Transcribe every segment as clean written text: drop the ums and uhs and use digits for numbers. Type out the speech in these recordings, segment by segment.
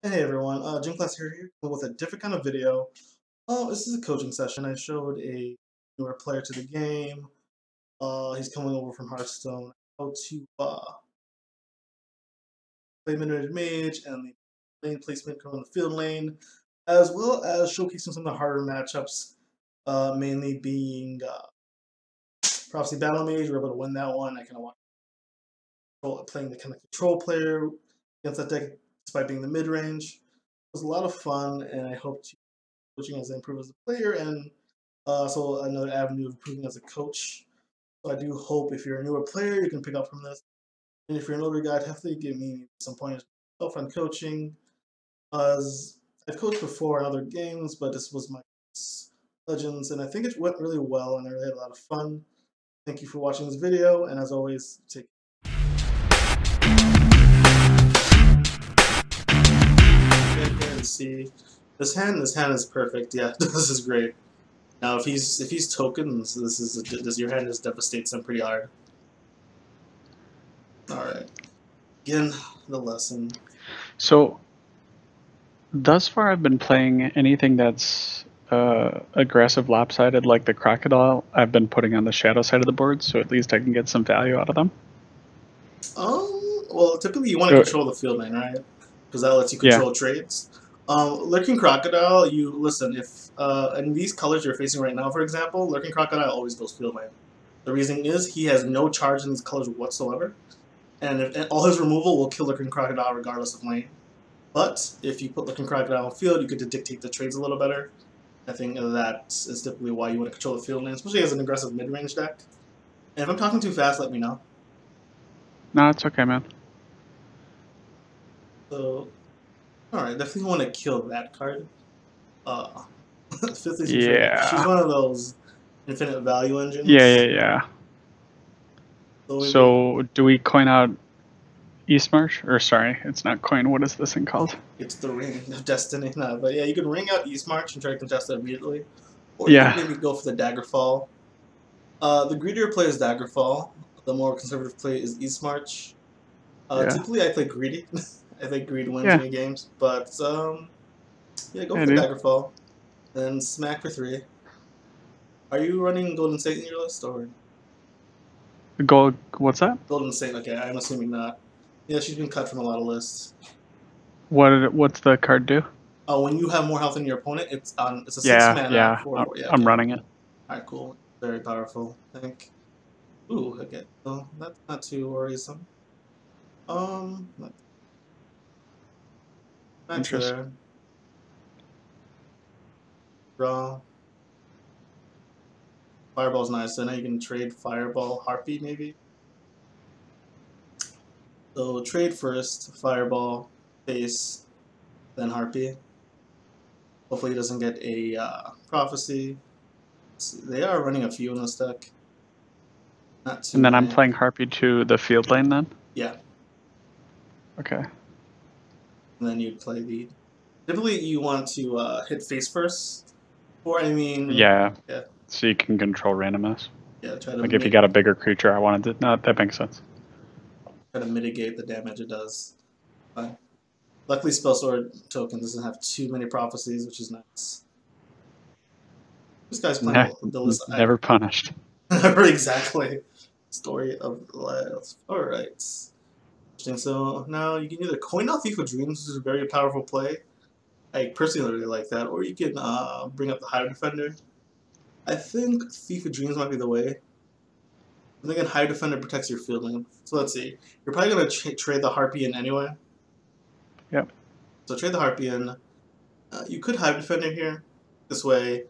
Hey everyone, CoachClassHero here with a different kind of video. This is a coaching session. I showed a newer player to the game. He's coming over from Hearthstone. How to play Midrange Mage and the lane placement on the field lane, as well as showcasing some of the harder matchups, mainly being Prophecy Battle Mage. We're able to win that one. I kind of want playing the kind of control player against that deck despite being the mid-range. It was a lot of fun, and I hope to coaching as I improve as a player, and so another avenue of improving as a coach. So I do hope if you're a newer player, you can pick up from this. And if you're an older guy, definitely give me some pointers on coaching. As I've coached before in other games, but this was my Legends, and I think it went really well, and I really had a lot of fun. Thank you for watching this video, and as always, take care and see. This hand is perfect. Yeah, this is great. Now, if he's tokens, your hand just devastates him pretty hard. All right, begin the lesson. So, thus far, I've been playing anything that's aggressive, lopsided, like the crocodile. I've been putting on the shadow side of the board, so at least I can get some value out of them. Well, typically you want to control the field lane, right? Because that lets you control trades. Lurking Crocodile, you listen, if in these colors you're facing right now, for example, Lurking Crocodile always goes field lane. The reason is he has no charge in these colors whatsoever, and all his removal will kill Lurking Crocodile regardless of lane. But if you put Lurking Crocodile on field, you get to dictate the trades a little better. I think that is typically why you want to control the field lane, especially as an aggressive mid-range deck. And if I'm talking too fast, let me know. No, it's okay, man. So, alright, definitely want to kill that card. Fifth is Yeah. She's one of those infinite value engines. Yeah. So do we coin out East March? Or sorry, it's not coin. What is this thing called? It's the Ring of Destiny. No, but yeah, you can ring out East March and try to contest it immediately. Or you can maybe go for the Daggerfall. The greedier play is Daggerfall. The more conservative play is East March. Typically, I play greedy. I think greed wins me games. But, yeah, go for the Daggerfall. Then smack for 3. Are you running Golden State in your list, or? What's that? Golden State, okay, I'm assuming not. Yeah, she's been cut from a lot of lists. What's the card do? When you have more health than your opponent, it's a 6 mana. Yeah, I'm running it. Alright, cool. Very powerful, I think. Ooh, okay. So that's not too worrisome. Interesting. There. Draw. Fireball's nice, so now you can trade Fireball, Harpy, maybe? So trade first, Fireball, face, then Harpy. Hopefully he doesn't get a Prophecy. They are running a few in this deck. Not too And then many. I'm playing Harpy to the field lane then? Yeah. Okay. And then you play the... Typically you want to hit face first. Or, I mean... Yeah. So you can control randomness. Yeah, try to... Like if you got a bigger creature, I wanted to... No, that makes sense. Try to mitigate the damage it does. Fine. Luckily, Spellsword token doesn't have too many prophecies, which is nice. This guy's playing the list. Never punished. Never exactly. Story of life. Alright. Interesting. So now you can either coin out Thief of Dreams, which is a very powerful play. I personally really like that. Or you can bring up the Hive Defender. I think Thief of Dreams might be the way. I think Hive Defender protects your field lane. So let's see. You're probably going to trade the Harpy in anyway. Yep. So trade the Harpy in. You could Hive Defender here. This way,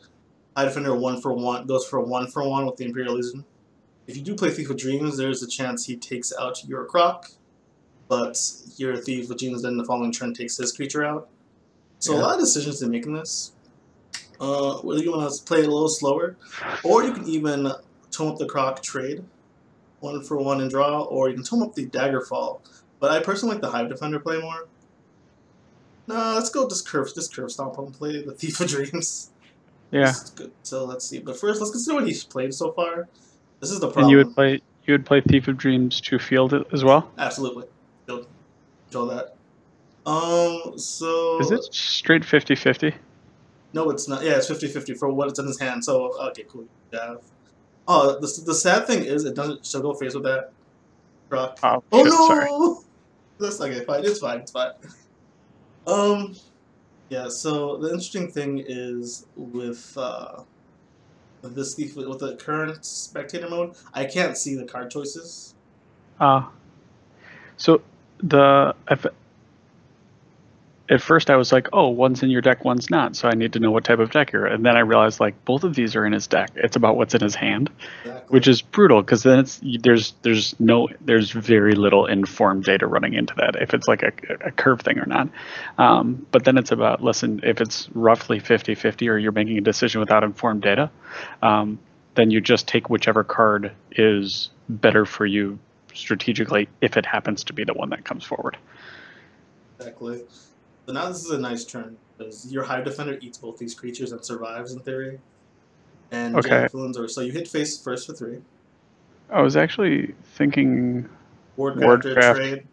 Hive Defender 1-for-1 goes for a 1-for-1 with the Imperial Legion. If you do play Thief of Dreams, there's a chance he takes out your Croc, but your Thief of Dreams then the following turn takes his creature out. So a lot of decisions to make in this. Whether you want to play it a little slower, or you can even tome up the Croc trade, 1-for-1 and draw, or you can tome up the Daggerfall. But I personally like the Hive Defender play more. No, let's go this curve stomp and play the Thief of Dreams. Yeah. Good. So let's see. But first, let's consider what he's played so far. This is the problem. And you would play Thief of Dreams to field it as well? Absolutely. Control that. So Is it straight 50-50? no, it's not. Yeah, it's 50-50 for what it's in his hand. So okay, cool. Yeah. Oh, the sad thing is it doesn't. So go face with that truck. Oh Oh shit! Sorry. no! That's okay. Fine. It's fine. It's fine. Um. Yeah. So the interesting thing is with this with the current spectator mode, I can't see the card choices. So at first I was like, oh, one's in your deck, one's not, so I need to know what type of deck you're. And then I realized like both of these are in his deck. It's about what's in his hand, Exactly. which is brutal because then there's very little informed data running into that if it's like a curve thing or not. But then it's about, listen, if it's roughly 50-50 or you're making a decision without informed data, then you just take whichever card is better for you strategically if it happens to be the one that comes forward. Exactly. So now this is a nice turn because your Hive Defender eats both these creatures and survives in theory. And Okay. Javelins are so you hit face first for 3. I was actually thinking Wardcrafter Wordcraft. trade.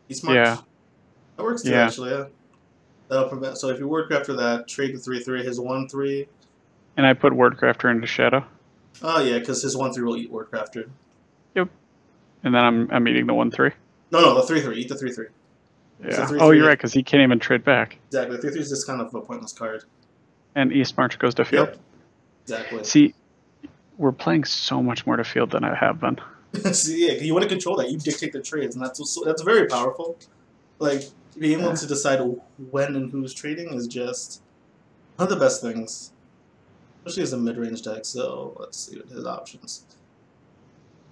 East Yeah, March. That works too yeah. actually, yeah. That'll prevent so if you Wordcrafter that, trade the 3/3, his 1/3. And I put Wordcrafter into Shadow. Oh yeah, because his 1/3 will eat Wordcrafter. Yep. And then I'm eating the 1/3. No, the 3/3. Eat the 3/3. So Yeah. Oh, 3/3 you're right, because he can't even trade back. exactly. 3/3 is just kind of a pointless card. And East March goes to field. Yep. Exactly. See, we're playing so much more to field than I have been. See, yeah, you want to control that. You dictate the trades, and that's very powerful. Like being able to decide when and who's trading is just one of the best things, especially as a mid-range deck. So let's see what his options.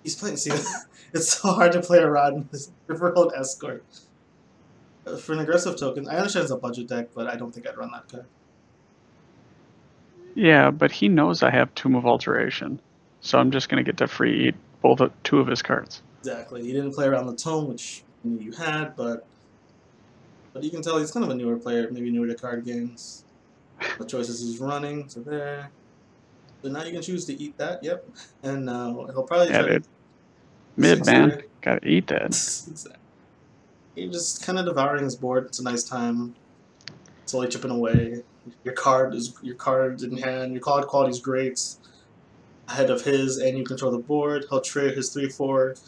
He's playing. See, it's so hard to play around this Riverhold Escort. For an aggressive token, I understand it's a budget deck, but I don't think I'd run that card. Yeah, but he knows I have Tomb of Alteration, so I'm just gonna get to free eat two of his cards. Exactly. He didn't play around the tone, which you had, but you can tell he's kind of a newer player, maybe newer to card games. The choices he's running, so there. So now you can choose to eat that, yep. And he'll probably try to... Mid, man. Gotta eat that. Exactly. He's just kind of devouring his board. It's a nice time. Slowly chipping away. Your card's in hand. Your card quality is great. Ahead of his, and you control the board. He'll trade his 3/4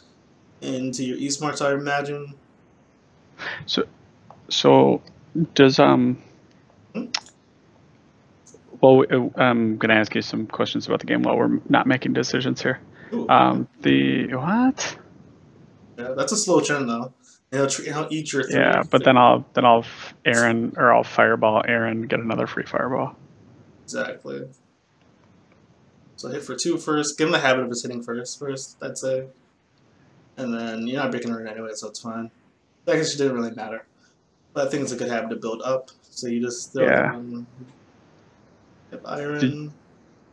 into your East March, I imagine. So does Well, I'm going to ask you some questions about the game while we're not making decisions here. Ooh, the what? Yeah, that's a slow turn though. He'll eat your 3. Yeah, but then I'll Aaron, or I'll fireball Aaron, get another free fireball. Exactly. So hit for 2 first. Give him the habit of just hitting first, I'd say. And then you're not breaking her anyway, so it's fine. I guess it didn't really matter. But I think it's a good habit to build up. So you just throw them Iron.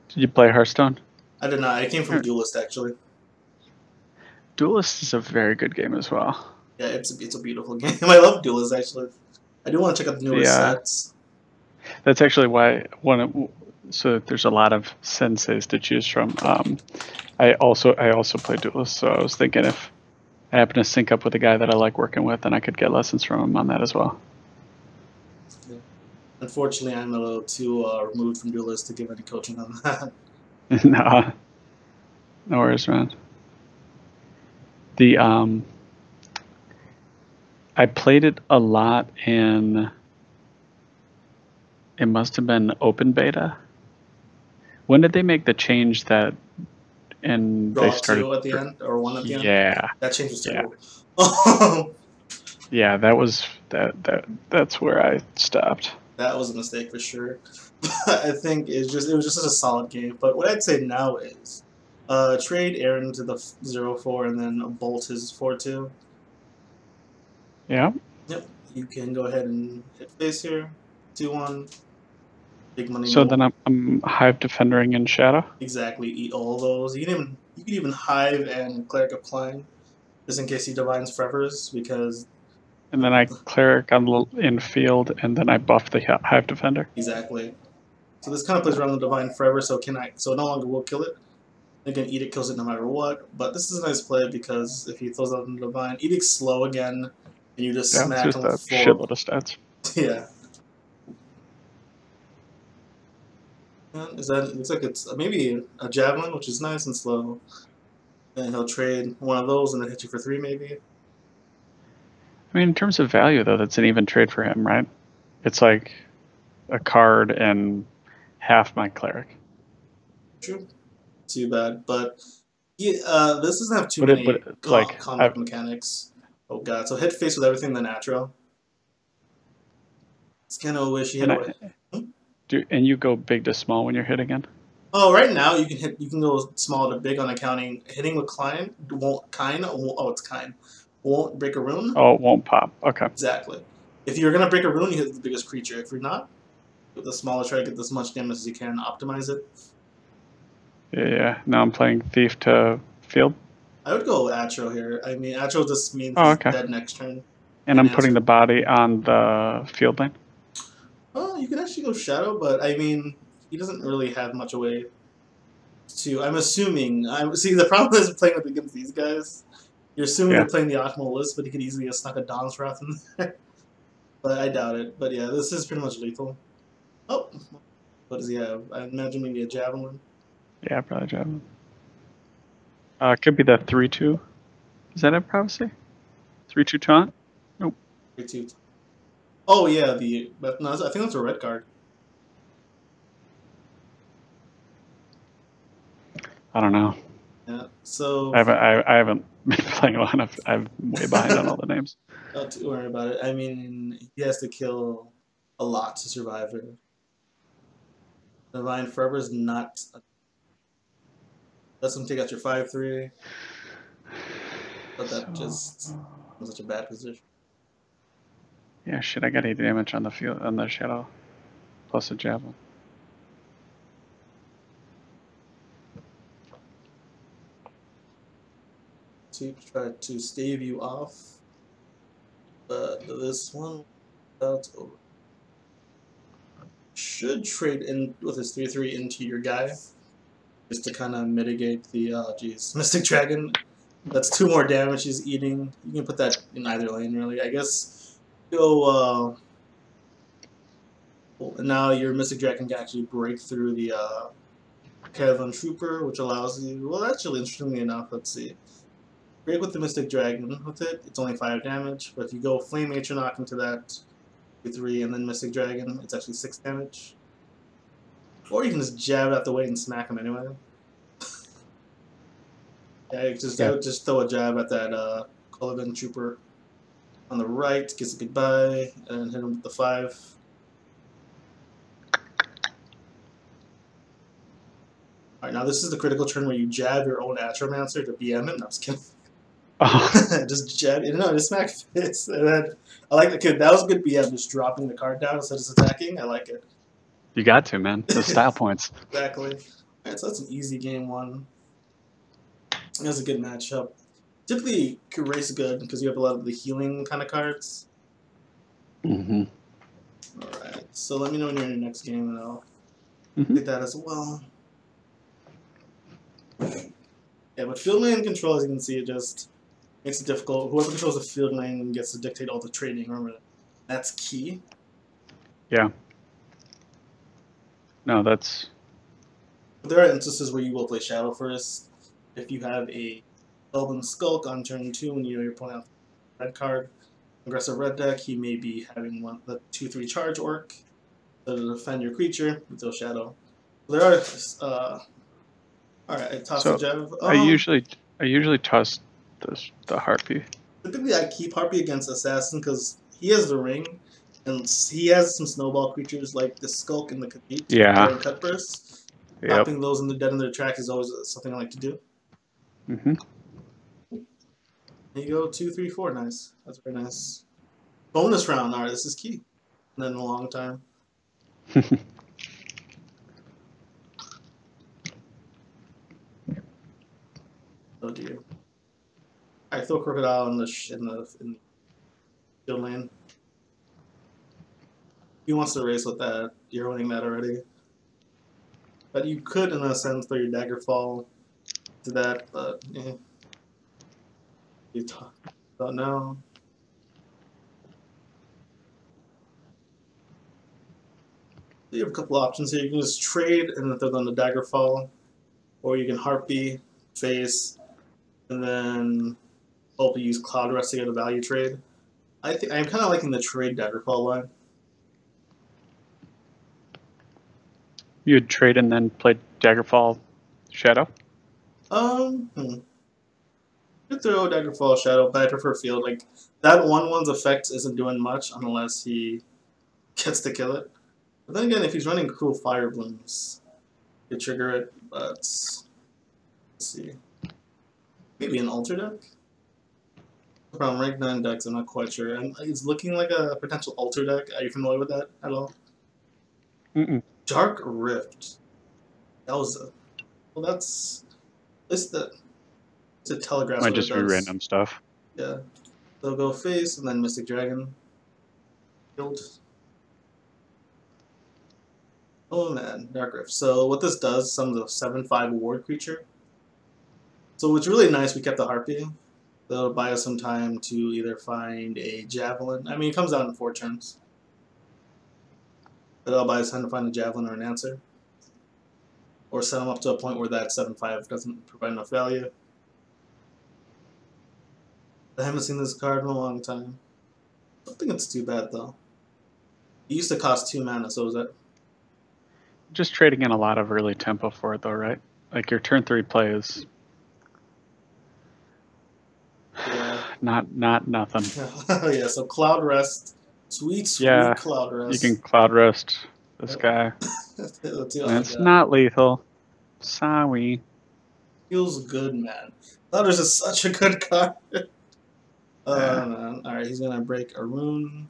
Did you play Hearthstone? I did not. I came from Duelist actually. Duelist is a very good game as well. Yeah, it's a beautiful game. I love Duelist actually. I do want to check out the newer sets. That's actually why so there's a lot of senseis to choose from. I also play Duelist, so I was thinking if I happen to sync up with a guy that I like working with, then I could get lessons from him on that as well. Yeah. Unfortunately, I'm a little too removed from Duelist to give any coaching on that. Nah, no worries, man. The I played it a lot in. It must have been open beta. When did they make the change that? And Draw they started 2 at the end, or 1 at the end. Yeah, that change was terrible. Yeah, that was that's where I stopped. That was a mistake for sure. I think it was just a solid game. But what I'd say now is trade Aaron to the 0/4 and then bolt his 4/2. Yeah. Yep. You can go ahead and hit face here. 2/1. Big money. So then I'm Hive Defendering in Shadow. Exactly. Eat all those. You can even Hive and Cleric of Klein, just in case he divines Forevers, because. And then I Cleric on in field, and then I buff the Hive Defender. Exactly. So this kind of plays around the Divine Forever, so it no longer will kill it. Again, Edict kills it no matter what. But this is a nice play because if he throws out the Divine, Edict's slow again. and you just Yeah, it's smack just them a with shitload of stats. Yeah. Is that? Looks like it's maybe a javelin, which is nice and slow. And he'll trade one of those and then hit you for 3, maybe. I mean, in terms of value, though, that's an even trade for him, right? It's like a card and half my cleric. True. Too bad, but this doesn't have too But many like combat mechanics. Oh god! So hit face with everything in the natural. It's kind of wish you hit away. And you go big to small when you're hit again. Oh, right now you can hit. You can go small to big on accounting. Hitting with client won't Oh, it's kind. Won't break a rune. Oh, it won't pop. Okay. Exactly. If you're gonna break a rune, you hit the biggest creature. If you're not, with the smaller, try to get as much damage as you can. Optimize it. Yeah. Now I'm playing thief to field. I would go Atro here. I mean, Atro just means he's dead next turn. And I'm putting the body on the field lane. Oh, you can actually go Shadow, but I mean, he doesn't really have much away to. I'm assuming. See, the problem is playing with against these guys. You're assuming they're playing the optimal list, but he could easily have snuck a Dawn's Wrath in there. But I doubt it. But yeah, this is pretty much lethal. Oh, what does he have? I imagine maybe a Javelin. Yeah, probably Javelin. Could be the 3/2. Is that a prophecy? 3/2 taunt? Nope. 3/2. Oh yeah, but no, I think that's a red card. I don't know. Yeah. So I haven't been playing long enough. I'm way behind on all the names. Don't worry about it. I mean, he has to kill a lot to survive it. Divine Forever is not. Lets him take out your 5/3. But that just was such a bad position. Yeah, shit. I got 8 damage on the field on the shadow, plus a javelin. To try to stave you off, but this one without over. Should trade in with his 3/3 into your guy, just to kind of mitigate the Mystic Dragon. That's 2 more damage he's eating. You can put that in either lane, really. I guess go. And now your Mystic Dragon can actually break through the Kevin Trooper, which allows you. Well, actually, interestingly enough, let's see. Break with the Mystic Dragon with it. It's only 5 damage, but if you go Flame Atronach into that 3 and then Mystic Dragon, it's actually 6 damage. Or you can just jab it out the way and smack him anyway. I would just throw a jab at that Kevin Trooper on the right, kiss a goodbye, and hit him with the 5. Alright, now this is the critical turn where you jab your own Atromancer to BM it. No, I'm just kidding. Oh. Just jab, just smack fist. And then I like the kid. That was a good BM, just dropping the card down instead of just attacking. I like it. You got to, man. The style points. Exactly. Alright, so that's an easy game 1. That's a good matchup. Typically, Curate's good because you have a lot of the healing kind of cards. Mm-hmm. Alright, so let me know when you're in your next game and I'll get that as well. Yeah, but field lane control, as you can see, it just makes it difficult. Whoever controls the field lane gets to dictate all the trading. Remember that. That's key. Yeah. No, that's... There are instances where you will play Shadow first. If you have a Elven Skulk on turn 2 and you know you're pulling out the red card, aggressive red deck, he may be having the 2/3 charge orc. So to defend your creature, you throw Shadow. There are... Alright, I toss the jab. I usually toss the Harpy. Typically, I keep Harpy against Assassin because he has the ring, and he has some snowball creatures like the Skulk and the Khajiit. Yeah. Cut bursts. Yep. Stopping those in the dead in their tracks is always something I like to do. Mm-hmm. There you go, 2, 3, 4. Nice. That's very nice. Bonus round. Alright, this is key. And then a long time. Oh dear. Alright, throw Crocodile in the field lane. He wants to race with that. You're winning that already. But you could, in a sense, throw your Daggerfall to that, but yeah. You don't know. You have a couple options here. You can just trade and then throw down the Daggerfall, or you can Harpy, face, and then hopefully use Cloud Rest to get a value trade. I'm kind of liking the trade Daggerfall line. You'd trade and then play Daggerfall Shadow? Could throw Daggerfall Shadow, but I prefer Field. Like, that 1/1's effect isn't doing much unless he gets to kill it. But then again, if he's running Cruel Fire Blooms, you could trigger it, but let's see. Maybe an Alter deck? From rank 9 decks, I'm not quite sure. And it's looking like a potential Alter deck. Are you familiar with that at all? Mm-mm. Dark Rift. That was a... Well, that's... It's a telegraph. Might just be random stuff. Yeah. They'll go face, and then Mystic Dragon. Field. Oh man, Dark Rift. So what this does, some of the 7/5 ward creature. So it's really nice we kept the Harpy. That'll buy us some time to either find a Javelin. I mean, it comes out in 4 turns. But that'll buy us time to find a Javelin or an answer. Or set them up to a point where that 7/5 doesn't provide enough value. I haven't seen this card in a long time. I don't think it's too bad, though. It used to cost 2 mana, so is that... Just trading in a lot of early tempo for it, though, right? Like, your turn 3 play is... Yeah. Not nothing. Yeah, so Cloud Rest. Sweet Cloud Rest. You can Cloud Rest this guy. It's not lethal. Sorry. Feels good, man. Cloud Rest is such a good card. Man. Alright, he's gonna break a rune.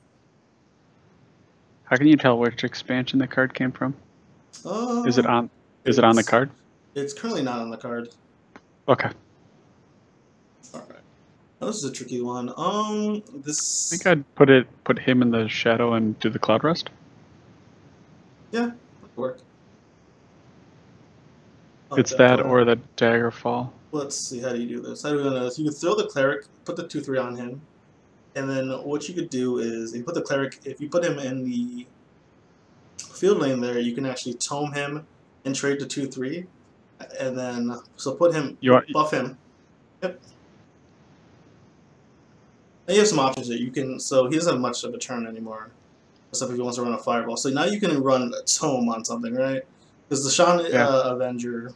How can you tell which expansion the card came from? Is it on the card? It's currently not on the card. Okay. Alright. This is a tricky one. This... I think I'd put him in the shadow and do the Cloud Rest. Yeah, that'd work. It's that or the Daggerfall. Let's see, how do you do this? How do we do this? You could throw the Cleric, put the 2/3 on him, and then what you could do is, you put the Cleric, if you put him in the field lane there, you can actually tome him and trade to 2/3, and then, so put him, buff him. Yep. And you have some options here. You can, so he doesn't have much of a turn anymore, except if he wants to run a Fireball. So now you can run a tome on something, right? Because the Shawn Avenger...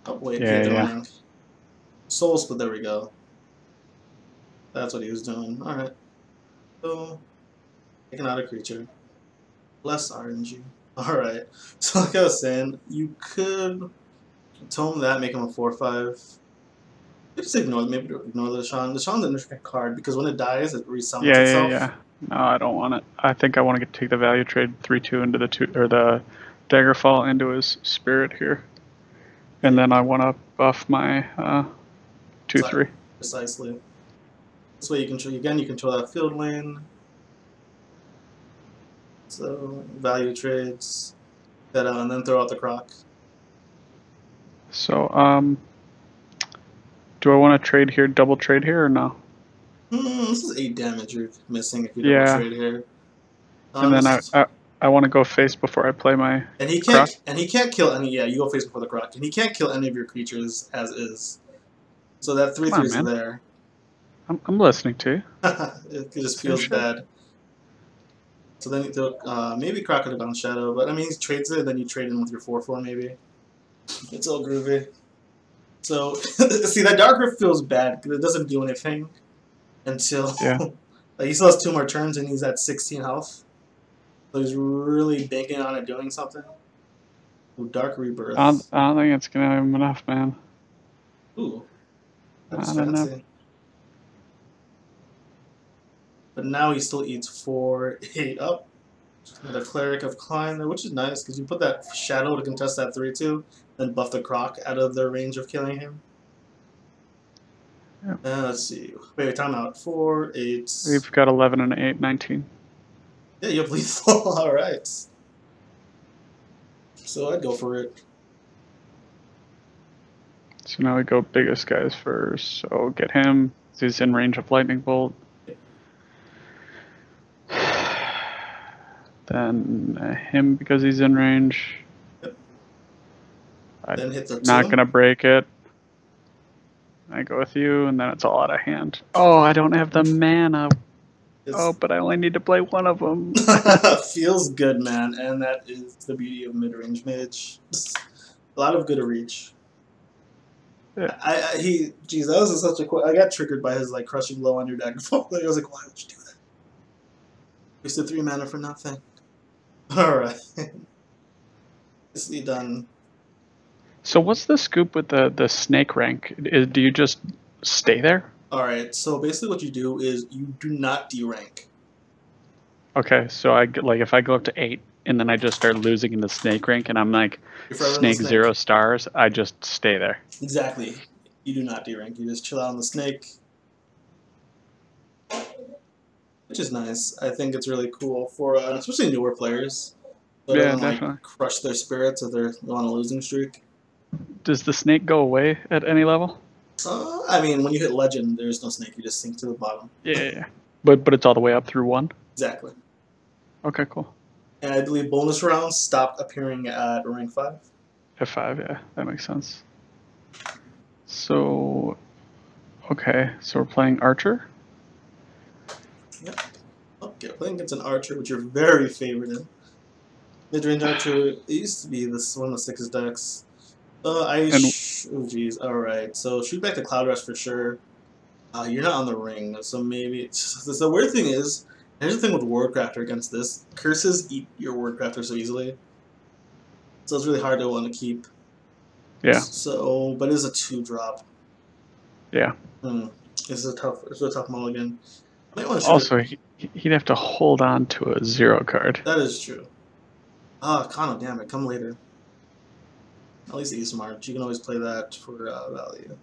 Oh, wait, yeah. Soul Split, there we go. That's what he was doing. Alright. So, taking out a creature. Less RNG. Alright. So, like I was saying, you could tome that, make him a 4/5. Just ignore the Shawn. The Shawn's an interesting card because when it dies, it resummons itself. Yeah. No, I don't want it. I think I want to take the value trade 3/2 into the Daggerfall into his spirit here. And then I want to buff my 2/3. Precisely. This way you control that field lane. So value trades that and then throw out the Croc. So do I want to trade here, double trade here, or no? This is 8 damage you're missing if you double trade here. And then I want to go face before I play my Croc. And he can't kill any. Yeah, you go face before the Croc, and he can't kill any of your creatures as is. So that 3/3 is there. I'm listening to you. It just feels bad. So then you throw maybe Crocodile Shadow, but I mean he trades it, and then you trade in with your 4/4 maybe. It's all groovy. So see that Dark Rift feels bad because it doesn't do anything until like, he still has 2 more turns and he's at 16 health. So he's really banking on it doing something. Ooh, Dark Rebirth. I don't think it's gonna have enough, man. Ooh, that's fancy. But now he still eats 4/8 up. Another Cleric of Klein there, which is nice because you put that Shadow to contest that 3/2, then buff the Croc out of the range of killing him. Yep. Let's see. Wait, timeout. 4, 8. We've got 11 and 8, 19. Yeah, you have lethal. Alright. So I'd go for it. So now we go biggest guys first. So get him. He's in range of Lightning Bolt. Then him because he's in range. Yep. I'm Then hit the not 2. gonna break it. I go with you, and then it's all out of hand. Oh, I don't have the mana. Oh, but I only need to play one of them. Feels good, man, and that is the beauty of mid-range mage. Just a lot of good reach. Yeah. Geez, that was such a cool. I got triggered by his like crushing blow on your deck. I was like, why would you do that? Wasted 3 mana for nothing. All right, nicely done. So what's the scoop with the snake rank? Do you just stay there? All right, so basically what you do is you do not derank. Okay, so if I go up to 8 and then I just start losing in the snake rank and I'm like You're forever in the snake snake. 0 stars, I just stay there. Exactly. You do not derank. You just chill out on the snake, which is nice. I think it's really cool for especially newer players. So it Yeah, doesn't definitely. like crush their spirits if they're on a losing streak. Does the snake go away at any level? I mean, when you hit legend, there's no snake. You just sink to the bottom. Yeah. But it's all the way up through 1? Exactly. Okay, cool. And I believe bonus rounds stopped appearing at rank 5. F5, yeah, that makes sense. So, okay, so we're playing Archer? Yep. Okay, playing against an archer, which you're very favored in. Midrange archer, it used to be this one of the 6 decks. Oh geez, alright. So shoot back to Cloud Rush for sure. You're not on the ring, so maybe the weird thing is, here's the thing with Wardcrafter against this. Curses eat your Wardcrafter so easily. So it's really hard to want to keep. Yeah. So, but it is a 2-drop. Yeah. It's a tough mulligan. Might want to also, he'd have to hold on to a 0 card. That is true. Kano, damn it, come later. At least he's smart. You can always play that for value.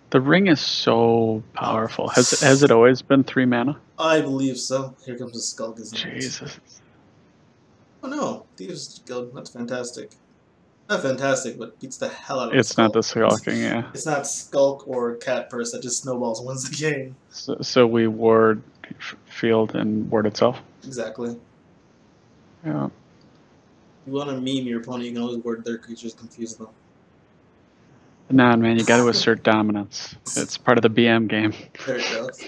The ring is so powerful. Has it always been 3 mana? I believe so. Here comes the Skulk, isn't it? Jesus. Oh no, Thieves Guild. That's fantastic. Not fantastic, but beats the hell out of It's the Skulk. not the skulking, yeah. It's not Skulk or Cat Purse that just snowballs and wins the game. So we ward field and ward itself? Exactly. Yeah. You want to meme your opponent, you can always ward their creatures, confuse them. Nah, man, you got to assert dominance. It's part of the BM game. There it goes.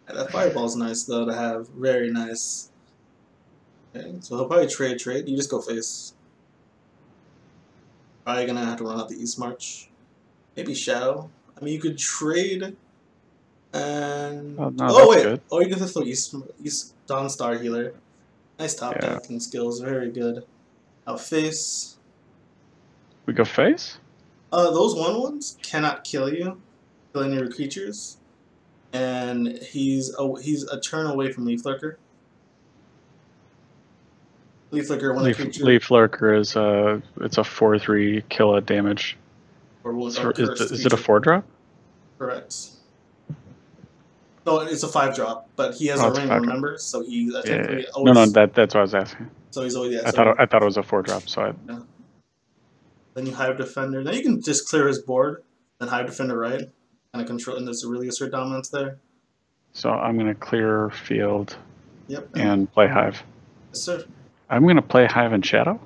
That Fireball's nice, though, to have. Very nice. Okay, so he'll probably trade. You just go face. Probably gonna have to run out the East March. Maybe Shadow. I mean, you could trade and... wait! Good. Oh, you can just throw East Dawn Star Healer. Nice top decking skills. Very good. Now face. We go face? Those 1/1s cannot kill you. Kill any of your creatures. And he's a turn away from Leaf Lurker. Leaf Lurker, when a creature... Leaf Lurker is it's a 4/3 kill at damage. Is it a 4-drop? Correct. No, it's a 5-drop, but he has a ring, remember? So he's technically always... No, that's what I was asking. So he's always... Yeah, I thought it was a 4-drop, so I... Yeah. Then you Hive Defender. Now you can just clear his board, then Hive Defender right, kind of control, and there's really assert dominance there. So I'm going to clear field. Yep. And play Hive. Yes, sir. I'm going to play Hive and Shadow?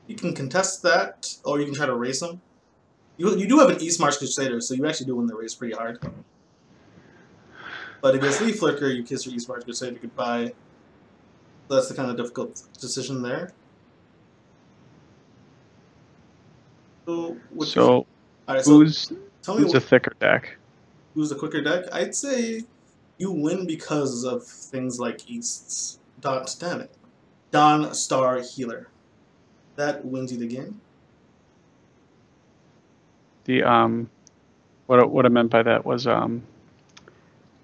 You can contest that, or you can try to race him. You do have an East March Crusader, so you actually do win the race pretty hard. But against Leaf Flicker, you kiss your East March Crusader goodbye. So that's the kind of difficult decision there. So who's a thicker deck? Who's the quicker deck? I'd say you win because of things like East's Dawn Star Healer. That wins you the game. The what I meant by that was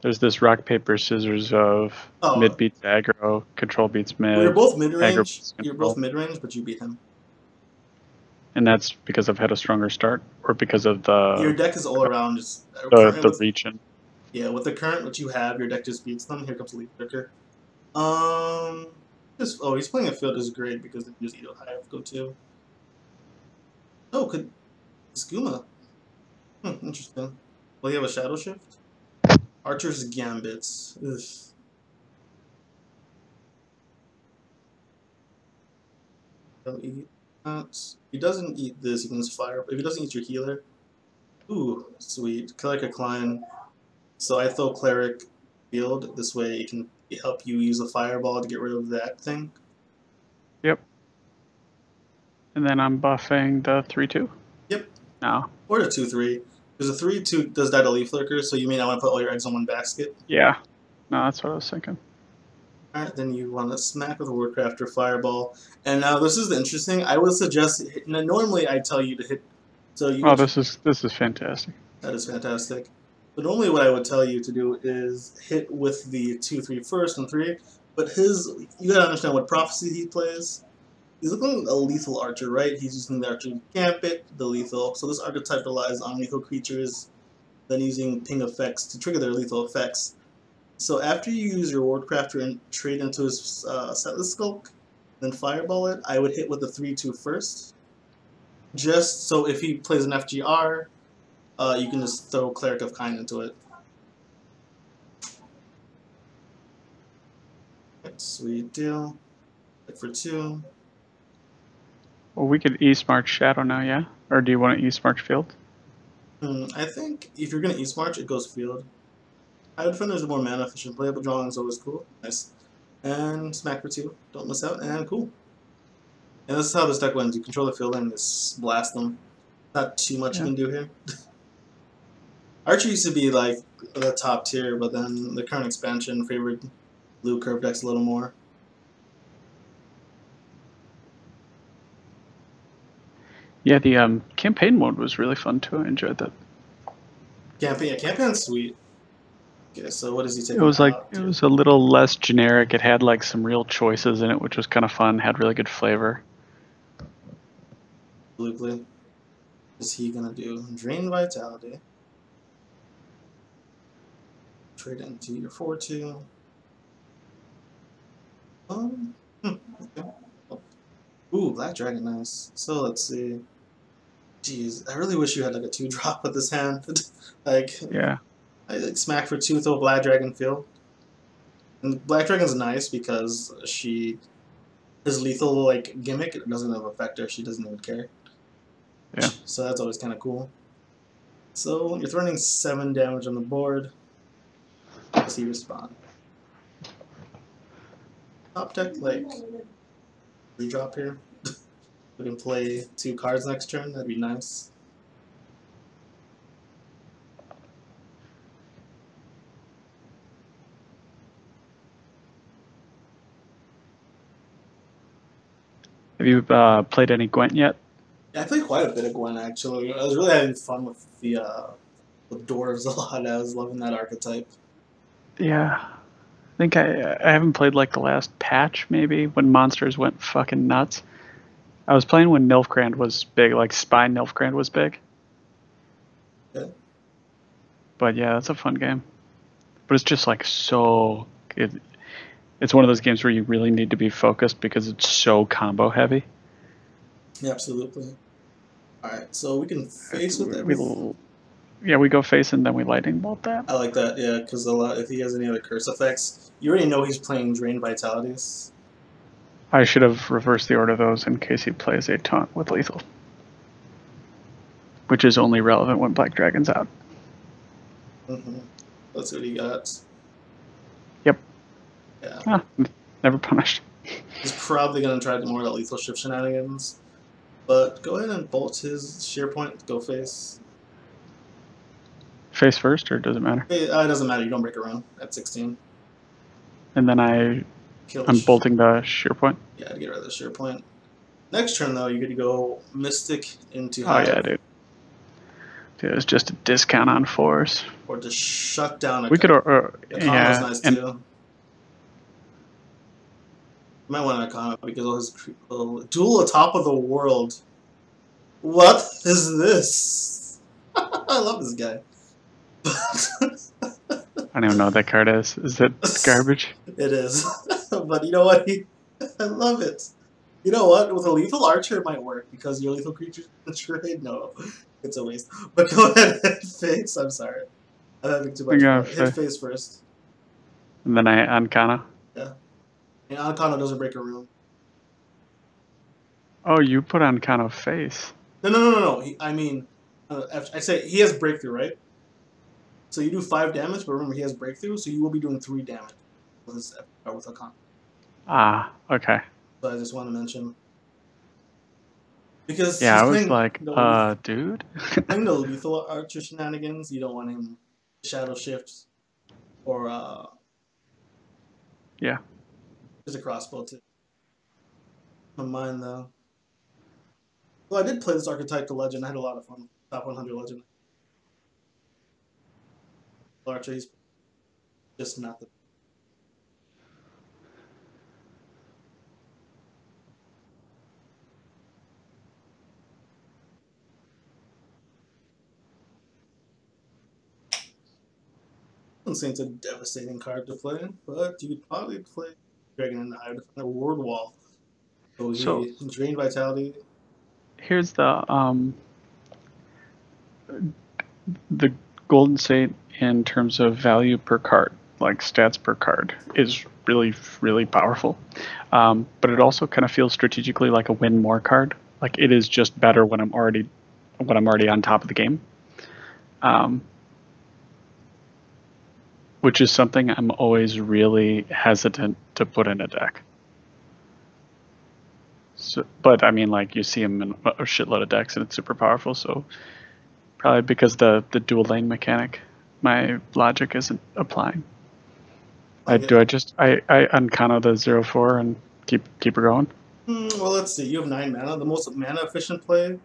there's this rock paper scissors of mid beats aggro, control beats mid. Well, you're both mid range. You're both mid range, but you beat him. And that's because I've had a stronger start, or because of the... Your deck is all around just... The region. Yeah, with the current what you have, your deck just beats them. Here comes Leaf Lurker. He's playing a field is great because they can just eat a Hive, go to. Oh, could... Skooma. Interesting. Will he have a Shadow Shift? Archer's Gambits. Ugh. Don't eat that. He doesn't eat this, he can just fire. If he doesn't eat your healer, ooh, sweet. Kill like a Klein. So I throw Cleric Field. This way it can help you use a fireball to get rid of that thing. Yep. And then I'm buffing the 3/2. Yep. No. Or the 2/3. Because the 3/2 does die to Leaf Lurker, so you may not want to put all your eggs on one basket. Yeah. No, that's what I was thinking. Alright, then you want to smack with a Wordcrafter Fireball. And now this is interesting. I would suggest, normally I tell you to hit. So you. Oh, this is fantastic. That is fantastic. But normally what I would tell you to do is hit with the 2/3 first and 3. But you gotta understand what prophecy he plays. He's looking like a lethal archer, right? He's using the archer gambit, the lethal. So this archetype relies on lethal creatures, then using ping effects to trigger their lethal effects. So after you use your Wardcrafter and trade into his Setless Skulk, then fireball it, I would hit with the 3/2 first. Just so if he plays an FGR, you can just throw Cleric of Kind into it. Sweet deal. Hit for 2. Well, we could East March Shadow now, yeah? Or do you want to East March Field? I think if you're going to East March, it goes Field. I would find there's a more mana efficient play, but drawing is always cool. Nice. And smack for 2. Don't miss out. And cool. And this is how this deck wins. You control the field and just blast them. Not too much you can do here. Archer used to be like the top tier, but then the current expansion favored blue curve decks a little more. Yeah, the campaign mode was really fun too. I enjoyed that. Campaign's sweet. Okay, so what does he take? It was it was a little less generic. It had like some real choices in it, which was kind of fun. Had really good flavor. Absolutely. What is he gonna do? Drain Vitality. Trade into your 4/2. Okay. Ooh, Black Dragon, nice. So let's see. Jeez, I really wish you had like a 2-drop with this hand. Yeah. I like smack for 2, throw Black Dragon Field. And Black Dragon's nice because his lethal like gimmick doesn't have effect her. She doesn't even care. Yeah. So that's always kind of cool. So you're throwing 7 damage on the board. Does he respond? Top deck like redrop here. We can play 2 cards next turn. That'd be nice. Have you played any Gwent yet? Yeah, I played quite a bit of Gwen actually. I was really having fun with the dwarves a lot. I was loving that archetype. Yeah. I think I haven't played like the last patch maybe when monsters went fucking nuts. I was playing when Nilfgaard was big, like Spy Nilfgaard was big. Yeah. But yeah, that's a fun game. But it's just like so. It's one of those games where you really need to be focused because it's so combo heavy. Yeah, absolutely. All right, so we can face with everything. Yeah, we go face and then we lightning bolt that. I like that, yeah, because if he has any other curse effects, you already know he's playing Drain Vitalities. I should have reversed the order of those in case he plays a taunt with lethal, which is only relevant when Black Dragon's out. Let's see what he got. Yep. Yeah. Ah, never punished. He's probably going to try more of that lethal shift shenanigans. But go ahead and bolt his sheer point. Go face. Face first, or does it matter? It doesn't matter. You don't break a run at 16. And then I'm bolting the sheer point. Yeah, to get rid of the sheer point. Next turn, though, you get to go Mystic into Hive. Oh, yeah, dude. Dude, it was just a discount on force. Or just shut down a We could, Akana yeah. was nice, too. You might want an Akana because of his duel atop of the world. What is this? I love this guy. I don't even know what that card is. Is it garbage? It is. But you know what? I love it. You know what? With a lethal archer, it might work because your lethal creatures in trade. No, it's a waste. But go ahead and face. I'm sorry. I'm having too much fun. Hit face first. And then I Ancana. Yeah. And Ancana doesn't break a rune. Oh, you put on kind of face. No. I mean, I say he has breakthrough, right? So you do 5 damage, but remember he has breakthrough, so you will be doing 3 damage with a con. Ah, okay. So I just want to mention because Yeah, he's I was playing like, dude. playing the lethal archer shenanigans. You don't want him shadow shift or Yeah. there's a crossbow too. My mind though. Well, I did play this archetype to legend. I had a lot of fun. Top 100 legend archer. He's just not the. I wouldn't say it's a devastating card to play, but you could probably play Dragon in the Eye Defender Ward Wall. So So he drained vitality. here's the Golden State in terms of value per card, like stats per card, is really, really powerful. But it also kind of feels strategically like a win more card. Like it is just better when I'm already on top of the game. Which is something I'm always really hesitant to put in a deck. So, but I mean, like you see him in a shitload of decks, and it's super powerful. So probably because the dual lane mechanic, my logic isn't applying. I uncounter the 0/4 and keep her going. Well, let's see. You have 9 mana. The most mana efficient play.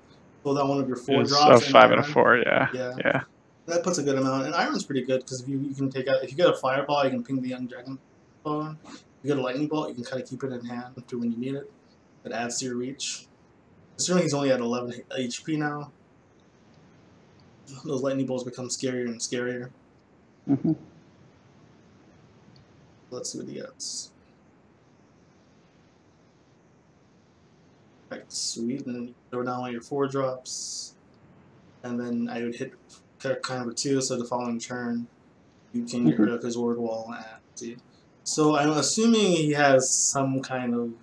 So that one of your 4 Is a drops in 5 and a Iron. 4. Yeah, Yeah, yeah. that puts a good amount. And Iron's pretty good because you can take out if you get a Fireball, you can ping the Young Dragon. If you get a Lightning Bolt, you can kind of keep it in hand to when you need it. It adds to your reach. Considering he's only at 11 HP now, those Lightning Bolts become scarier and scarier. Mm-hmm. Let's see what he gets. Right, sweet. And then you throw down one of your 4 drops. And then I would hit kind number 2, so the following turn, you can get rid of his word wall. And see. So I'm assuming he has some kind of.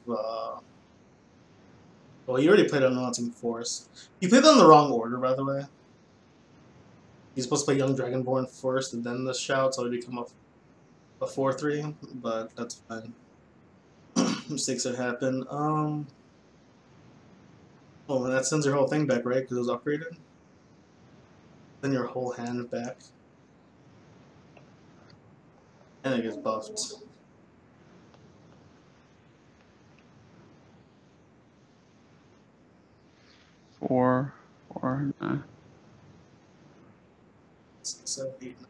Well, he already played Unrelenting Force. He played them in the wrong order, by the way. He's supposed to play Young Dragonborn first and then the Shout, so it'd become a 4-3, but that's fine. Mistakes that happen. Oh, and that sends your whole thing back, right? Because it was upgraded? Then your whole hand back. And it gets buffed. Four. 7, 8, 9.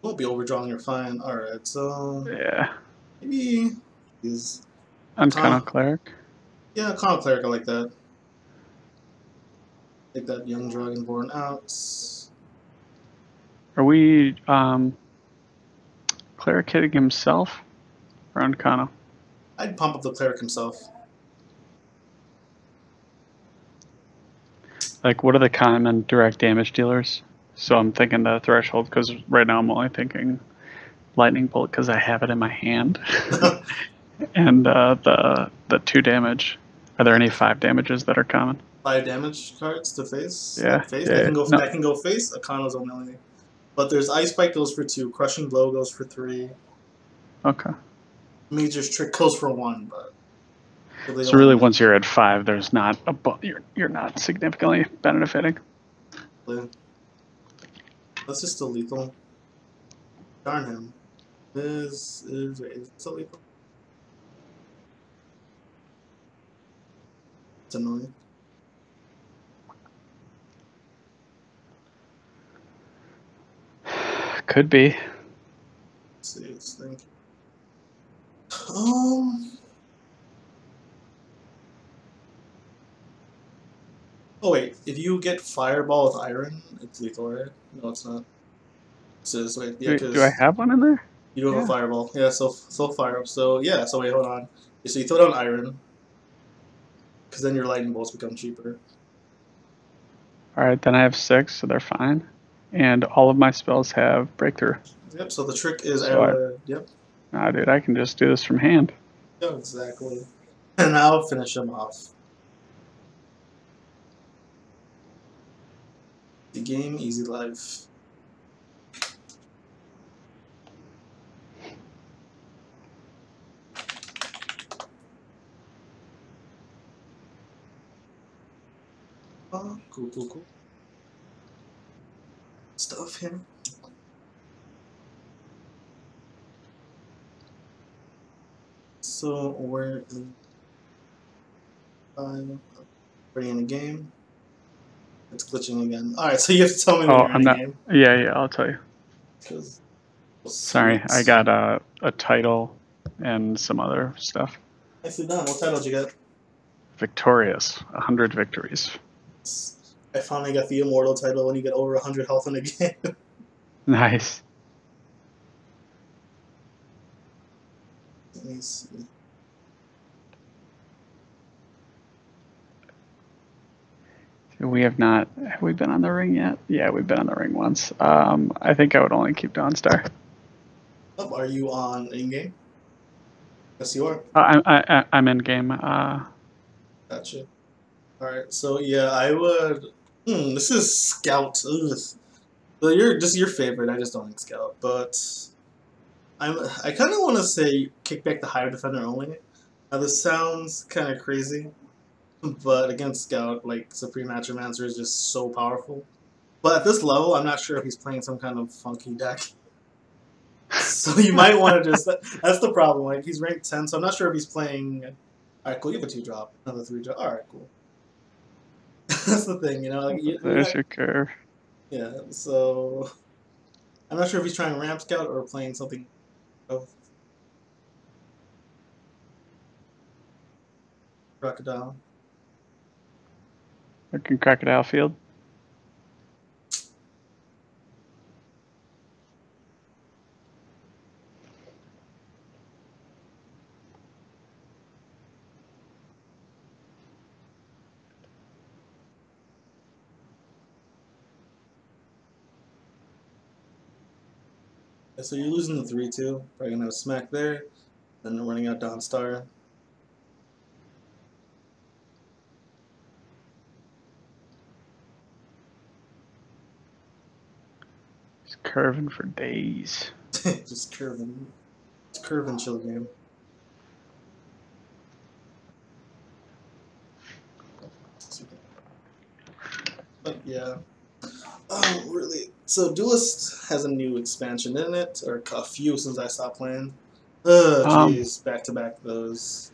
Won't be overdrawn, you're fine. Alright, so Yeah. maybe he's Uncounter cleric. Yeah, Con Cleric, I like that. Take that Young Dragonborn out. Are we cleric hitting himself or Uncounter? I'd pump up the Cleric himself. Like, what are the common direct damage dealers? So I'm thinking the threshold because right now I'm only thinking lightning bolt because I have it in my hand, and the 2 damage. Are there any 5 damages that are common? 5 damage cards to face. Yeah, That can go. No. That can go face. Akano's only. But there's Ice Spike goes for 2. Crushing Blow goes for 3. Okay. Mage's Trick goes for 1, but. So really, once you're at 5, there's not you're not significantly benefiting. That's just still lethal. Darn him. Is it still lethal? It's annoying. Could be. Let's see, it's thinking. Oh wait, if you get Fireball with Iron, it's lethal, right? No, it's not. It says wait, yeah, Do I have one in there? You do have a Fireball, yeah. So fire. So yeah. So wait, hold on. So you throw down Iron, because then your Lightning Bolts become cheaper. All right, then I have 6, so they're fine, and all of my spells have breakthrough. Yep. So the trick is, yep. Nah, dude, I can just do this from hand. Yeah, exactly. And I'll finish him off. The game, easy life. Oh, cool. Stuff here. So we're in already in a game. It's glitching again. Alright, so you have to tell me when you're I'm in a not. game. Yeah, I'll tell you. Sorry, I got a title and some other stuff. Nicely done. What title did you get? Victorious, 100 victories. I finally got the immortal title when you get over 100 health in a game. Nice. Let me see. We have not. Have we been on the ring yet? Yeah, we've been on the ring once. I think I would only keep Dawnstar. Oh, are you on in-game? Yes, you are. I'm in game. Gotcha. Alright, so yeah, I would... this is Scout. Ugh. So this is your favorite, I just don't like Scout, but... I kind of want to say kick back the higher defender only. Now this sounds kind of crazy, but against Scout, like Supreme Atromancer is just so powerful. But at this level, I'm not sure if he's playing some kind of funky deck. So you might want to just... That's the problem. Like, he's ranked 10, so I'm not sure if he's playing... Alright, cool. You have a 2-drop. Another 3-drop. Alright, cool. That's the thing, you know? Like, There's your curve. Yeah, so... I'm not sure if he's trying Ramp Scout or playing something... Crocodile. Looking Crocodile Field. Yeah, so you're losing the 3-2. Probably gonna have a smack there. Then running out Dawnstar. He's curving for days. Just curving. It's curve and chill game. But yeah. Really. So Duelist has a new expansion in it, or a few since I stopped playing. Jeez, back to back those.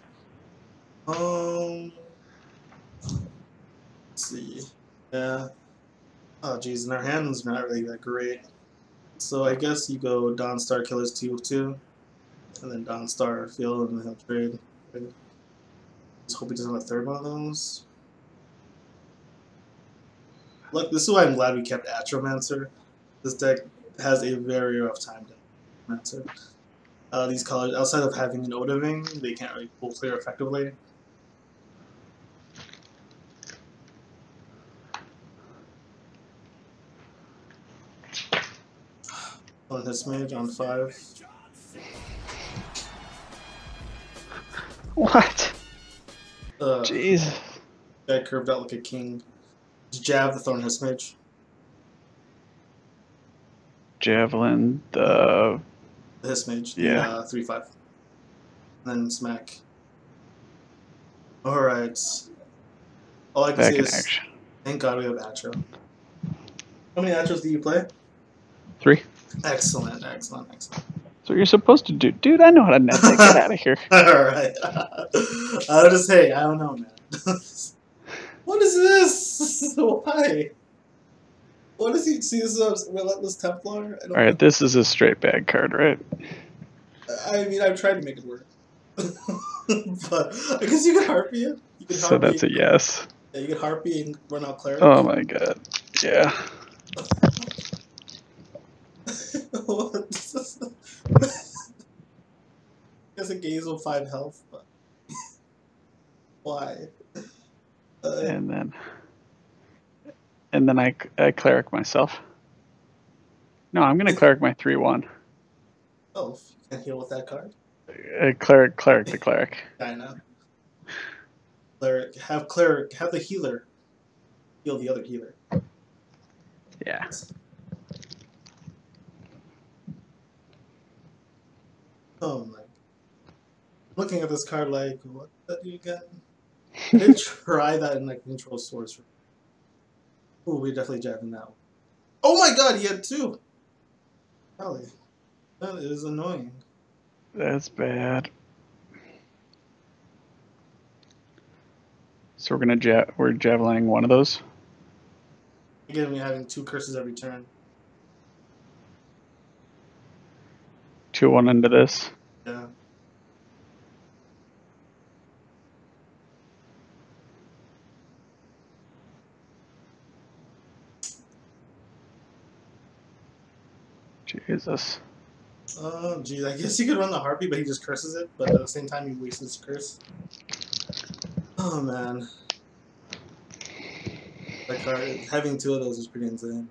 Let's see. Yeah. Oh, geez, and our hand's not really that great. So I guess you go Dawnstar Killers 2-2, and then Dawnstar Field, and then he'll trade. Just hope he doesn't have a third one of those. Look, this is why I'm glad we kept Atromancer. This deck has a very rough time to Atromancer. These colors, outside of having an Odiving, they can't really pull clear effectively. On this mage on 5. What? Jeez. Guy curved out like a king. Just jab the Thornhiss Mage. Javelin, the Hiss Mage. Yeah. 3/5. And then smack. Alright. All I can say is, action. Thank God we have Atro. How many Atros do you play? 3. Excellent. So you're supposed to do, dude. I know how to net that. Get out of here. Alright. I just, hey, I don't know, man. What is this? Why? What does he see? This is a Relentless Templar? Alright, this is a straight bad card, right? I mean, I've tried to make it work. But I guess you can Harpy it. You can So that's a yes. Yeah, you can Harpy and run out Cleric. Oh my god. Yeah. What? Guess a Gazel 5 health, but why? And then I cleric myself. No, I'm gonna cleric my 3/1. Oh, you can't heal with that card? Cleric the cleric. I know. Cleric, have the healer heal the other healer. Yeah. Oh my. Looking at this card like, what did you again? I did try that in like Control Source. Oh, we definitely jabbing that one. Oh my god, he had two! Golly. That is annoying. That's bad. So we're gonna we're javelining one of those. Again, me having two curses every turn. 2-1 into this. Yeah. Jesus. Oh, geez. I guess he could run the Harpy, but he just curses it. But at the same time, he wastes his curse. Oh, man. That card, having two of those is pretty insane.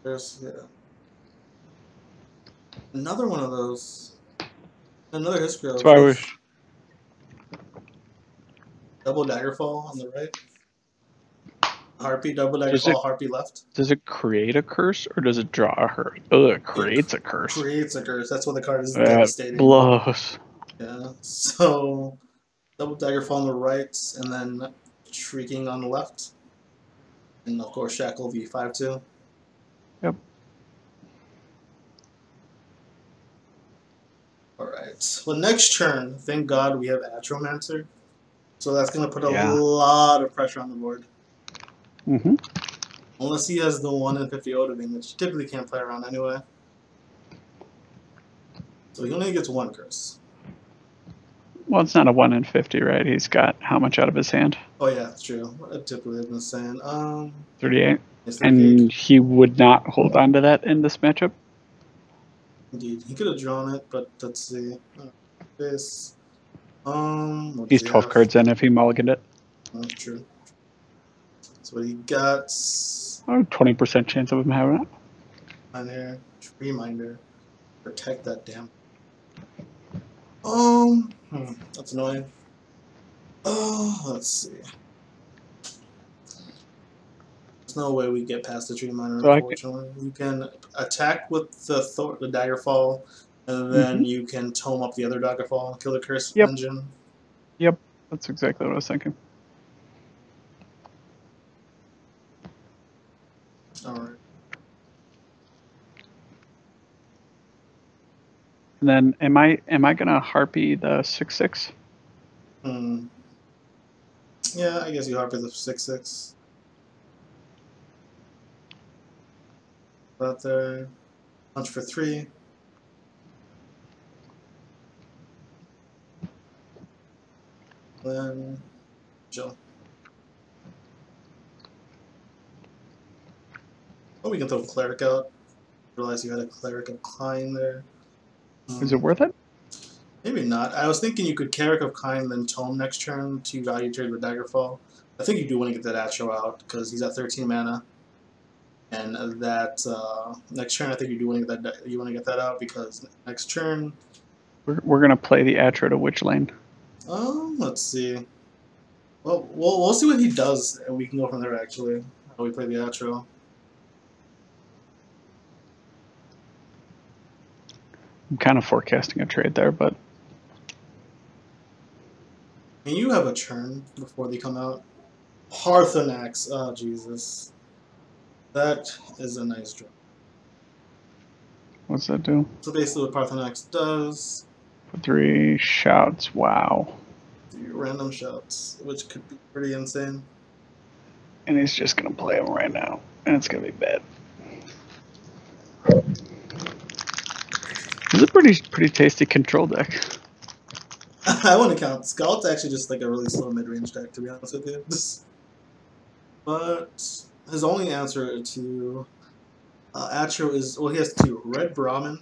There's, yeah. Another one of those. Another history That's why I of wish. double Daggerfall on the right. Harpy, double Does it Daggerfall, Harpy left. create a curse or does it draw a curse? Oh, it creates a curse. Creates a curse. That's why the card is That devastating. blows. Yeah. So, double Daggerfall on the right, and then Shrieking on the left. And of course, Shackle V5 too. Yep. Alright. Well, next turn, thank God we have Atromancer. So that's going to put a Yeah. lot of pressure on the board. Mm-hmm. Unless he has the 1 in 50 Odin, which you typically can't play around anyway. So he only gets one curse. Well, it's not a 1 in 50, right? He's got how much out of his hand? Oh yeah, that's true. I typically have been saying 38. it's 38. And he would not hold on to that in this matchup. Indeed, he could have drawn it, but let's see. This. What He's does he 12 have? cards in if he mulliganed it. Oh, true. So what he got? Oh, 20% chance of him having it. On here, Tree Minder. Protect that damn. That's annoying. Oh, let's see. There's no way we get past the Tree Miner, So unfortunately. You can attack with the Daggerfall, and then you can tome up the other Daggerfall and kill the Curse Yep. Engine. Yep. That's exactly what I was thinking. Alright. And then am I gonna harpy the 6/6? Yeah, I guess you harp for the 6/6. Out there. Punch for 3. Then Jill. Oh, we can throw Cleric out. Realize you had a Cleric of Klein there. Is it worth it? Maybe not. I was thinking you could Cleric of Klein, then Tome next turn to value trade with Daggerfall. I think you do want to get that Atro out because he's at 13 mana. And that next turn, I think you do want to get that out because next turn. We're gonna play the Atro to which lane? Let's see. Well, we'll see what he does, and we can go from there. Actually, how we play the Atro. I'm kind of forecasting a trade there, but I mean, you have a turn before they come out. Parthenax. Oh Jesus, that is a nice draw. what's that do? So basically, what Parthenax does. 3 shouts. Wow. 3 random shots, which could be pretty insane. And he's just gonna play him right now, and it's gonna be bad. It's a pretty tasty control deck. I want to count. Scout's actually just like a really slow mid-range deck, to be honest with you. But his only answer to Atro is, well, he has 2. Red Brahmin.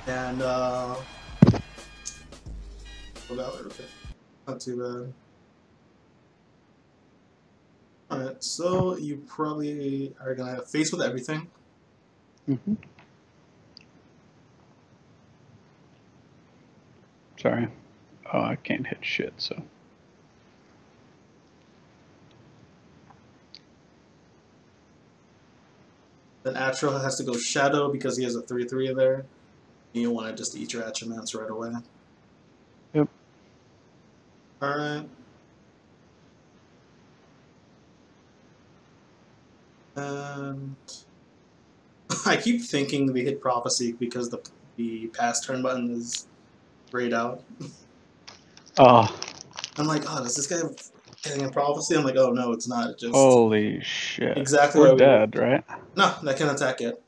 And, Valor, okay. Not too bad. Alright, so you probably are going to face with everything. Mm-hmm. Sorry. Oh, I can't hit shit, so. Then Atro has to go Shadow because he has a 3/3 there. And you want to just eat your Atchomance right away. Yep. Alright. And I keep thinking we hit Prophecy because the pass turn button is grayed out. Oh. I'm like, oh, does this guy have getting a Prophecy? I'm like, oh no, it's not. It just Holy shit. exactly We're why dead, right? No, that can't attack it.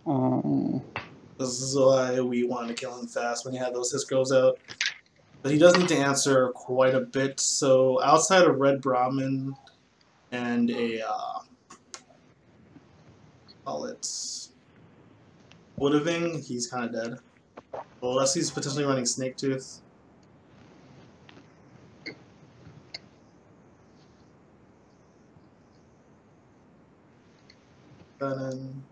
Um, This is why we wanted to kill him fast when he had those Hisgroves out. But he does need to answer quite a bit. So outside of Red Brahmin and a call it Woodaving, he's kind of dead. Well, unless he's potentially running Snake Tooth. Then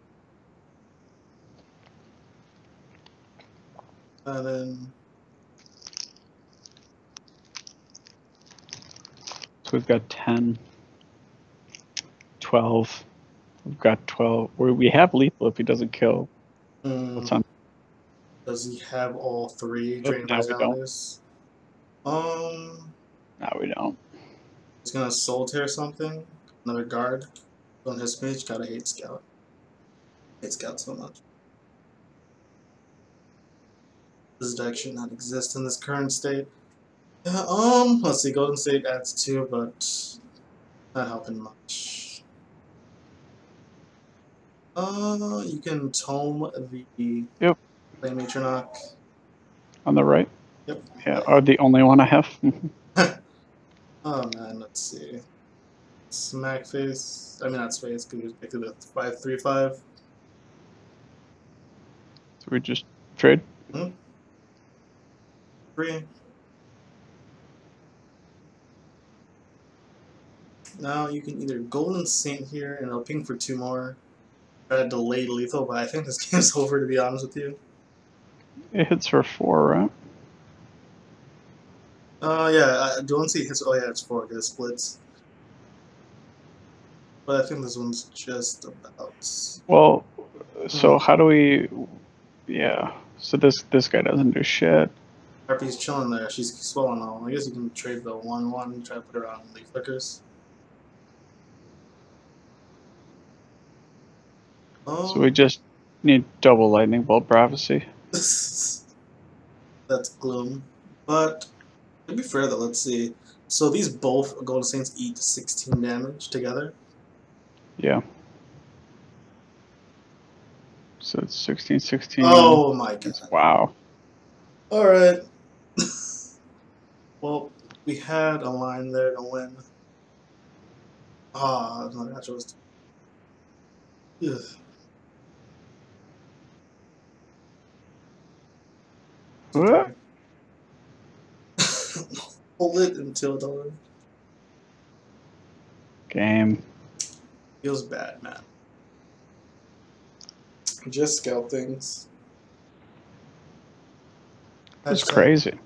so we've got 10, 12. We've got 12. We have lethal if he doesn't kill. What's on? Does he have all three Drain No, we don't. Vitalities? No, we don't. He's gonna Soul Tear something. Another guard on his mage. Gotta hate Scout. Hate Scout so much. This deck should not exist in this current state. Let's see. Golden State adds 2, but not helping much. You can tome the Yep. Flame Matronach. On the right? Yep. Yeah, are the only one I have. Oh man, let's see. Smack face. I mean, not space, because you get to the 5/3/5. So we just trade? 3. Now you can either Golden Saint here, and it'll ping for 2 more. Try to delay lethal, but I think this game's over, to be honest with you. It hits for 4, right? Yeah, I don't see hits. Oh, yeah, it's 4 because it splits. But I think this one's just about. Well, so how do we? Yeah. So this guy doesn't do shit. Harpy's chilling there. She's swelling all. I guess you can trade the 1/1 and try to put her on leaf flickers. So we just need double lightning bolt prophecy. That's gloom. But to be fair though, let's see. So these both Golden Saints eat 16 damage together. Yeah. So it's 16, 16. Oh my god. Wow. Alright. Well, we had a line there to win. Ah, no, that was. Ugh. What? Hold it until dawn. Game. Feels bad, man. Just scout things. That's crazy.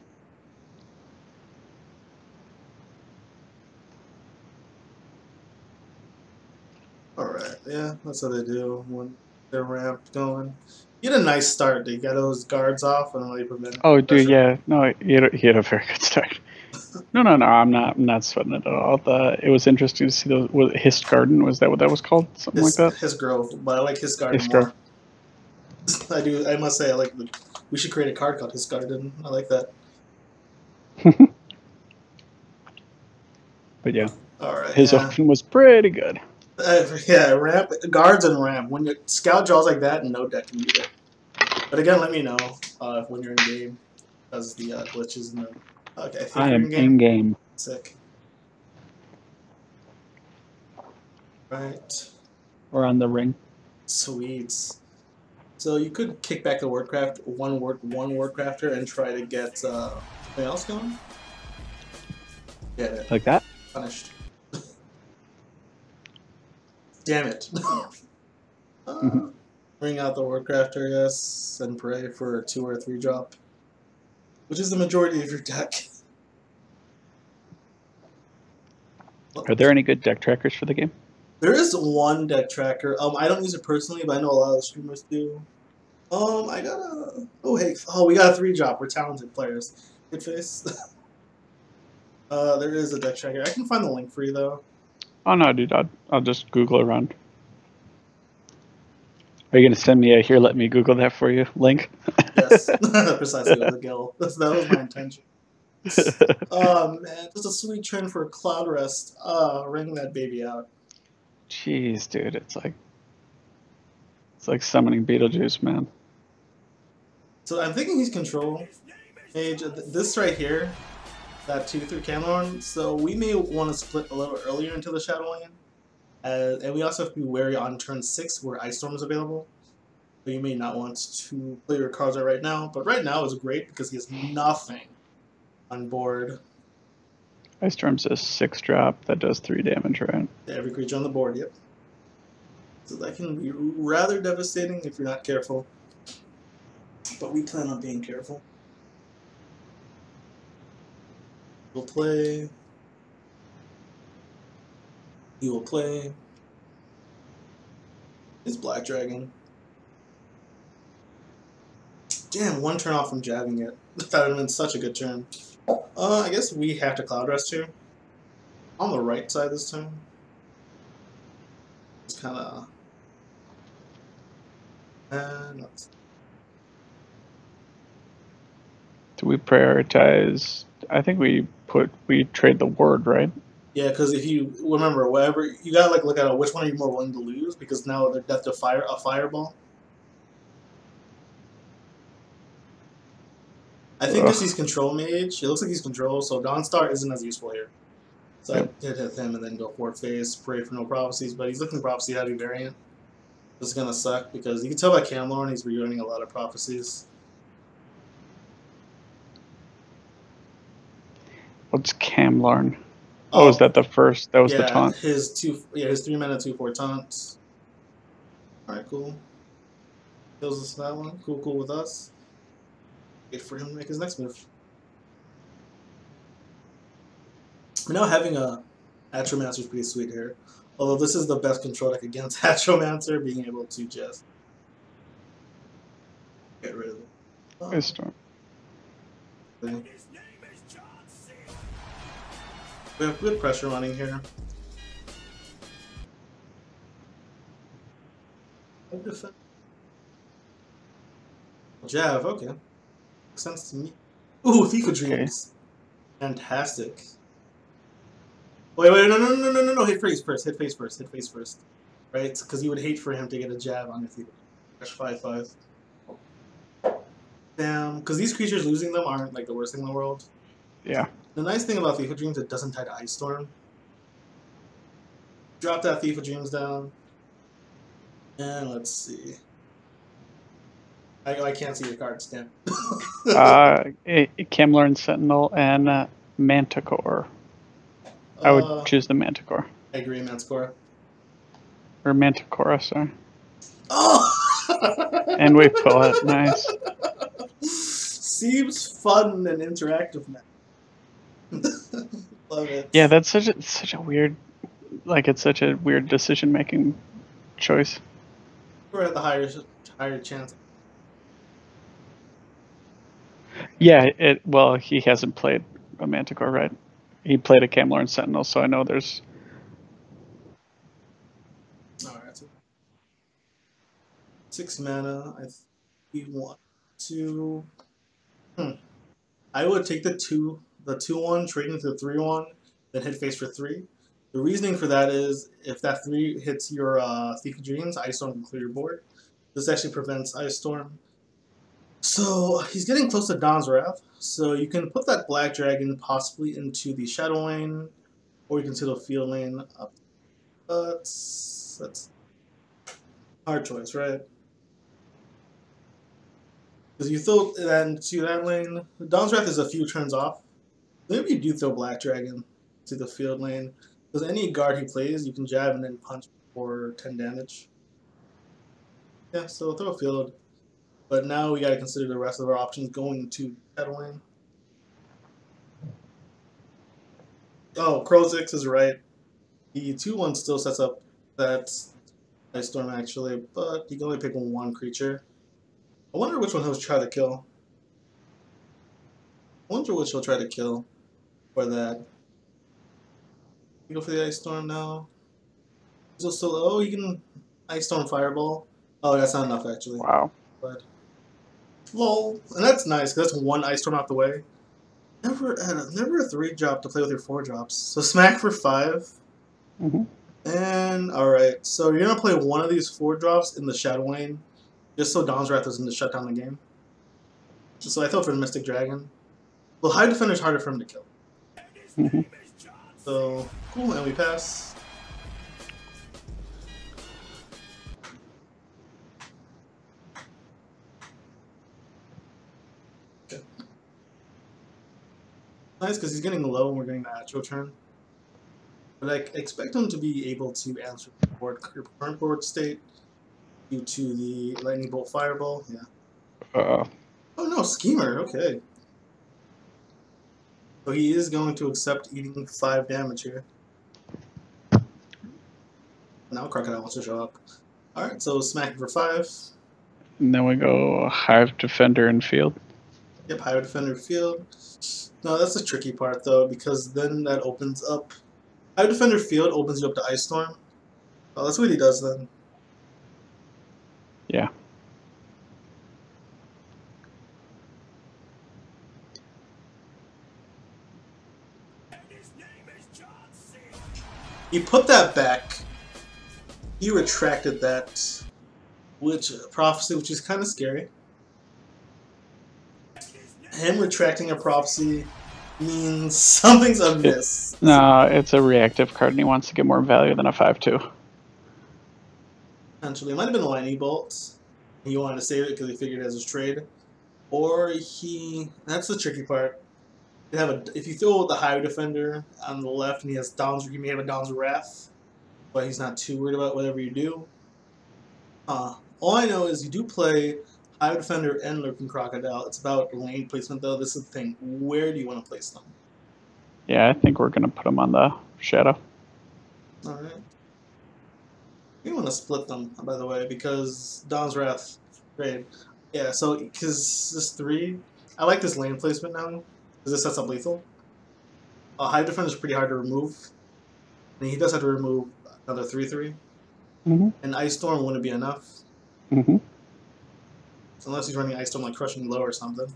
Alright, yeah, that's what they do when they're ramped going. You had a nice start. They got those guards off and really prevent. Oh, dude, yeah. No, he had a very good start. No, I'm not sweating it at all. It was interesting to see those. His Garden, was that what that was called? Something like that? His Grove, but I like His Garden more. I do. I must say, I like. We should create a card called His Garden. I like that. But yeah. Alright. His open was pretty good. Yeah, ramp guards and ramp. When your scout draws like that, no deck can beat it. But again, let me know when you're in game, because the glitches in the. Okay, I am in game. Sick. Right. Or on the ring. Sweet. So you could kick back the Wordcraft one Wordcrafter and try to get something else going. Get it. Like that? Punished. Damn it. Bring out the Wordcrafter, yes, and pray for a 2 or 3 drop, which is the majority of your deck. Are there any good deck trackers for the game? There is one deck tracker. I don't use it personally, but I know a lot of streamers do. I got a. Oh hey, we got a 3-drop. We're talented players. Good face. There is a deck tracker. I can find the link for you though. Oh no, dude, I'll just Google around. Are you gonna send me a here? Let me Google that for you link. Yes, precisely with the Gil. That was my intention. Man, just a sweet trend for Cloud Rest. Ring that baby out. Jeez, dude, it's like summoning Beetlejuice, man. So I'm thinking he's control mage. This right here, that 2/3 Camelorn. So we may want to split a little earlier into the Shadow Lane. And we also have to be wary on turn 6 where Ice Storm is available. So you may not want to play your cards right now. But right now is great because he has nothing on board. Ice Storm's a 6-drop that does 3 damage, right? To every creature on the board, yep. So that can be rather devastating if you're not careful. But we plan on being careful. We'll play. He will play. His Black Dragon. Damn, 1 turn off from jabbing it. That would have been such a good turn. I guess we have to Cloud Rest here. On the right side this turn. It's kind of. Do we prioritize? I think we trade the word, right? Yeah, because if you remember, whatever you gotta look at which one are you more willing to lose, because now they're death to fire a fireball. I think because he's control mage, it looks like he's control, so Dawnstar isn't as useful here. So yep. I'd hit him and then go forward phase, pray for no prophecies, but he's looking prophecy heavy variant. This is gonna suck because you can tell by Camelorn he's rerunning a lot of prophecies. What's Camelorn? Oh, is that the first? That was the taunt. His 3 mana 2/4 taunts. All right, cool. Kills us that one. Cool with us. Wait for him to make his next move. We're now having a Atromancer is pretty sweet here. Although this is the best control deck against Atromancer, being able to just get rid of it. Ice Storm. We have good pressure running here. Jav, okay. Makes sense to me. Ooh, Thief of Dreams. Fantastic. Wait, no. Hit face first. Right? Because you would hate for him to get a jab on your Thief of Dreams. 5/5. Damn. Because these creatures, losing them aren't like the worst thing in the world. Yeah. The nice thing about Thief of Dreams, it doesn't tie to Ice Storm. Drop that Thief of Dreams down. And let's see. I can't see your cards, damn. Camelorn Sentinel and Manticore. I would choose the Manticore. I agree, Manticore. Or Manticora, sorry. Oh! And we pull it, nice. Seems fun and interactive, man. Love it. Yeah, that's such a weird, it's such a weird decision-making choice. We're at the higher chance. Yeah, well, he hasn't played a Manticore, right? He played a Camelorn Sentinel, so I know there's. Alright, so 6 mana. We want to. I would take the 2/1, trade into the 3/1, then hit face for 3. The reasoning for that is if that 3 hits your Thief of Dreams, Ice Storm can clear your board. This actually prevents Ice Storm. So he's getting close to Dawn's Wrath. So you can put that Black Dragon possibly into the Shadow Lane, or you can see the Field Lane up. That's hard choice, right? Because you throw that into that lane. Dawn's Wrath is a few turns off. Maybe you do throw Black Dragon to the field lane. Because any guard he plays, you can jab and then punch for 10 damage. Yeah, so throw a field. But now we got to consider the rest of our options going to Shadow Lane. Oh, Crozix is right. The 2/1 still sets up That's Ice Storm actually, but you can only pick one creature. I wonder which one he'll try to kill. I wonder which he'll try to kill for that. You go for the Ice Storm now. He's still oh, you can Ice Storm Fireball. Oh, that's not enough actually. Wow. But lol, and that's nice because that's one Ice Storm out the way. Never a 3-drop to play with your 4-drops. So smack for 5. Mm-hmm. And alright, so you're gonna play one of these 4-drops in the Shadow Lane, just so Dawn's Wrath doesn't shut down the game. So I thought for the Mystic Dragon. Well, High Defender's harder for him to kill. Mm-hmm. So cool, and we pass. Okay. Nice because he's getting low and we're getting the Atro turn. But I expect him to be able to answer your current board state due to the Lightning Bolt Fireball. Yeah. Oh no, Schemer. Okay. So he is going to accept eating 5 damage here. Now Crocodile wants to show up. Alright, so smacking for 5. And then we go Hive Defender and Field. Yep, Hive Defender Field. No, that's the tricky part though, because then that opens up. Hive Defender Field opens you up to Ice Storm. Oh, that's what he does then. Yeah. He put that back. He retracted that, which prophecy, which is kind of scary. Him retracting a prophecy means something's amiss. No, it's a reactive card, and he wants to get more value than a 5/2. Potentially, it might have been a Lightning Bolt. He wanted to save it because he figured it as his trade, or he—that's the tricky part. You have a, if you throw the Hive Defender on the left and he has Dawn's, he may have a Dawn's Wrath, but he's not too worried about whatever you do. All I know is you do play Hive Defender and Lurking Crocodile. It's about lane placement though. This is the thing. Where do you want to place them? Yeah, I think we're going to put him on the Shadow. Alright. You want to split them, by the way, because Dawn's Wrath trade. Yeah, so, because this 3, I like this lane placement now, because this sets up lethal. Hive Defender is pretty hard to remove. And he does have to remove another 3/3. Mm-hmm. And Ice Storm wouldn't be enough. Mm-hmm. So unless he's running Ice Storm like Crushing Blow or something.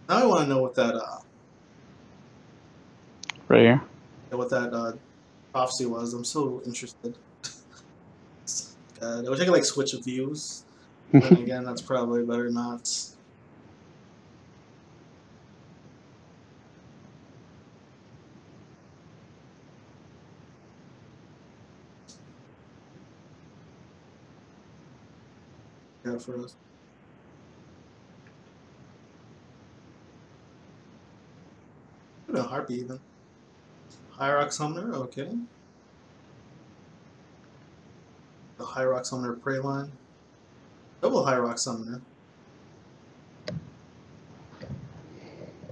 Now I want to know what that Right here. prophecy was. I'm so interested. God, I wish I could like switch views. Then again, that's probably better not. Yeah, for us. No Harpy even. High Rock Summoner, okay. The High Rock Summoner Prey line. Double High Rock Summoner.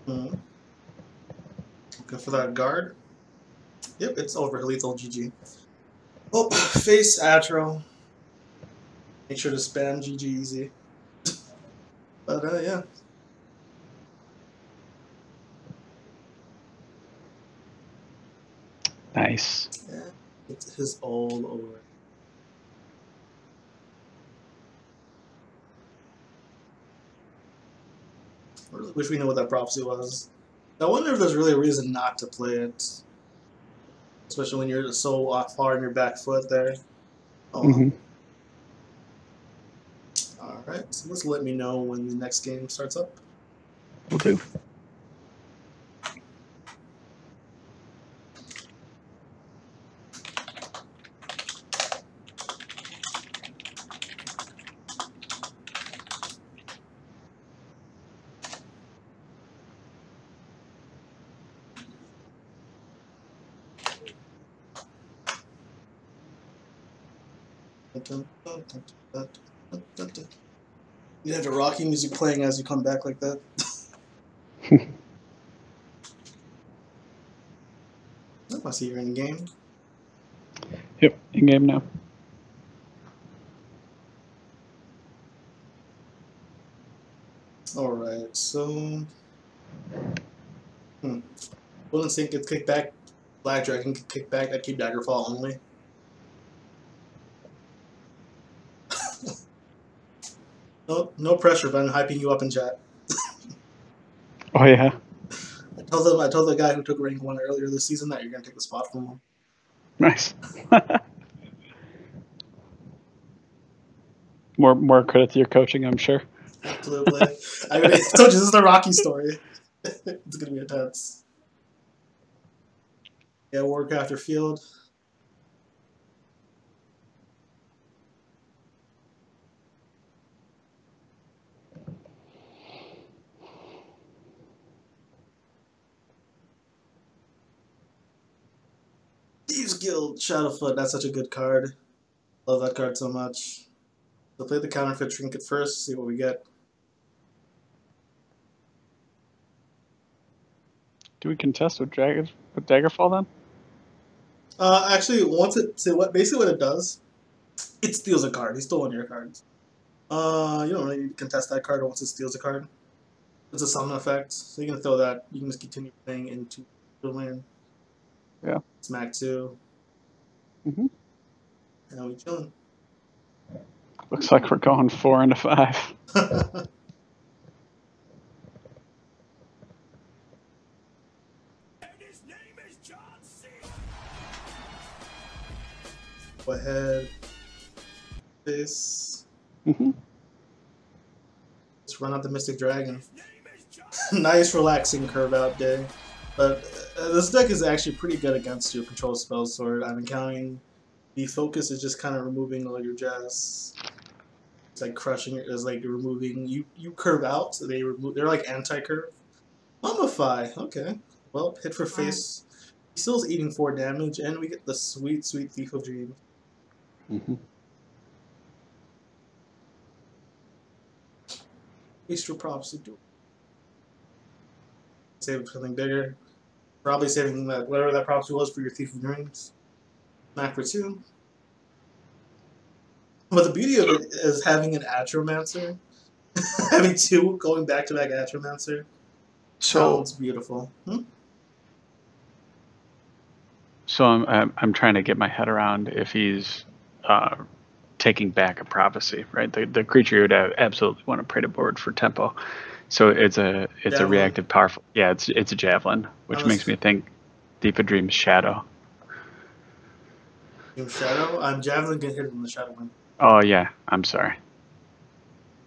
Looking for that guard. Yep, it's over. Lethal GG. Oh, face Atro. Make sure to spam GG easy. But yeah. Nice. Yeah, it's his all over. I really wish we knew what that prophecy was. I wonder if there's really a reason not to play it. Especially when you're so far in your back foot there. Oh, Mm-hmm. Alright, so let's let me know when the next game starts up. Will do. You have the Rocky music playing as you come back like that. I see you're in game. Yep, in game now. All right, so Will Instinct gets kicked back. Black Dragon gets kicked back. I keep Daggerfall only. No pressure, but I'm hyping you up in chat. Oh yeah. I told the guy who took rank 1 earlier this season that you're gonna take the spot from him. Nice. More credit to your coaching, I'm sure. Absolutely. I told you this is the Rocky story. It's gonna be intense. Yeah, Warcraft or Field. Thieves Guild, Shadowfoot, that's such a good card. Love that card so much. So play the counterfeit trinket first, see what we get. Do we contest with Daggerfall then? Actually, basically what it does, it steals a card. He stole one of your cards. You don't really need to contest that card once it steals a card. It's a summon effect, so you can throw that. You can just continue playing into the lane. Yeah. Smack 2. And we chilling. Looks like we're going 4 into 5. Go ahead. This. Let's run out the Mystic Dragon. Nice relaxing curve out day. But this deck is actually pretty good against your control spell sword. I'm encountering the focus is just kind of removing all your jazz. It's like crushing it. It's like removing you curve out. So they're like anti-curve. Mummify. Okay. Well, hit for face. He still is eating 4 damage, and we get the sweet Thief of Dreams. Easter props to do. Save something bigger. Probably saving that whatever that prophecy was for your Thief of Dreams. Smack for 2. But the beauty of it is having an Atromancer. Having 2 going back-to-back Atromancer. Sounds beautiful. So I'm trying to get my head around if he's taking back a prophecy, right? The creature would absolutely want to pray to board for tempo. So it's a reactive powerful. Yeah, it's a javelin, which makes me think Deep of Dreams Shadow. Shadow? Javelin can hit it in the Shadow Wind. Oh yeah, I'm sorry.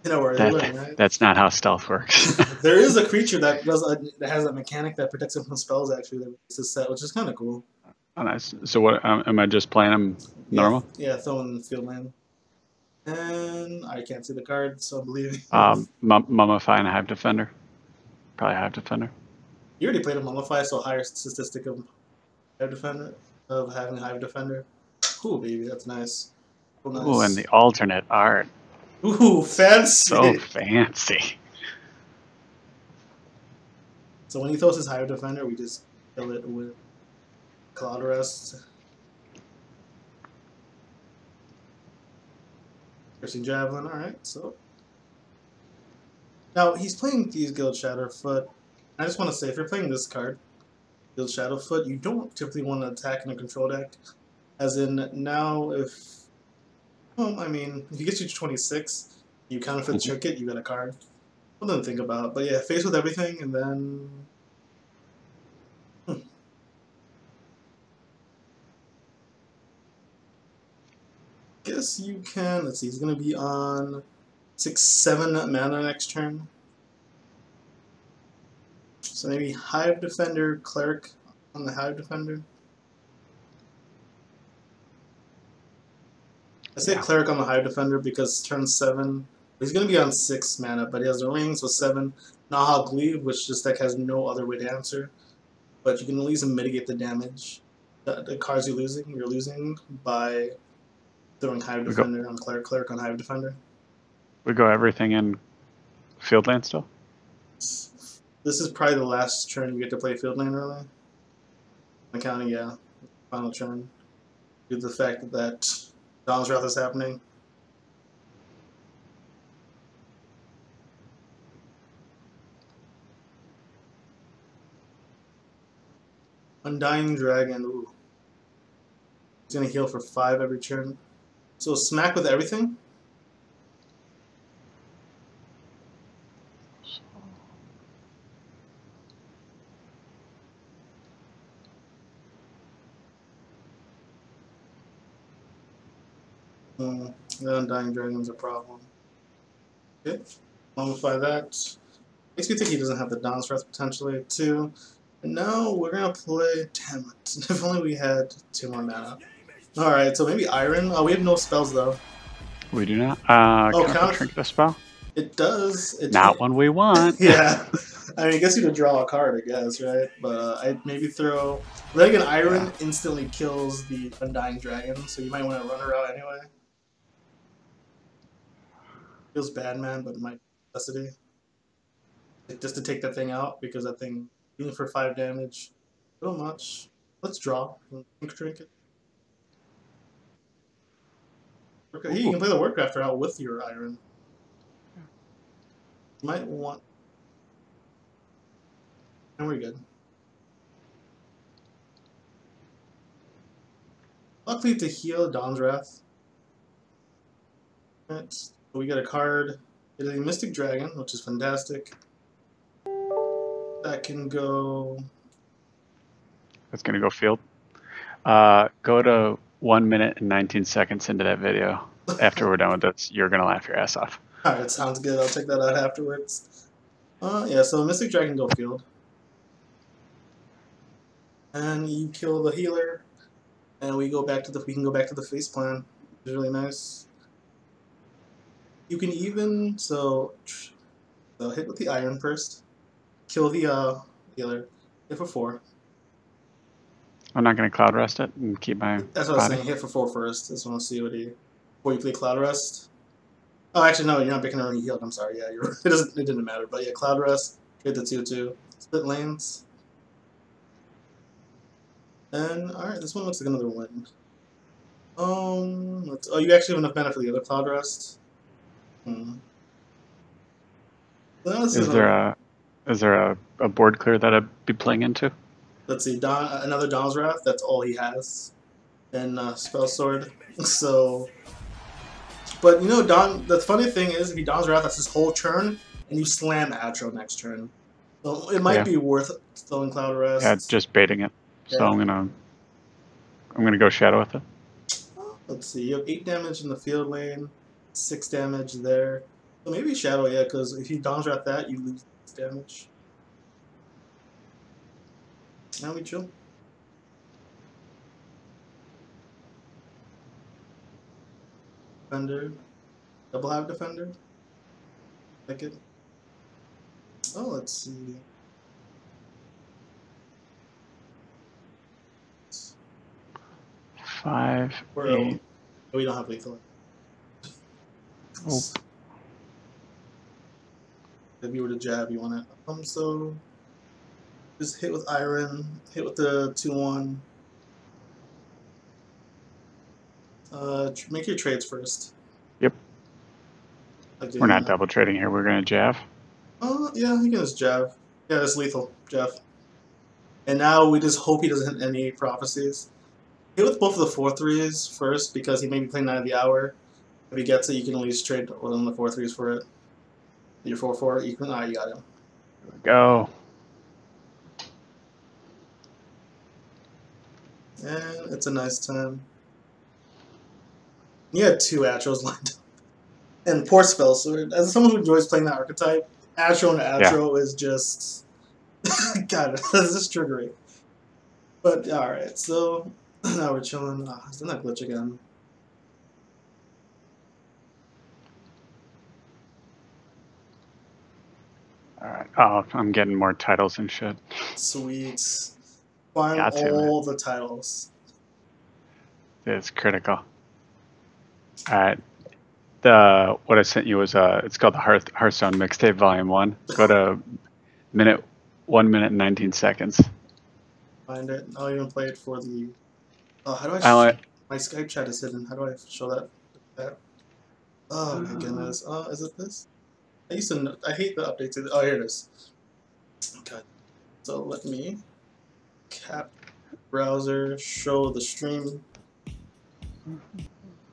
No worries, right? That's not how stealth works. There is a creature that has a mechanic that protects him from spells. Actually, that is a set, which is kind of cool. Oh, nice. So what am I just playing him normal? Yeah, throwing the field land. And I can't see the card, so I'm believing. Mummify and Hive Defender. Probably Hive Defender. You already played a Mummify, so higher statistic of Hive Defender having Hive Defender. Cool, baby, that's nice. Cool, nice. Ooh, and the alternate art. Ooh, fancy. So fancy. So when he throws his Hive Defender, we just kill it with Cloud Arrest. Piercing Javelin, alright, so. Now, he's playing Thieves Guild Shadowfoot. I just want to say, if you're playing this card, Guild Shadowfoot, you don't typically want to attack in a control deck. As in, now, if he gets you to 26, you counterfeit the trinket, you got a card. Something to think about. But yeah, face with everything, and then. Guess you can. Let's see, he's going to be on 6-7 mana next turn. So maybe Hive Defender, Cleric on the Hive Defender. I say Cleric on the Hive Defender because turn 7, he's going to be on 6 mana, but he has the rings with 7. Nahal Gleave, which this deck has no other way to answer. But you can at least mitigate the damage. The cards you're losing by throwing Hive Defender on Cleric on Hive Defender. We go everything in Fieldland still? This is probably the last turn you get to play Fieldland, really. I'm counting, yeah. final turn due to the fact that Dawn's Wrath is happening. Undying Dragon. Ooh. He's gonna heal for 5 every turn. So smack with everything. The Undying Dragon's a problem. Okay, mummify that. Makes me think he doesn't have the Dawn's Wrath potentially too. And now we're gonna play. Damn it! If only we had 2 more mana. All right, so maybe Iron. Oh, we have no spells though. We do not. Oh, Can I trinket a spell? It does. Not one we want. Yeah. I mean, I guess you could draw a card, I guess, right? But I'd maybe throw. Then again, Iron instantly kills the Undying Dragon, so you might want to run her out anyway. Feels bad, man, but it might be necessity. Just to take that thing out, because that thing, even for 5 damage, a little much. Let's draw. Trinket. Okay, you can play the Warcrafter out with your Iron. You might want. And we're good. Luckily to heal Dawn's Wrath. Right, so we get a card. It is a Mystic Dragon, which is fantastic. That can go. That's gonna go field. Go to 1 minute and 19 seconds into that video. After we're done with this, you're gonna laugh your ass off. Alright, sounds good. I'll check that out afterwards. Yeah, so Mystic Dragon go field. And you kill the healer. And we can go back to the face plan. It's really nice. You can even so hit with the Iron first. Kill the healer. Hit for 4. I'm not gonna Cloud Rest it and keep my. That's what I was saying. Hit for 4 first. Just want to see what he before you play Cloud Rest. Oh, actually no, you're not picking her when you healed. I'm sorry. Yeah, it didn't matter. But yeah, Cloud Rest. Hit the 2/2. Split lanes. And alright, this one looks like another win. You actually have enough mana for the other Cloud Rest. Is there a board clear that I'd be playing into? Let's see, another Dawn's Wrath. That's all he has, and Spell Sword. So, but you know, the funny thing is, if he Dawn's Wrath, that's his whole turn, and you slam Atro next turn. So it might be worth throwing Cloud Rest. Yeah, just baiting it. Yeah. So I'm gonna go Shadow with it. Let's see, you have 8 damage in the field lane, 6 damage there. So maybe Shadow, yeah, because if you Dawn's Wrath that, you lose 6 damage. Now we chill. Defender. Double Hive Defender. Like it. Oh, let's see. Five, 8. We don't have lethal. Oh. If you were to jab, you want to. So just hit with Iron, hit with the 2/1. Make your trades first. Yep. We're not double trading here. We're gonna jab. Yeah, you can just jab. Yeah, it's lethal, jab. And now we just hope he doesn't hit any prophecies. Hit with both of the 4/3s first because he may be playing Knight of the Hour. If he gets it, you can always trade one of the 4/3s for it. Your 4/4, you got him. Here we go. And it's a nice time. You had 2 Atros lined up. And poor Spell Sword. As someone who enjoys playing that archetype, Atro and Atro is just... God, this is triggering. But, alright, so... Now we're chilling. It's in that glitch again. Alright. Oh, I'm getting more titles and shit. Sweet. Find all the titles. It's critical. Alright. What I sent you was it's called the Hearthstone Mixtape Volume 1. Go to 1 minute and 19 seconds. Find it. I'll even play it for the Oh, how do I? I My Skype chat is hidden. How do I show that? Oh my goodness. Oh, is it this? I used to. I hate the updates. Oh, here it is. Okay. So let me cap browser show the stream.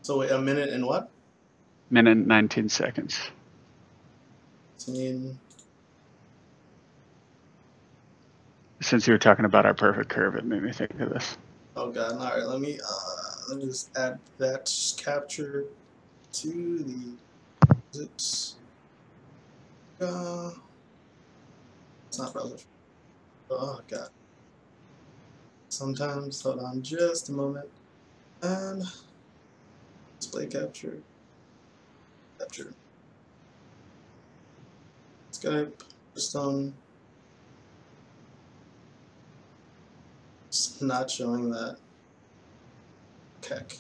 So wait, a minute and what? minute 19 seconds. 19. Since you were talking about our perfect curve, it made me think of this. Oh god. All right. Let me just add that capture to the. It's not browser. Oh god. Sometimes hold on just a moment and display capture. Skype system. It's not showing that. Keck.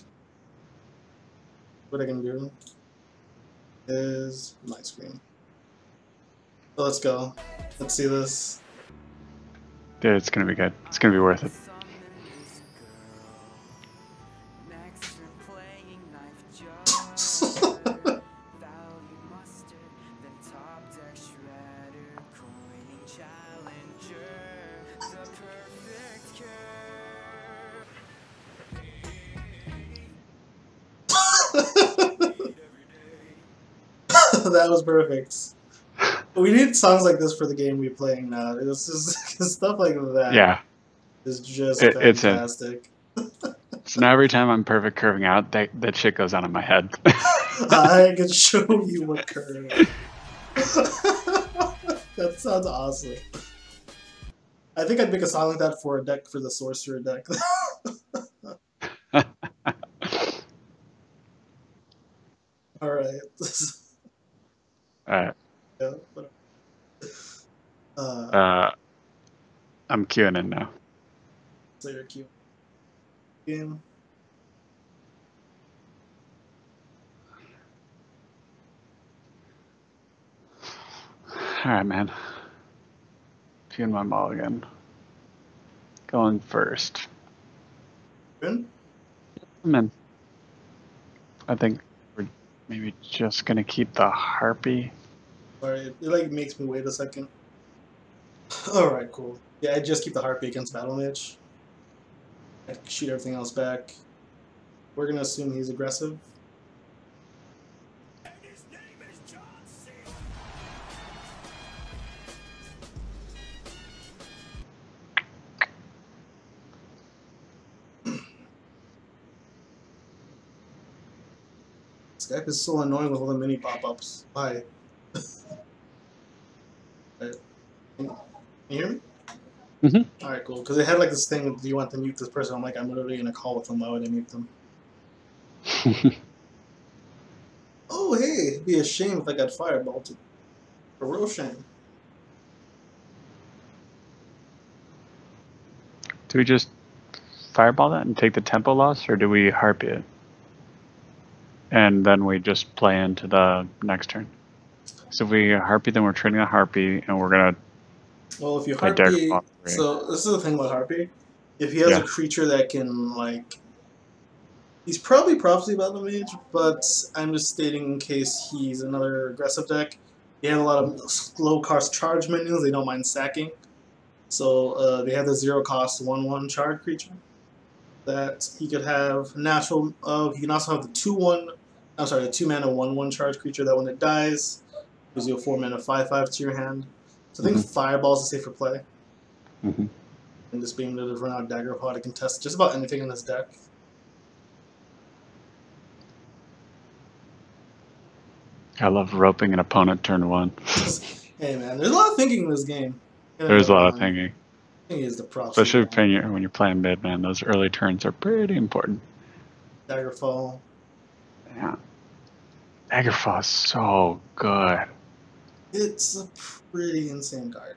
What I can do is my screen. So let's go. Let's see this. Dude, it's gonna be good. It's gonna be worth it. That was perfect. We need songs like this for the game we're playing now. It's just stuff like that. Yeah. Is just It's fantastic. So now every time I'm perfect curving out, that shit goes on in my head. I can show you what curve. That sounds awesome. I think I'd make a song like that for a deck for the sorcerer deck. All right. Alright. Yeah, I'm queuing in now. so you're cute. Game. Alright, man. Queuing my mulligan. Going first. Good? I'm in. I think we're maybe just gonna keep the harpy. Sorry, it like makes me wait a second. Alright, cool. Yeah, I just keep the harpy against battle mage. I shoot everything else back. We're gonna assume he's aggressive. Skype is so annoying with all the mini pop-ups. Why? Right. Can you hear me? Mm-hmm. Alright, cool. Because they had like this thing, do you want to mute this person? I'm like, I'm literally in a call with them. Why would I mute them? Oh, hey, it'd be a shame if I got fireballed. A real shame. Do we just fireball that and take the tempo loss, or do we harpy it? And then we just play into the next turn. So if we harpy, then we're trading a harpy, and we're gonna Well, if you play dagger harpy, fall. so this is the thing about harpy. If he has a creature that can like, he's probably prophecy about the mage, but I'm just stating in case he's another aggressive deck. They have a lot of low cost charge minions. They don't mind sacking, so they have the 0-cost 1/1 charge creature that he could have natural. He can also have the 2/1. I'm sorry, the 2-mana 1/1 charge creature that when it dies gives you a 4-mana 5/5 to your hand. So I think Fireball's a safer play. Mm-hmm. And just being able to run out Daggerfall to contest just about anything in this deck. I love roping an opponent turn one. Hey man, there's a lot of thinking in this game. There's a lot of thinking. Thinking is the props. Especially when you're playing mid, man. Those early turns are pretty important. Daggerfall. Yeah. Daggerfall is so good. It's a pretty insane card.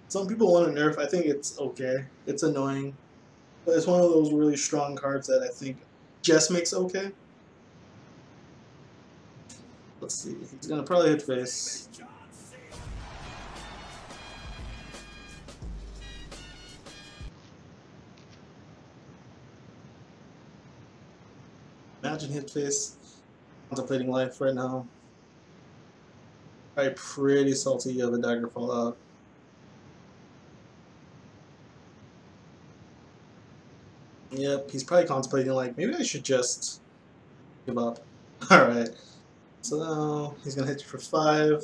Some people want to nerf. I think it's okay. It's annoying. But it's one of those really strong cards that I think just makes okay. Let's see. He's going to probably hit face. Imagine his face contemplating life right now. Probably pretty salty you have a dagger fall out. Yep, he's probably contemplating like, maybe I should just give up. Alright. So now he's gonna hit you for 5.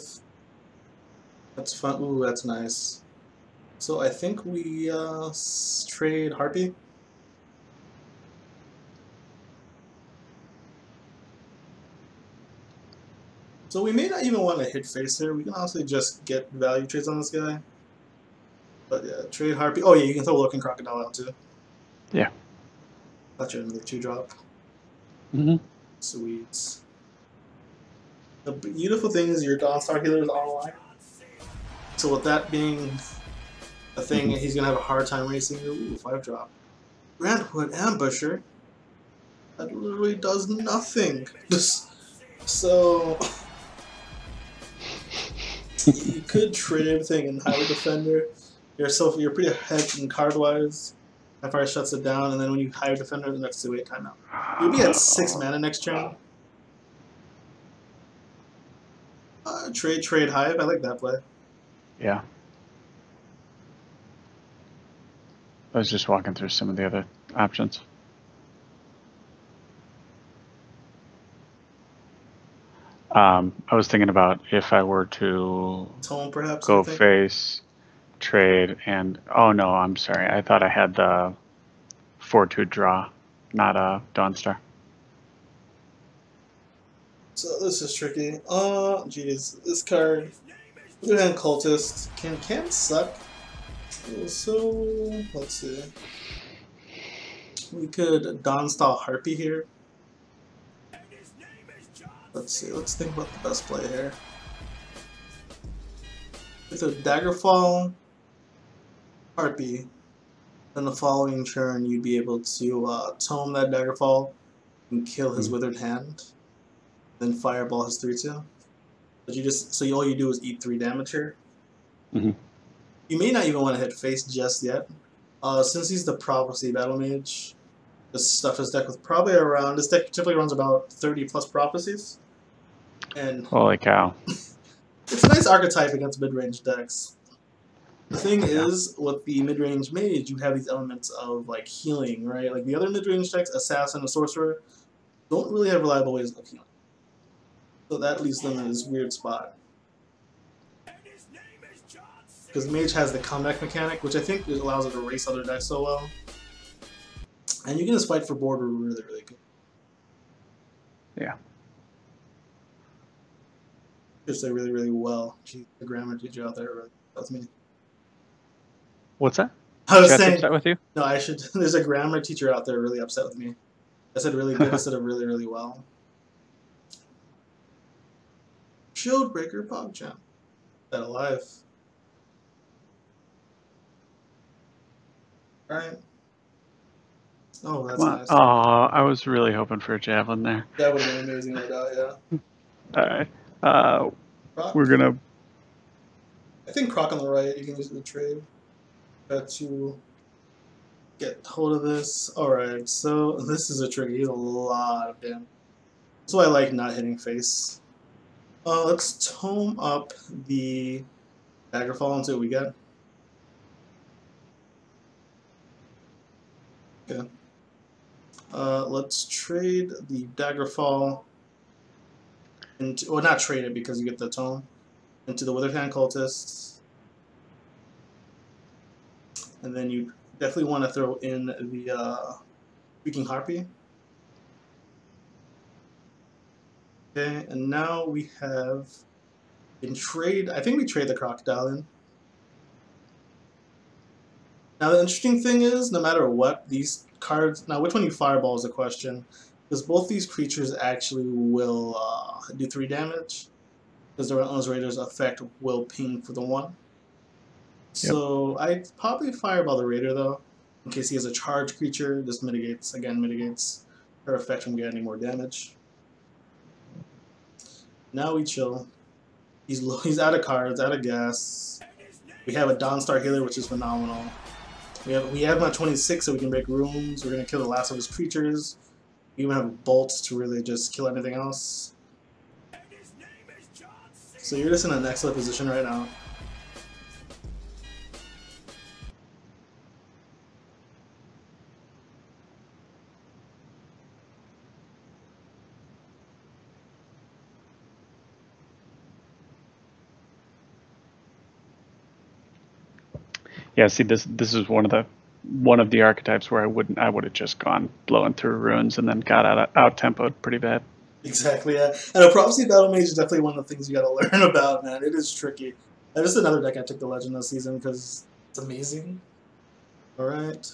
That's fun. Ooh, that's nice. So I think we trade Harpy. So we may not even want to hit face here. We can honestly just get value trades on this guy. But yeah, trade Harpy. Oh yeah, you can throw Looking Crocodile out too. Yeah. That's your another 2-drop. Sweet. The beautiful thing is your Dawnstar healer is online. So with that being a thing, he's gonna have a hard time racing you. Ooh, 5-drop. Grantwood Ambusher. That literally does nothing. Just so you could trade everything in Highway Defender. You're pretty ahead in card wise. That fire shuts it down, and then when you Highway Defender, the next 2-8 timeout. You'll be at 6 mana next turn. Trade Hive. I like that play. Yeah. I was just walking through some of the other options. I was thinking about if I were to Tome, perhaps, go face, trade, and oh no, I'm sorry. I thought I had the 4-2 draw, not a Dawnstar. So this is tricky. Geez, this card, Midrange Cultist, can suck. So let's see. We could Dawnstar Harpy here. Let's see. Let's think about the best play here. With a Daggerfall Harpy, then the following turn you'd be able to tome that Daggerfall and kill his Withered Hand. Then Fireball his 3/2. But all you do is eat 3 damage here. You may not even want to hit face just yet. Since he's the Prophecy Battle Mage, just stuff his deck with probably around. This deck typically runs about 30+ prophecies. And holy cow. It's a nice archetype against mid-range decks. The thing is, with the mid-range mage, you have these elements of like healing, right? Like the other mid-range decks, Assassin and Sorcerer, don't really have reliable ways of healing. So that leaves them in this weird spot. Because mage has the comeback mechanic, which I think allows it to race other decks so well. And you can just fight for board really, really good. Yeah. Just say really, really well. Geez, the grammar teacher out there really with me. What's that? I was saying, upset with you? No, I should. There's a grammar teacher out there really upset with me. I said really good instead of really, really well. Shieldbreaker PogChamp. That alive. Alright. Oh, that's nice. Oh, I was really hoping for a Javelin there. That would have been amazing, no doubt, yeah. Alright. We're gonna... I think Croc on the right, you can use the trade. Got to get hold of this. Alright, so this is a tricky. He's a lot of damage. That's why I like not hitting face. Let's tome up the Daggerfall and see what we get. Okay. Let's trade the Daggerfall into, well, not trade it because you get the tome, into the Withered Hand Cultists. And then you definitely want to throw in the Speaking Harpy. Okay, and now we have in trade, I think we trade the Crocodile in. Now the interesting thing is, no matter what, these cards, now which one you Fireball is a question, because both these creatures actually will do 3 damage, because the Relentless Raider's effect will ping for the 1. Yep. So I'd probably Fireball the Raider though, in case he has a charge creature. This mitigates her effect from getting any more damage. Now we chill. He's out of cards, out of gas. We have a Dawnstar Healer, which is phenomenal. We have him at 26, so we can break rooms. We're gonna kill the last of his creatures. You even have bolts to really just kill anything else. So you're just in an excellent position right now. Yeah, see, this is one of the archetypes where I would have just gone blowing through runes and then got out tempoed pretty bad. Exactly, yeah. And a Prophecy Battle Mage is definitely one of the things you gotta learn about, man. It is tricky. And this is another deck I took the Legend this season because it's amazing. Alright.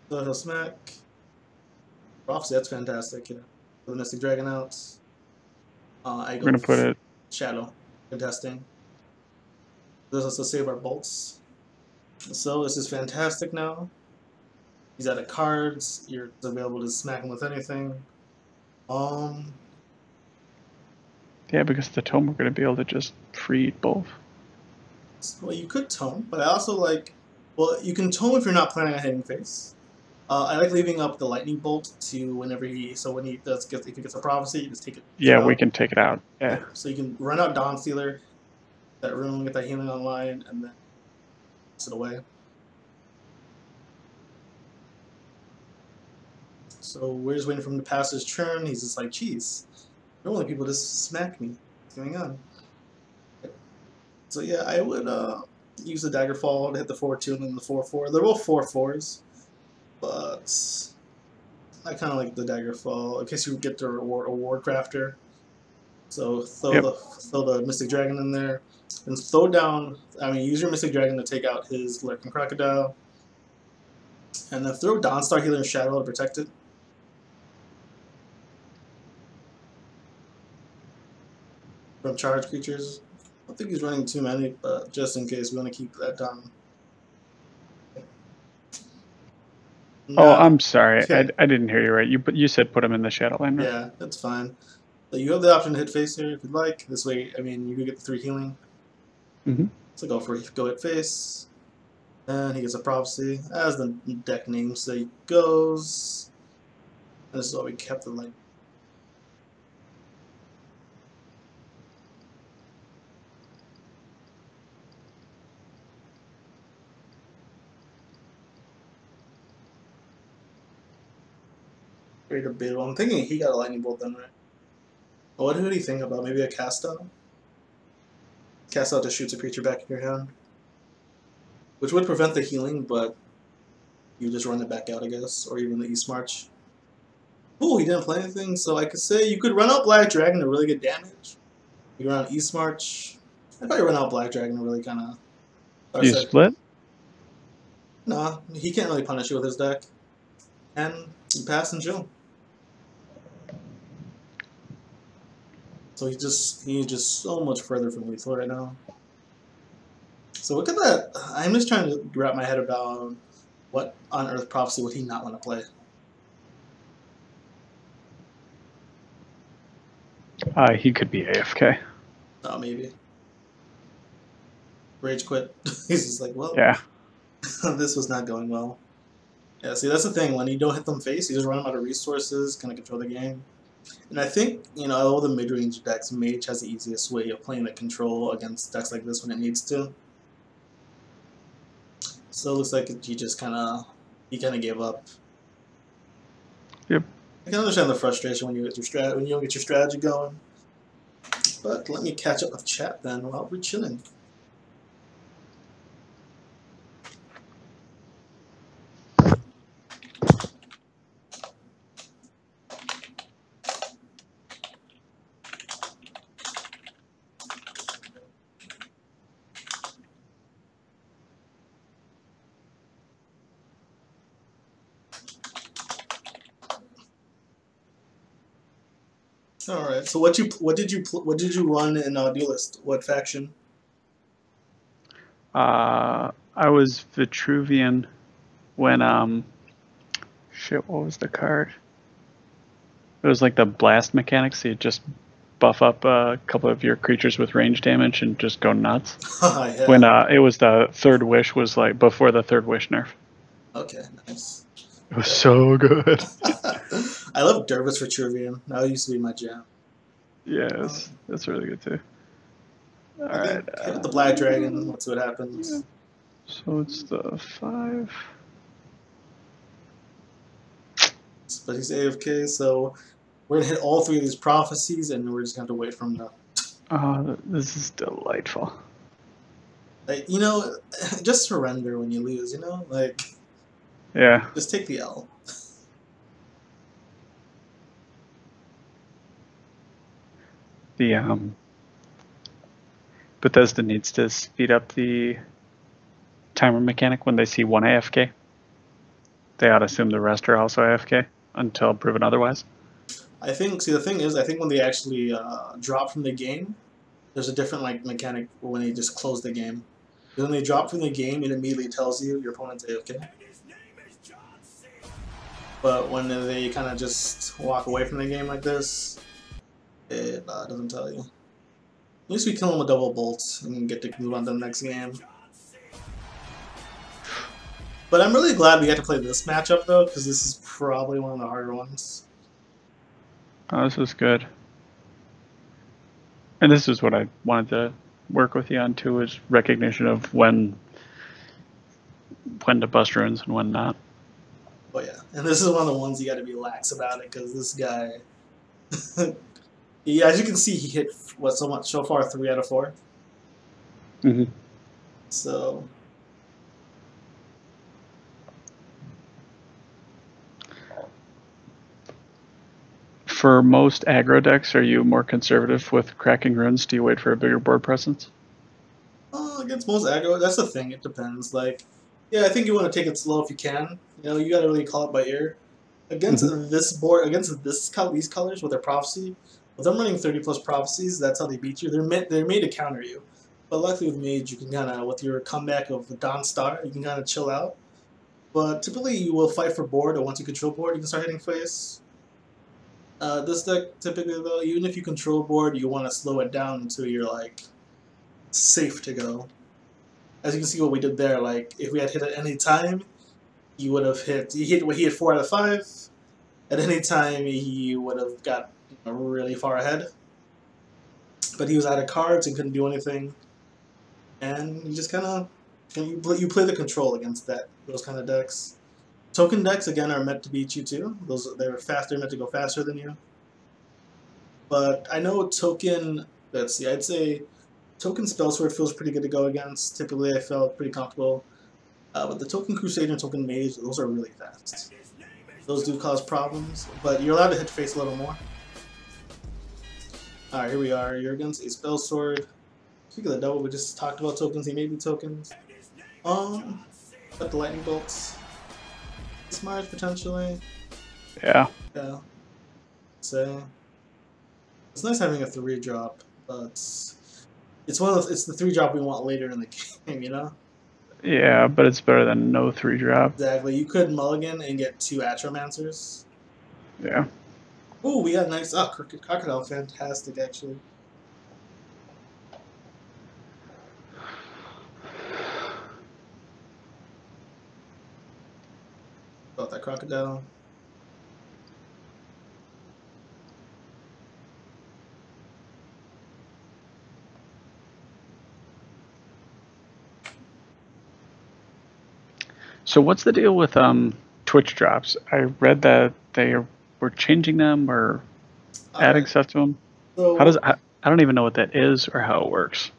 So he'll smack. Prophecy, that's fantastic, yeah. The Mystic Dragon out. I go We're gonna put it Shadow. Contesting. This is to save our bolts. So this is fantastic now. He's out of cards. You're available to smack him with anything. Yeah, because the tome we're gonna be able to just free both. Well, you could tome, but I also like. Well, you can tome if you're not planning on hitting face. I like leaving up the lightning bolt to whenever he. So when he does get, if he gets a prophecy, you just take it. Yeah, we can take it out. Yeah. So you can run out Dawn Stealer, that rune, get that healing online, and then sit away. So we're just waiting for him to pass his turn. He's just like, "Geez, normally people just smack me. What's going on?" So yeah, I would use the Daggerfall to hit the 4/2 and then the 4/4. They're both 4/4s, but I kind of like the Daggerfall in case you get the award crafter. So throw the Mystic Dragon in there, and throw down. I mean, use your Mystic Dragon to take out his Lurking Crocodile, and then throw Dawnstar Healer and Shadow to protect it. From charged creatures. I don't think he's running too many, but just in case, we want to keep that down. Oh, I'm sorry. Okay. I didn't hear you right. You said put him in the Shadowland, right? Yeah, that's fine. So you have the option to hit face here if you'd like. This way, I mean, you could get the 3 healing. So go hit face. And he gets a prophecy, as the deck namesake goes. And this is why we kept the light. Very debatable. I'm thinking he got a lightning bolt then, right? What do you think about maybe a cast out? Cast out just shoots a creature back in your hand. Which would prevent the healing, but you just run it back out, I guess. Or even the East March. Oh, he didn't play anything, so I could say you could run out Black Dragon to really get damage. You run out East March. I'd probably run out Black Dragon to really kind of... You split? Nah, he can't really punish you with his deck. And you pass and chill. So he's just so much further from lethal right now. So look at that. I'm just trying to wrap my head about what on earth Prophecy would he not want to play. He could be AFK. Oh, maybe. Rage quit. He's just like, well, yeah. This was not going well. Yeah, see, that's the thing. When you don't hit them face, you just run them out of resources, kind of control the game. And I think, you know, all the mid-range decks, Mage has the easiest way of playing the control against decks like this when it needs to. So it looks like he just kind of gave up. Yep. I can understand the frustration when you get when you don't get your strategy going. But let me catch up with chat then while we're chilling. All right. So what did you run in Duelist? What faction? I was Vitruvian when shit. What was the card? It was like the blast mechanics. So you just buff up a couple of your creatures with range damage and just go nuts. Yeah. When it was the Third Wish was like before the Third Wish nerf. Okay, nice. It was so good. I love Dervis for Trivium. That used to be my jam. Yes, that's really good too. All I right. think hit with the Black Dragon. Let's see what happens. Yeah. So it's the 5. But he's AFK, so we're gonna hit all 3 of these prophecies, and we're just gonna have to wait for him to. Oh, this is delightful. Like, just surrender when you lose. Like, Yeah. just take the L. The Bethesda needs to speed up the timer mechanic when they see one AFK. They ought to assume the rest are also AFK until proven otherwise. I think. See, the thing is, I think when they actually drop from the game, there's a different like mechanic when they just close the game. When they drop from the game, it immediately tells you your opponent's AFK. But when they kind of just walk away from the game like this, it doesn't tell you. At least we kill him with double bolts and get to move on to the next game. But I'm really glad we got to play this matchup though, because this is probably one of the harder ones. Oh, this was good. And this is what I wanted to work with you on too, is recognition of when to bust runes and when not. Oh yeah, and this is one of the ones you got to be lax about it, because this guy, as you can see, he hit so far 3 out of 4. Mm-hmm. So. For most aggro decks, are you more conservative with cracking runes? Do you wait for a bigger board presence? Against most aggro, that's the thing. It depends. Like, yeah, I think you want to take it slow if you can. You got to really call it by ear. Against this board, against these colors with their prophecy, with them running 30+ prophecies, that's how they beat you. They're made to counter you. But luckily with mage, you can kind of, with your comeback of the Dawn Star, you can kind of chill out. But typically, you will fight for board, or once you control board, you can start hitting face. This deck, typically though, even if you control board, you want to slow it down until you're like safe to go. As you can see what we did there, like if we had hit at any time, he would have hit. He hit 4 out of 5. At any time, he would have got really far ahead. But he was out of cards and couldn't do anything. And you just kind of you play the control against those kind of decks. Token decks again are meant to beat you too. They're faster, meant to go faster than you. But I know token. Let's see. I'd say token Spellsword feels pretty good to go against. Typically, I felt pretty comfortable. But the token Crusader and token Mage, those are really fast. Those do cause problems, but you're allowed to hit face a little more. Alright, here we are. You're against a Spell Sword. Speaking of the devil, we just talked about tokens. He may be tokens. Got the lightning bolts. Smart potentially. Yeah. Yeah. So it's nice having a 3-drop, but it's the 3-drop we want later in the game, Yeah, but it's better than no 3-drop. Exactly. You could mulligan and get 2 Atromancers. Yeah. Oh, we got nice. Oh, Crocodile, fantastic, actually. About that Crocodile. So what's the deal with Twitch drops? I read that they were changing them or adding stuff to them. How does So I don't even know what that is or how it works.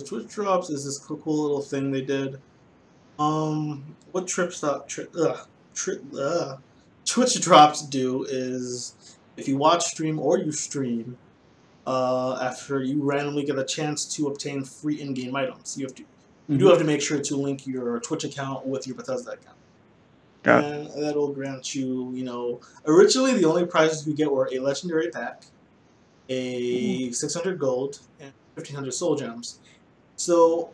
the Twitch drops is this cool little thing they did. What Twitch drops do is if you watch stream or you stream, after you randomly get a chance to obtain free in-game items, you do have to make sure to link your Twitch account with your Bethesda account. Got And that'll grant you, originally the only prizes we get were a legendary pack, a 600 gold, and 1500 soul gems. So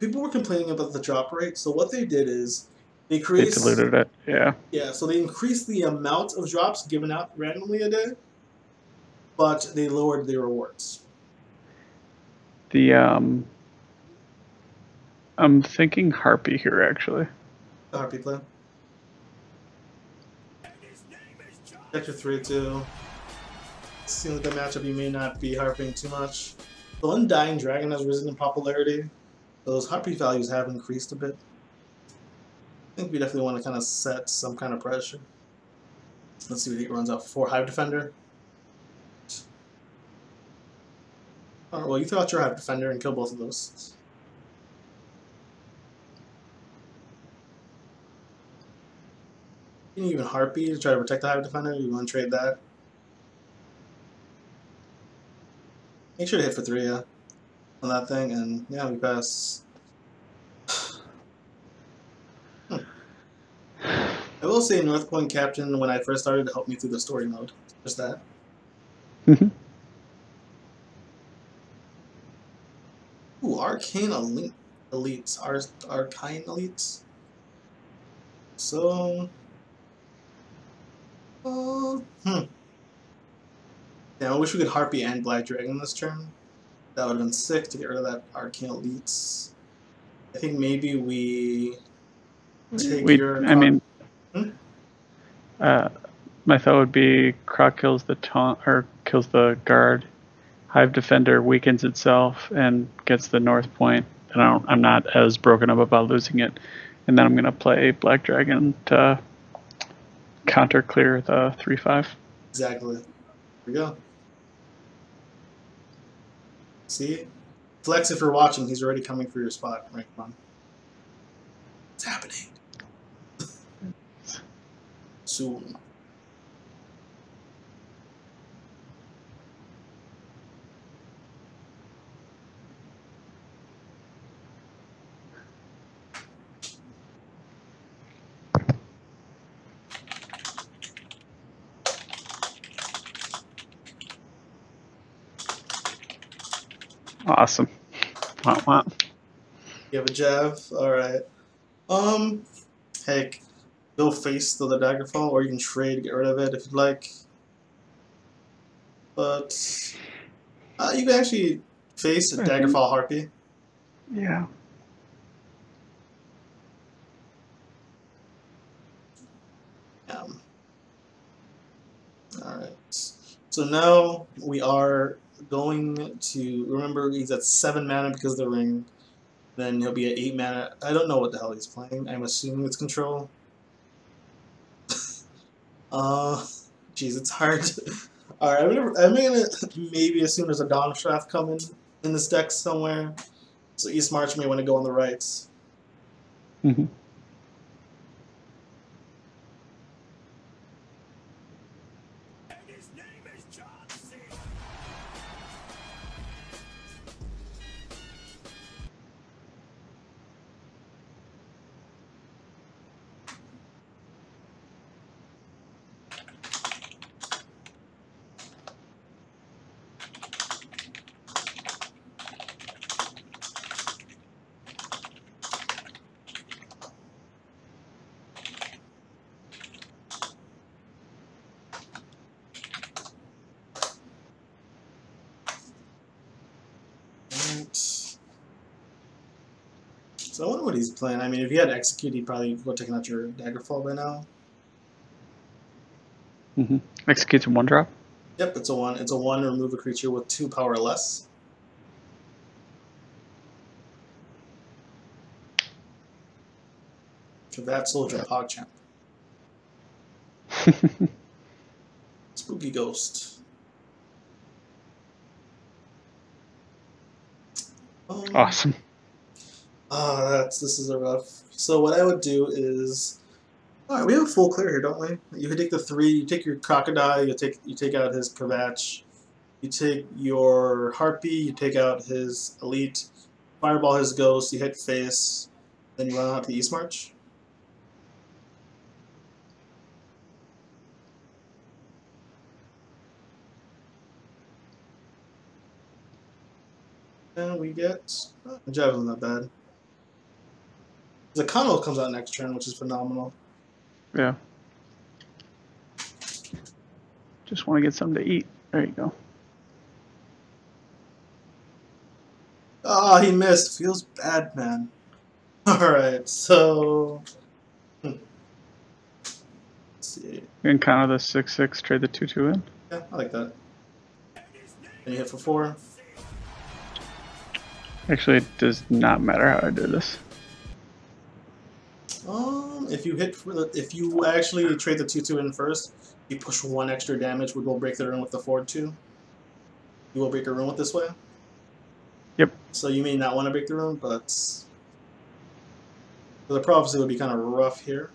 people were complaining about the drop rate. So what they did is they diluted it. Yeah. Yeah, so they increased the amount of drops given out randomly a day, but they lowered the rewards. The I'm thinking Harpy here actually. The Harpy plan. Sector 3 too. Seems like the matchup you may not be harping too much. The Undying Dragon has risen in popularity. Those harpy values have increased a bit. I think we definitely want to kind of set some kind of pressure. Let's see what he runs out for. Hive Defender. Alright, well, you throw out your Hive Defender and kill both of those. You can even Harpy to try to protect the Hive Defender. You want to trade that? Make sure to hit for 3, yeah, on that thing, and yeah, we pass. I will say North Point Captain, when I first started, helped me through the story mode. Just that. Ooh, Arcane Elites. Arcane Elites. So... Yeah, I wish we could Harpy and Black Dragon this turn. That would have been sick to get rid of that Arcane Elites. I think maybe we take your... I mean... my thought would be Croc kills the taunt or kills the guard. Hive Defender weakens itself and gets the North Point. And I'm not as broken up about losing it. And then I'm gonna play Black Dragon to counter clear the 3/5. Exactly. Here we go. See? Flex, if you're watching, he's already coming for your spot. Right, come on. What's happening? Soon. Awesome. Wah. You have a Jav? Alright. Heck. Go face the Daggerfall, or you can trade to get rid of it if you'd like. But you can actually face a Daggerfall Harpy. Yeah. Alright. So now we are going to... Remember, he's at 7 mana because of the ring. Then he'll be at 8 mana. I don't know what the hell he's playing. I'm assuming it's control. Jeez, it's hard. Alright, I'm gonna maybe assume there's a Dawn Shaft coming in this deck somewhere. So East March may want to go on the right. Mm-hmm. So I wonder what he's playing. I mean, if he had Execute, he'd probably go taking out your Daggerfall by now. Mm-hmm. Executes a 1-drop? Yep, it's a 1. It's a 1 to remove a creature with 2 power or less. For that, Soldier PogChamp. Spooky Ghost. Awesome. This is a rough. So what I would do is, all right, we have a full clear here, don't we? You can take the 3. You take your Crocodile. You take out his Kvatch. You take your Harpy. You take out his Elite. Fireball his Ghost. You hit face. Then you run out the East March. And we get... the Javelin's not bad. The Kano comes out next turn, which is phenomenal. Yeah. Just want to get something to eat. There you go. Ah, he missed. Feels bad, man. Alright, so... Let's see. You can counter the 6/6, trade the 2/2 in. Yeah, I like that. And you hit for 4. Actually, it does not matter how I do this. If you actually trade the 2/2 in first, you push 1 extra damage. We will break the rune with the 4/2. You will break a rune with this way. Yep. So you may not want to break the rune, but the prophecy would be kind of rough here.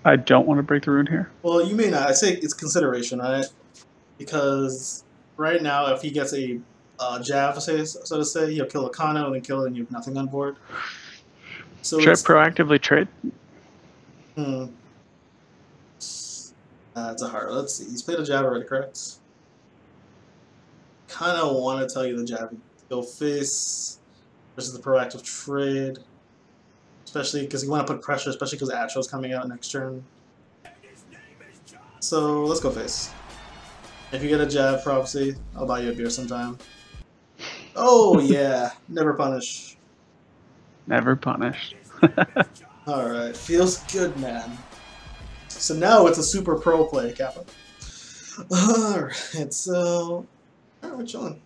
I don't want to break the rune here. Well, you may not. I say it's consideration, right? Because right now, if he gets a jab, so to say, he'll kill a Kano and then kill it, and you have nothing on board. So should I proactively trade? It's a hard. Let's see. He's played a jab already, correct? Kind of want to tell you the jab. Go face versus the proactive trade, especially because you want to put pressure, especially because Atro's coming out next turn. So let's go face. If you get a jab prophecy, I'll buy you a beer sometime. Oh yeah, never punish. Never punish. Alright, feels good, man. So now it's a super pro play, Kappa. Alright, so... Alright, we're chilling.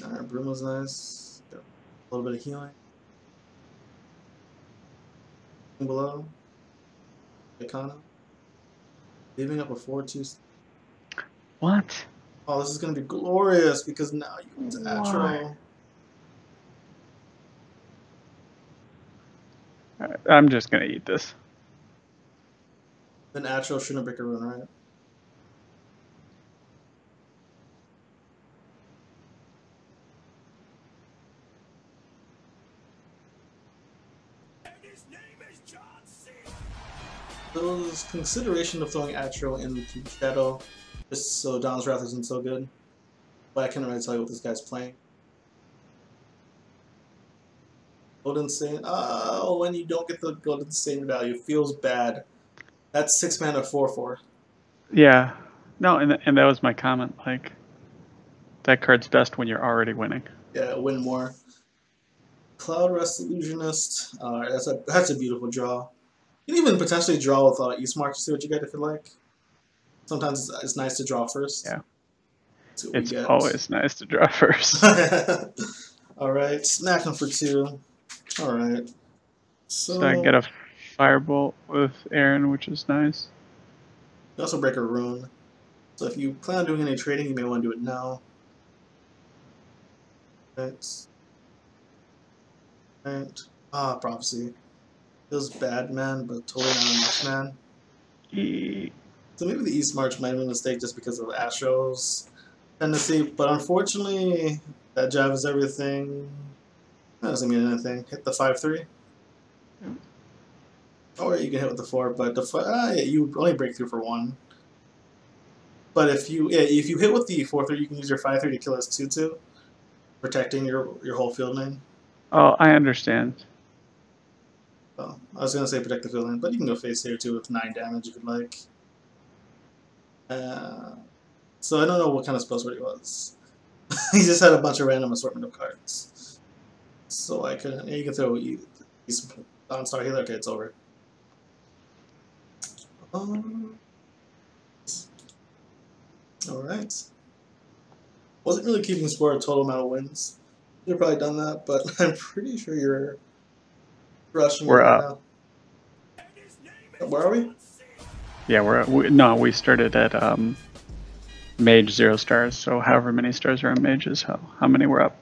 Alright, Broom was nice. Got a little bit of healing. Below. Econo. Leaving up a 4/2. What? Oh, this is going to be glorious because now you get to Atro. I'm just going to eat this. Then Atro shouldn't break a rune, right? There was consideration of throwing Atro into Shadow, just so Dawn's Wrath isn't so good. But I can't really tell you what this guy's playing. Golden Saint. Oh, when you don't get the Golden Saint value, feels bad. That's 6 mana 4/4. Yeah. No, and that was my comment. Like, that card's best when you're already winning. Yeah, win more. Cloud Rest Illusionist. That's a beautiful draw. You can even potentially draw with Eastmark to see what you get if you like. Sometimes it's nice to draw first. Yeah. It's always nice to draw first. Alright, snacking for 2. Alright. So I get a Firebolt with Aaron, which is nice. You also break a rune. So if you plan on doing any trading, you may want to do it now. Right. Ah, Prophecy. Feels bad, man, but totally not enough, man. So maybe the East March might have been a mistake just because of Astro's tendency, but unfortunately, that jab is everything. That doesn't mean anything. Hit the 5/3. Or you can hit with the 4, but the you only break through for 1. But if you hit with the 4/3, you can use your 5/3 to kill his 2/2, protecting your whole field lane. Oh, I understand. So I was gonna say protect the field lane, but you can go face here too with 9 damage if you'd like. So I don't know what kind of spellsword he was. He just had a bunch of random assortment of cards. So I couldn't. You can throw on Star Healer. Okay, it's over. Alright. Wasn't really keeping score of total amount of wins. You've probably done that, but I'm pretty sure you're rushing We're right up. now. Where are we? Yeah, we started at Mage 0 stars, so however many stars are on Mages, how many we're up.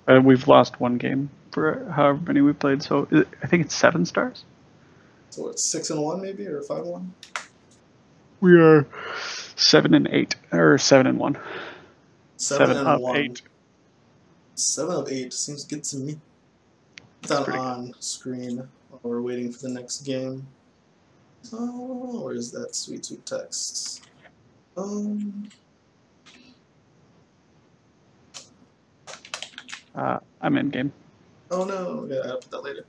We've lost 1 game for however many we played, so I think it's 7 stars. So it's 6-1 maybe, or 5-1? We are 7-8, or 7-1. 7 of 8. 7 of 8 seems good to me. It's on screen while we're waiting for the next game. Oh, where is that sweet, sweet text? I'm in game. Oh no, yeah, I'll put that later.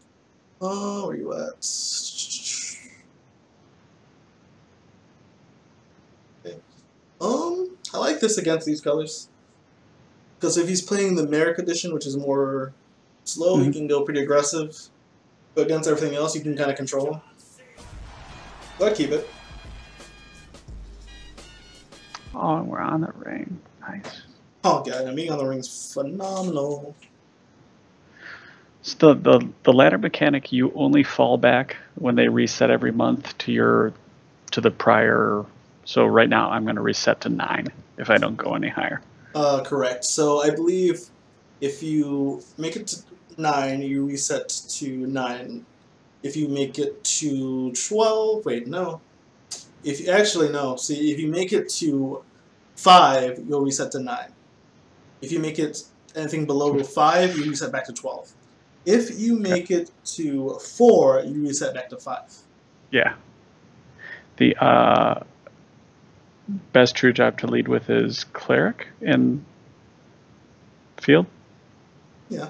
Oh, where you at? Okay. I like this against these colors. Because if he's playing the Merrick edition, which is more slow, he can go pretty aggressive. But against everything else, you can kind of control. So I keep it. Oh, we're on the ring. Nice. Oh god, and being on the ring is phenomenal. So the ladder mechanic, you only fall back when they reset every month to the prior. So right now I'm going to reset to 9 if I don't go any higher. Correct. So I believe if you make it to 9, you reset to 9. If you make it to 12, wait, no. If you actually no, see, if you make it to 5, you'll reset to 9. If you make it anything below 5, you reset back to 12. If you make it to 4, you reset back to 5. Yeah. The best true job to lead with is cleric in field. Yeah.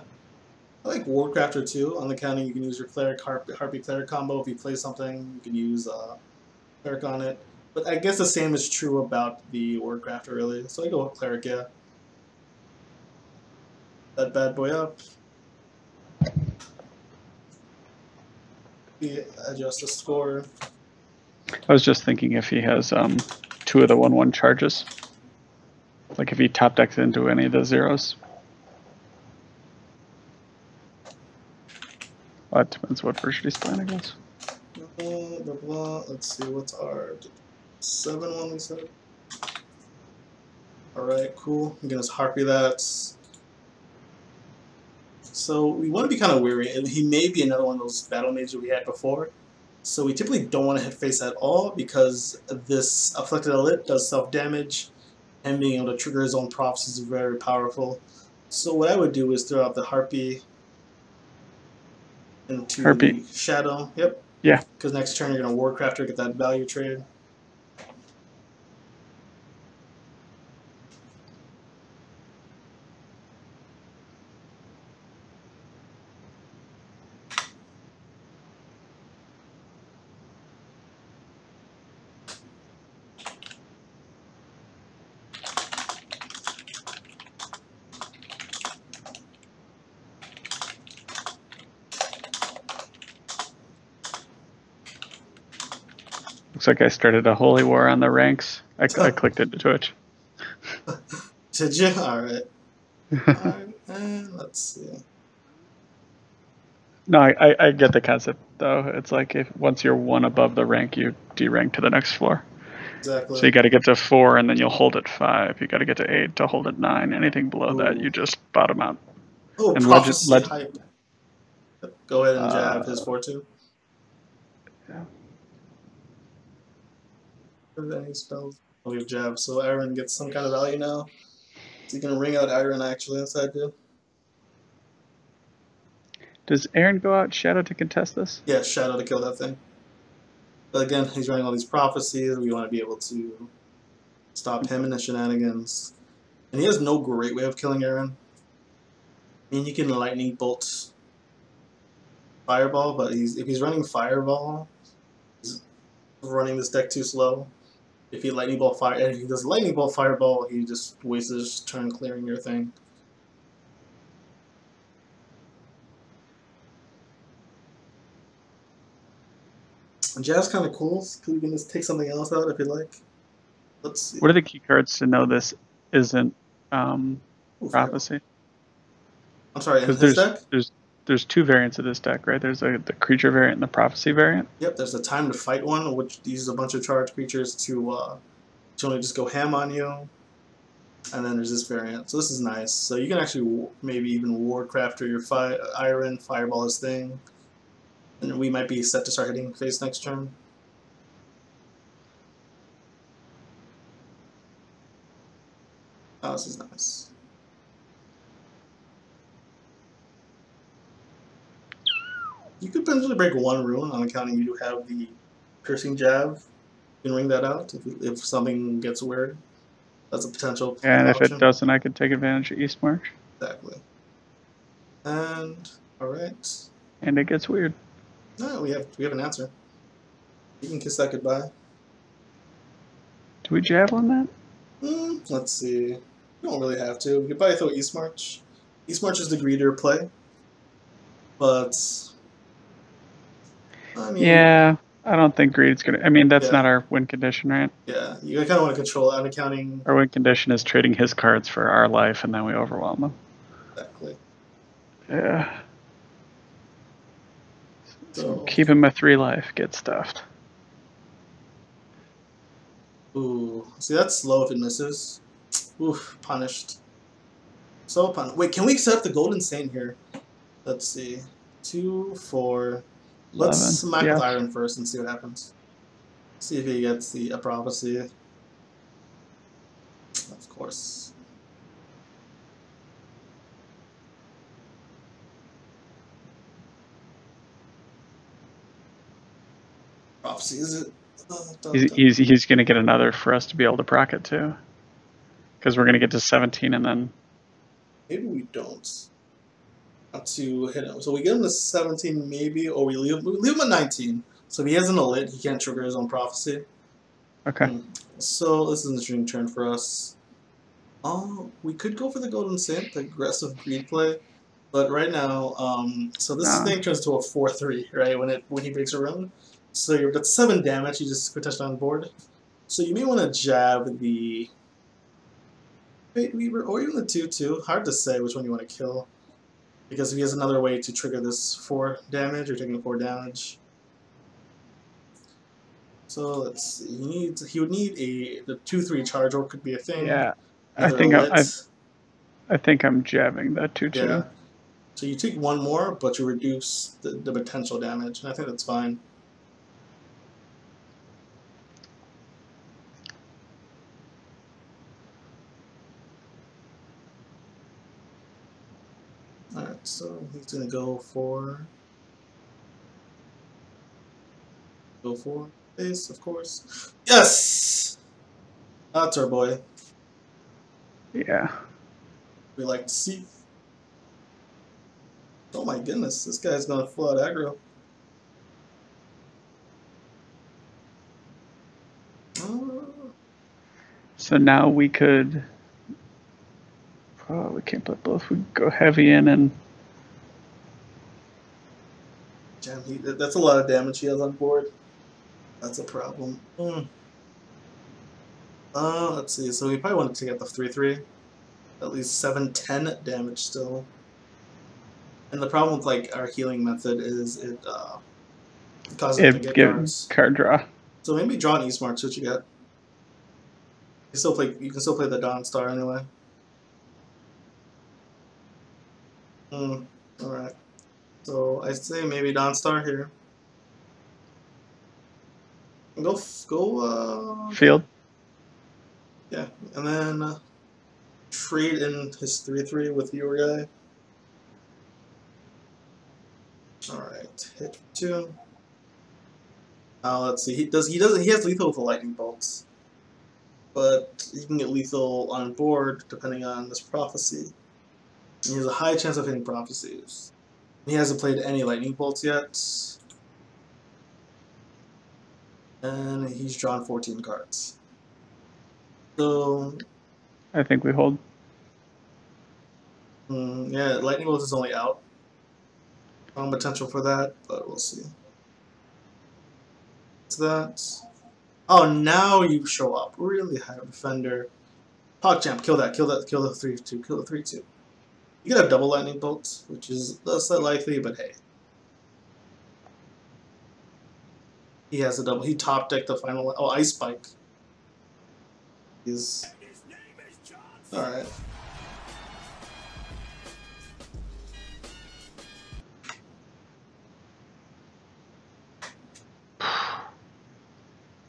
I like Wardcrafter too. On the counter, you can use your cleric harpy cleric combo. If you play something, you can use cleric on it. But I guess the same is true about the Wardcrafter, really. So I go with cleric, yeah. That bad boy up. Adjust the score. I was just thinking if he has 2 of the 1/1 charges, like if he top decks into any of the zeros. Well, that depends what version he's playing, I guess. Blah, blah, blah. Let's see, what's our 7-1 we said? Alright, cool. I'm gonna harpy that. So we want to be kind of wary. He may be another one of those battle mages we had before. So we typically don't want to hit face at all because this Afflicted Elite does self-damage, and being able to trigger his own props is very powerful. So what I would do is throw out the Harpy into the Shadow. Yep. Yeah. Because next turn you're going to Warcrafter, get that value trade. Looks like I started a holy war on the ranks. I clicked into Twitch. Did you? Alright. Alright, and let's see. No, I get the concept though. It's like if once you're 1 above the rank, you derank to the next floor. Exactly. So you got to get to 4 and then you'll hold at 5. You got to get to 8 to hold at 9. Anything below that, you just bottom out. Oh, and Prophecy hype. Go ahead and jab his 4-2. Yeah. Any spells? Oh, we have jab, so Aaron gets some kind of value now. So you can ring out Aaron actually inside too. Does Aaron go out Shadow to contest this? Yeah, Shadow to kill that thing. But again, he's running all these prophecies. We want to be able to stop him in the shenanigans. And he has no great way of killing Aaron. I mean, you can lightning bolt Fireball, but if he's running Fireball, he's running this deck too slow. If he if he does lightning bolt Fireball, he just wastes his turn clearing your thing. And Jab's kind of cool, because you can just take something else out if you like. Let's see. What are the key cards to know this isn't prophecy? I'm sorry, in his deck? There's 2 variants of this deck, right? There's the creature variant and the prophecy variant. Yep, there's the time to fight one, which uses a bunch of charged creatures to only just go ham on you. And then there's this variant. So this is nice. So you can actually maybe even Wardcrafter your Iron, Fireball his thing. And we might be set to start hitting face next turn. Oh, this is nice. You could potentially break 1 rune on accounting you do have the Piercing Jab. You can ring that out if something gets weird. That's a potential And option. if it doesn't, I could take advantage of East March. Exactly. And alright. And it gets weird. No, we have an answer. You can kiss that goodbye. Do we jab on that? Let's see. You don't really have to. You could probably throw East March. East March is the greedier play, but I mean, Yeah, I don't think greed's gonna. I mean, that's not yeah, our win condition, right? yeah. You kind of want to control it, unaccounting. Our win condition is trading his cards for our life, and then we overwhelm him. Exactly. Yeah. So So, keep him at 3 life. Get stuffed. ooh, see that's slow if it misses. Oof, punished. So punished. Wait, can we accept the Golden Saint here? Let's see. 2, 4. Let's 11. smack with Yes. Iron first and see what happens. See if he gets the prophecy. Of course. Prophecy, is it? He's going to get another for us to be able to proc it too. Because we're going to get to 17 and then. Maybe we don't. Not to hit him. So we get him to 17 maybe, or we leave him at 19. So if he has an elite, he can't trigger his own prophecy. Okay. So this is an interesting turn for us. We could go for the Golden Saint, the aggressive greed play. But right now, so this thing turns to a 4/3, right? When he breaks a rune. So you're at 7 damage, you just put touchdown on board. So you may want to jab the Fate Weaver or even the 2/2. Hard to say which one you want to kill. Because if he has another way to trigger this 4 damage, you're taking 4 damage. So let's see. He would need the 2/3 charge, or it could be a thing. Yeah. Either a lit. I think I'm jabbing that 2/2. Yeah. So you take 1 more, but you reduce the potential damage, and I think that's fine. Alright, so he's gonna go for base, of course. Yes! That's our boy. Yeah. We like to see. Oh my goodness, this guy's gonna full out aggro. So now we could. Oh, we can't put both. We could go heavy in and. Damn, that's a lot of damage he has on board. That's a problem. Let's see. So we probably want to take out the 3/3. At least 7-10 damage still. And the problem with like our healing method is it causes him to get cards. Card draw. So maybe draw an Eastmark, see what you get. You can still play the Dawn Star anyway. Alright. So I say maybe Dawn Star here. Go Field. Yeah, and then trade in his 3/3 with your guy. Alright, hit 2. Let's see. He has lethal with the lightning bolts. But he can get lethal on board depending on this prophecy. And he has a high chance of hitting prophecies. He hasn't played any lightning bolts yet. And he's drawn 14 cards. So I think we hold. yeah, lightning bolts is only out. Potential for that, but we'll see. What's that? Oh, now you show up. Really high defender. PogChamp, kill that, kill the 3/2, kill the 3/2. You could have double lightning bolts, which is less than likely, but hey. He has a double. He top decked the final. Oh, Ice Spike. He's alright.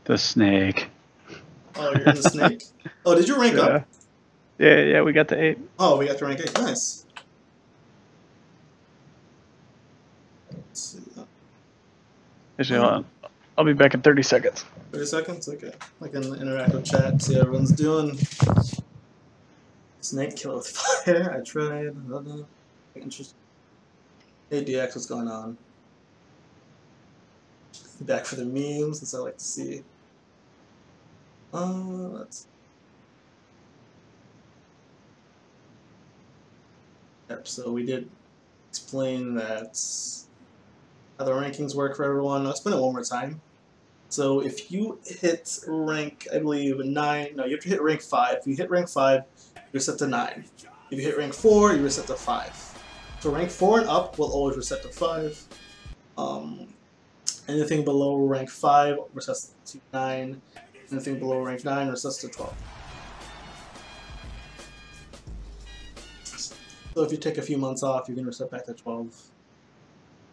The snake. Oh, you're in the snake? Oh, did you rank up? Yeah, we got to 8. Oh, we got to rank 8. Nice. Let's see. Actually, I'll be back in 30 seconds. 30 seconds? Okay. Like an interactive chat, see how everyone's doing. Snake kill with fire. I tried. Interesting. Hey, DX, what's going on? Back for the memes, as I like to see. Let's. Yep, so we did explain that how the rankings work for everyone. I'll explain it one more time. So if you hit rank, I believe 9, no, you have to hit rank 5. If you hit rank 5, you're set to 9. If you hit rank 4, you're set to 5. So rank 4 and up will always reset to 5. Anything below rank 5 resets to 9. Anything below rank 9 resets to 12. So if you take a few months off, you can reset back to 12.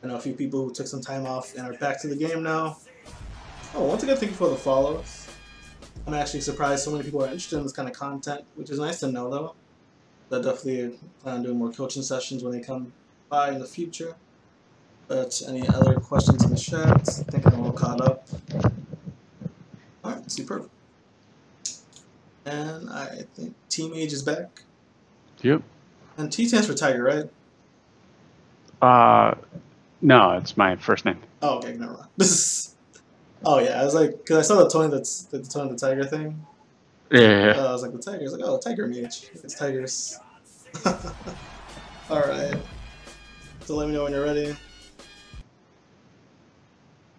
I know a few people who took some time off and are back to the game now. Oh, once again, thank you for the follows. I'm actually surprised so many people are interested in this kind of content, which is nice to know, though. I definitely plan on doing more coaching sessions when they come by in the future. But any other questions in the chat? I think I'm all caught up. Alright, superb. And I think Team Mage is back. Yep. And T stands for Tiger, right? No, it's my first name. Oh, okay, never mind. Oh yeah, I was like, because I saw the Tony the Tony the Tiger thing. Yeah. I was like, the Tiger. I was like, oh, Tiger Mage. It's Tigers. Alright. So let me know when you're ready.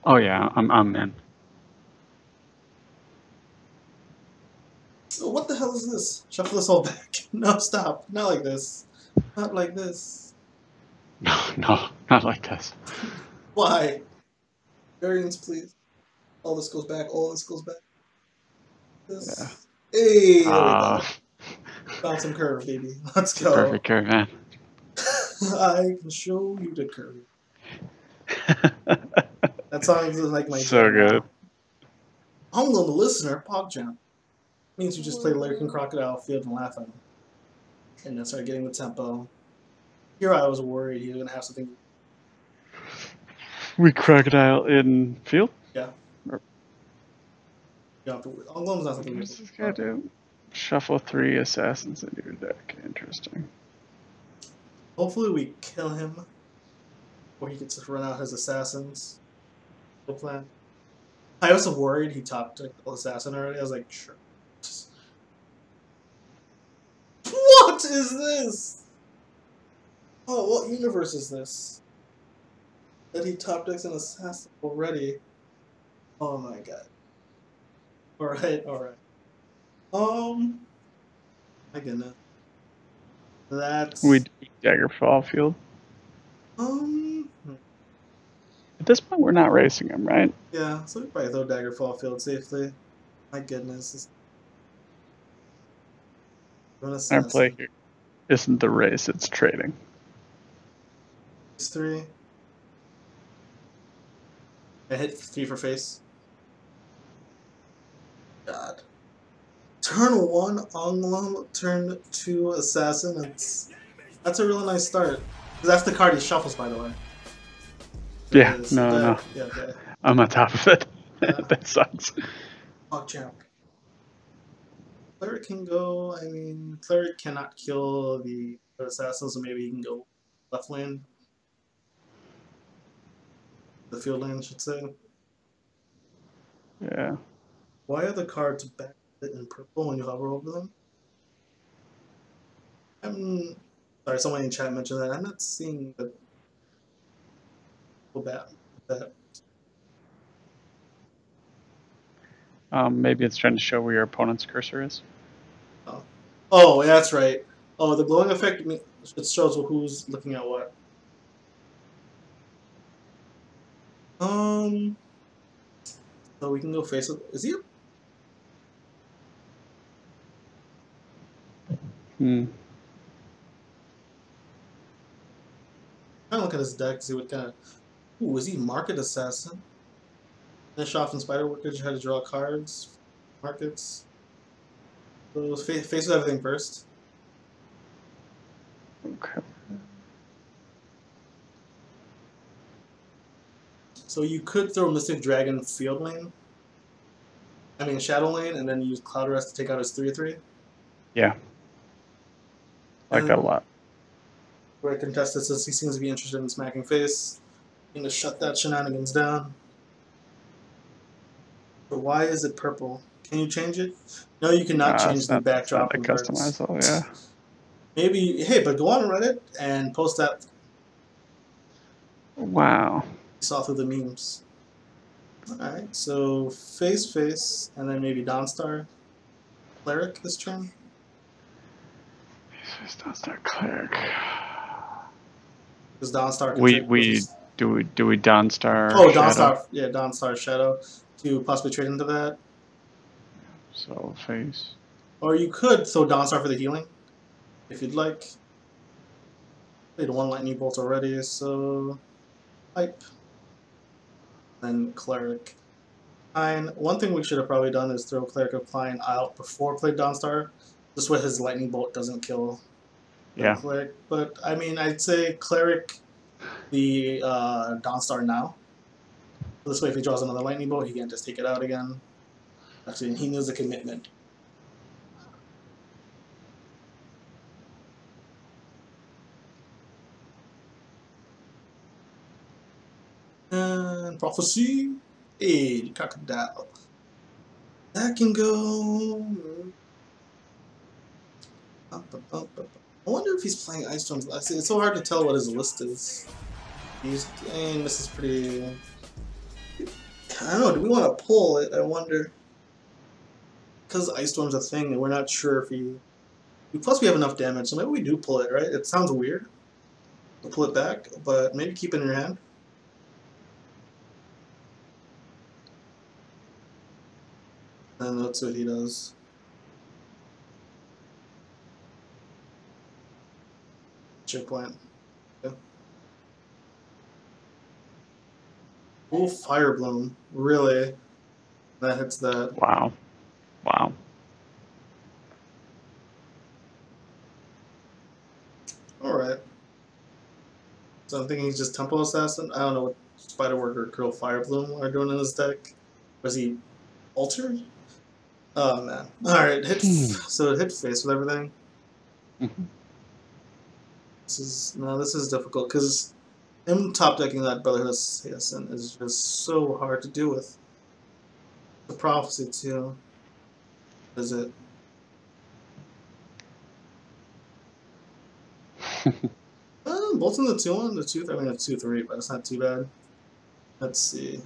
Oh yeah, I'm in. Oh, what the hell is this? Shuffle this all back. No, stop. Not like this. Not like this. No, not like this. Why? Variance, please. All this goes back. All this goes back. This. Yeah. Hey, there we go. Found some curve, baby. Let's go. Perfect curve, man. I can show you the curve. That song is like my so good. I'm the listener, PogChamp. Means you just play Lyric and Crocodile Field and laugh at him. And then start getting the tempo. Here I was worried he was gonna have something. We crocodile in field? Yeah. Anglome's not something. What does this guy do? Shuffle 3 assassins into your deck. Interesting. Hopefully we kill him before he gets to run out his assassins. The plan. I was worried he topped the assassin already. I was like, sure. What is this? Oh, what universe is this? That he top decks an assassin already? Oh my god. Alright, alright. My goodness. That's... We Daggerfall field. At this point, we're not racing him, right? Yeah, so we probably throw Daggerfall field safely. My goodness. Our play here isn't the race, it's trading. Face 3. I hit 3 for face. God. Turn 1 Anglum, turn 2 Assassin. That's a really nice start. That's the card he shuffles, by the way. Yeah, no. Yeah, okay. I'm on top of it. That sucks. PogChamp. Cleric can go, I mean, Cleric cannot kill the assassin, so maybe he can go left lane. The field lane, I should say. Yeah. Why are the cards back in purple when you hover over them? Sorry, someone in chat mentioned that. I'm not seeing the that. Maybe it's trying to show where your opponent's cursor is. Oh, that's right. Oh, the glowing effect, it shows who's looking at what. So we can go face it. Is he? Hmm. I'm trying to look at his deck, see what kind of. Ooh, is he Market Assassin? Finish off in Spider Workers, you had to draw cards. Markets. So face with everything first. Okay. So you could throw Mystic Dragon field lane. I mean Shadow lane, and then use Cloud Arrest to take out his 3/3. Yeah. I like that a lot. Where contested says he seems to be interested in smacking face. Need to shut that shenanigans down. But why is it purple? Can you change it? No, you cannot change the backdrop. It's not customizable, yeah. Maybe, hey, but go on Reddit and post that. Wow. You saw through the memes. Alright, so face, and then maybe Dawnstar Cleric this turn. Dawnstar Cleric. Because Dawnstar can We do we Dawnstar Oh, Shadow? Dawnstar, yeah, Dawnstar Shadow to possibly trade into that. So face. Or you could throw Dawnstar for the healing, if you'd like. Played one Lightning Bolt already, so Pipe. Then Cleric. Fine. One thing we should have probably done is throw Cleric of Klein out before play Dawnstar. This way his Lightning Bolt doesn't kill the Cleric. But, I mean, I'd say Cleric the Dawnstar now. This way if he draws another Lightning Bolt, he can just take it out again. Actually, he needs a commitment. And Prophecy. Hey, Crocodile. That can go. I wonder if he's playing Ice Storms. It's so hard to tell what his list is. Dang, this is pretty. I don't know. Do we want to pull it? I wonder. Because Ice Storm's a thing, and we're not sure if he. Plus, we have enough damage, so maybe we do pull it, right? It sounds weird to pull it back, but maybe keep it in your hand. And let's see what he does. Checkpoint. Yeah. Oh, Fire Bloom. Really? That hits that. Wow. Wow. Alright. So I'm thinking he's just Temple Assassin. I don't know what Spiderwork or Curl Fire Bloom are doing in his deck. Was he altered? Oh man. Alright, so it hit face with everything. This is difficult because him top decking that Brotherhood Assassin is just so hard to deal with. The Prophecy too. Is it? Both in the 2-1, the 2-3. I mean, it's 2-3, but it's not too bad. Let's see.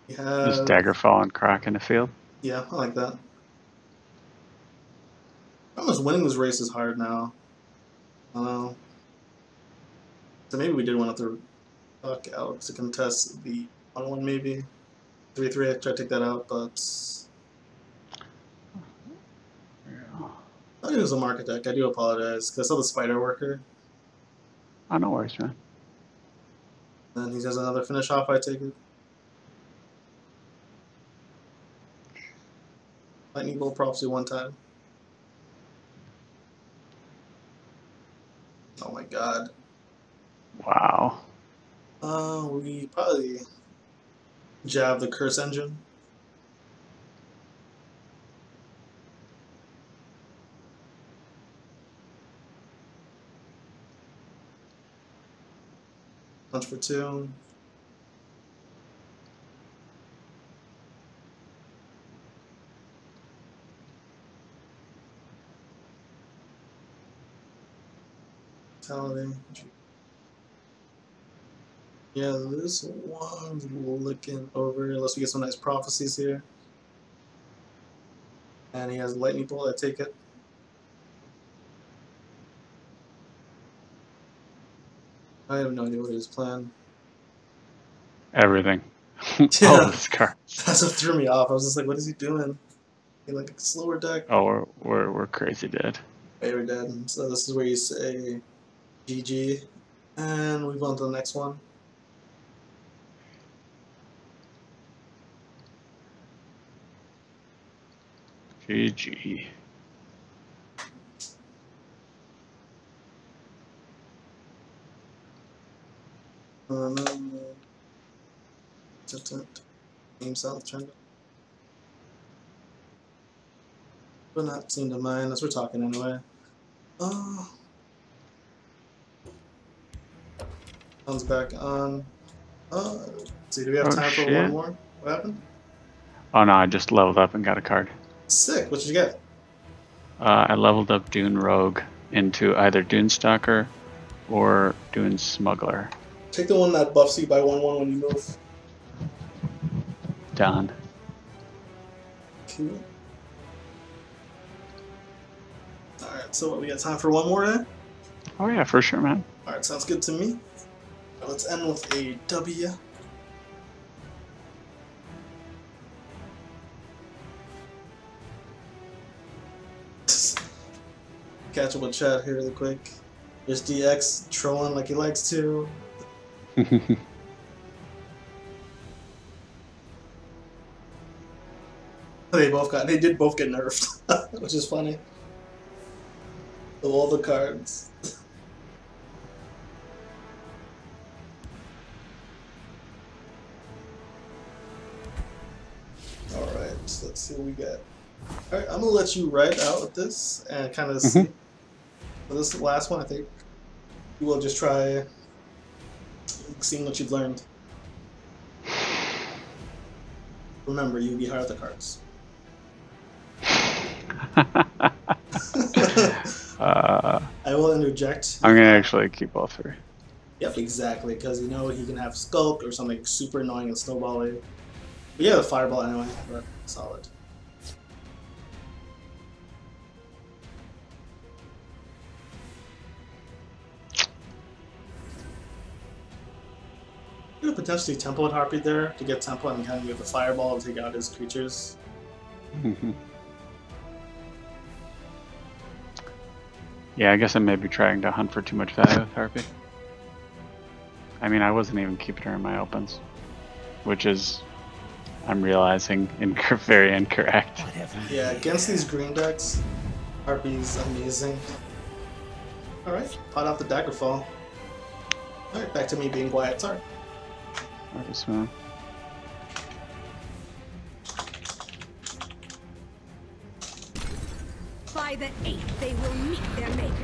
We have. Just Daggerfall and Croc in the field. Yeah, I like that. Almost winning this race is hard now. I don't know. So maybe we did want to throw out to contest the 1-1 maybe. 3-3, I tried to take that out, but. I think it was a market deck. I do apologize, because I saw the Spider Worker. Oh, no worries, man. And he has another finish off, I take it. Lightning Bolt Prophecy one time. Oh my god. Wow. We probably jab the Curse Engine. Punch for 2. Vitality. Yeah, this one's looking over, unless we get some nice prophecies here. And he has Lightning Bolt, I take it. I have no idea what his plan. Everything. Yeah, all his cards. That's what threw me off. I was just like, what is he doing? He like a slower deck. Oh, we're crazy dead. Okay, we're dead. So this is where you say GG. And we move on to the next one. GG. Game South trying to. But not seem to mind as we're talking anyway. Comes back on. Let's see, do we have time for one more? What happened? Oh no, I just leveled up and got a card. Sick. What did you get? I leveled up Dune Rogue. into either Dunestalker or Dune Smuggler. Take the one that buffs you by 1/1 when you move. Done. Cool. Alright, so what, we got time for one more then? Oh yeah, for sure, man. Alright, sounds good to me. Let's end with a W. Catch up with chat here really quick. There's DX trolling like he likes to. They did both get nerfed, which is funny. Of all the cards. Alright, so let's see what we got. Alright, I'm gonna let you write out with this and kind of see. For this last one, I think you will just try seeing what you've learned. Remember, you be hard at the cards. I will interject. I'm gonna actually keep all three. Yep, exactly, because you know he can have Sculpt or something super annoying and snowballing. But yeah, the Fireball anyway, but solid. You could potentially Temple at Harpy there to get Temple and kind of get the Fireball and take out his creatures. Yeah, I guess I may be trying to hunt for too much value with Harpy. I mean, I wasn't even keeping her in my opens, which is, I'm realizing, very incorrect. Yeah, against these green decks, Harpy's amazing. Alright, pot off the Daggerfall. Alright, back to me being quiet, sorry. Artist man. By the 8th, they will meet their makers.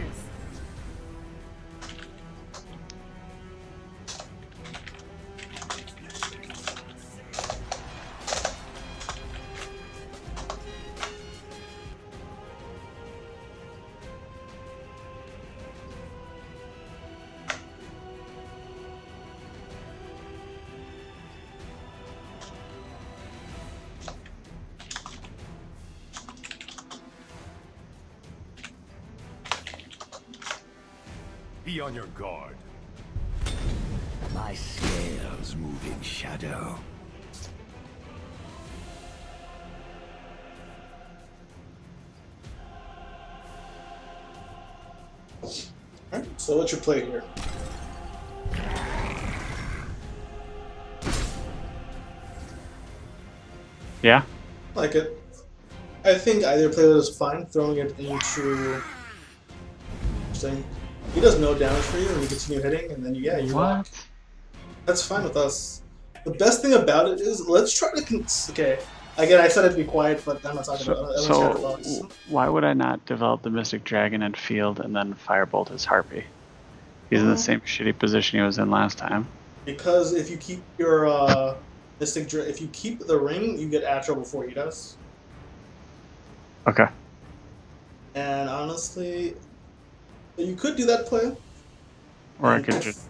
Be on your guard. My scales move in shadow. Alright, so what's your play here? Yeah? Like it. I think either player is fine, throwing it into... Interesting. He does no damage for you and you continue hitting, and then yeah, you rock. That's fine with us. The best thing about it is, let's try to... Okay, again, I said it to be quiet, but I'm not talking about it. So, why would I not develop the Mystic Dragon in field and then Firebolt his Harpy? He's in the same shitty position he was in last time. Because if you keep your if you keep the ring, you get Atro before he does. Okay. And honestly, you could do that play. Or I could just...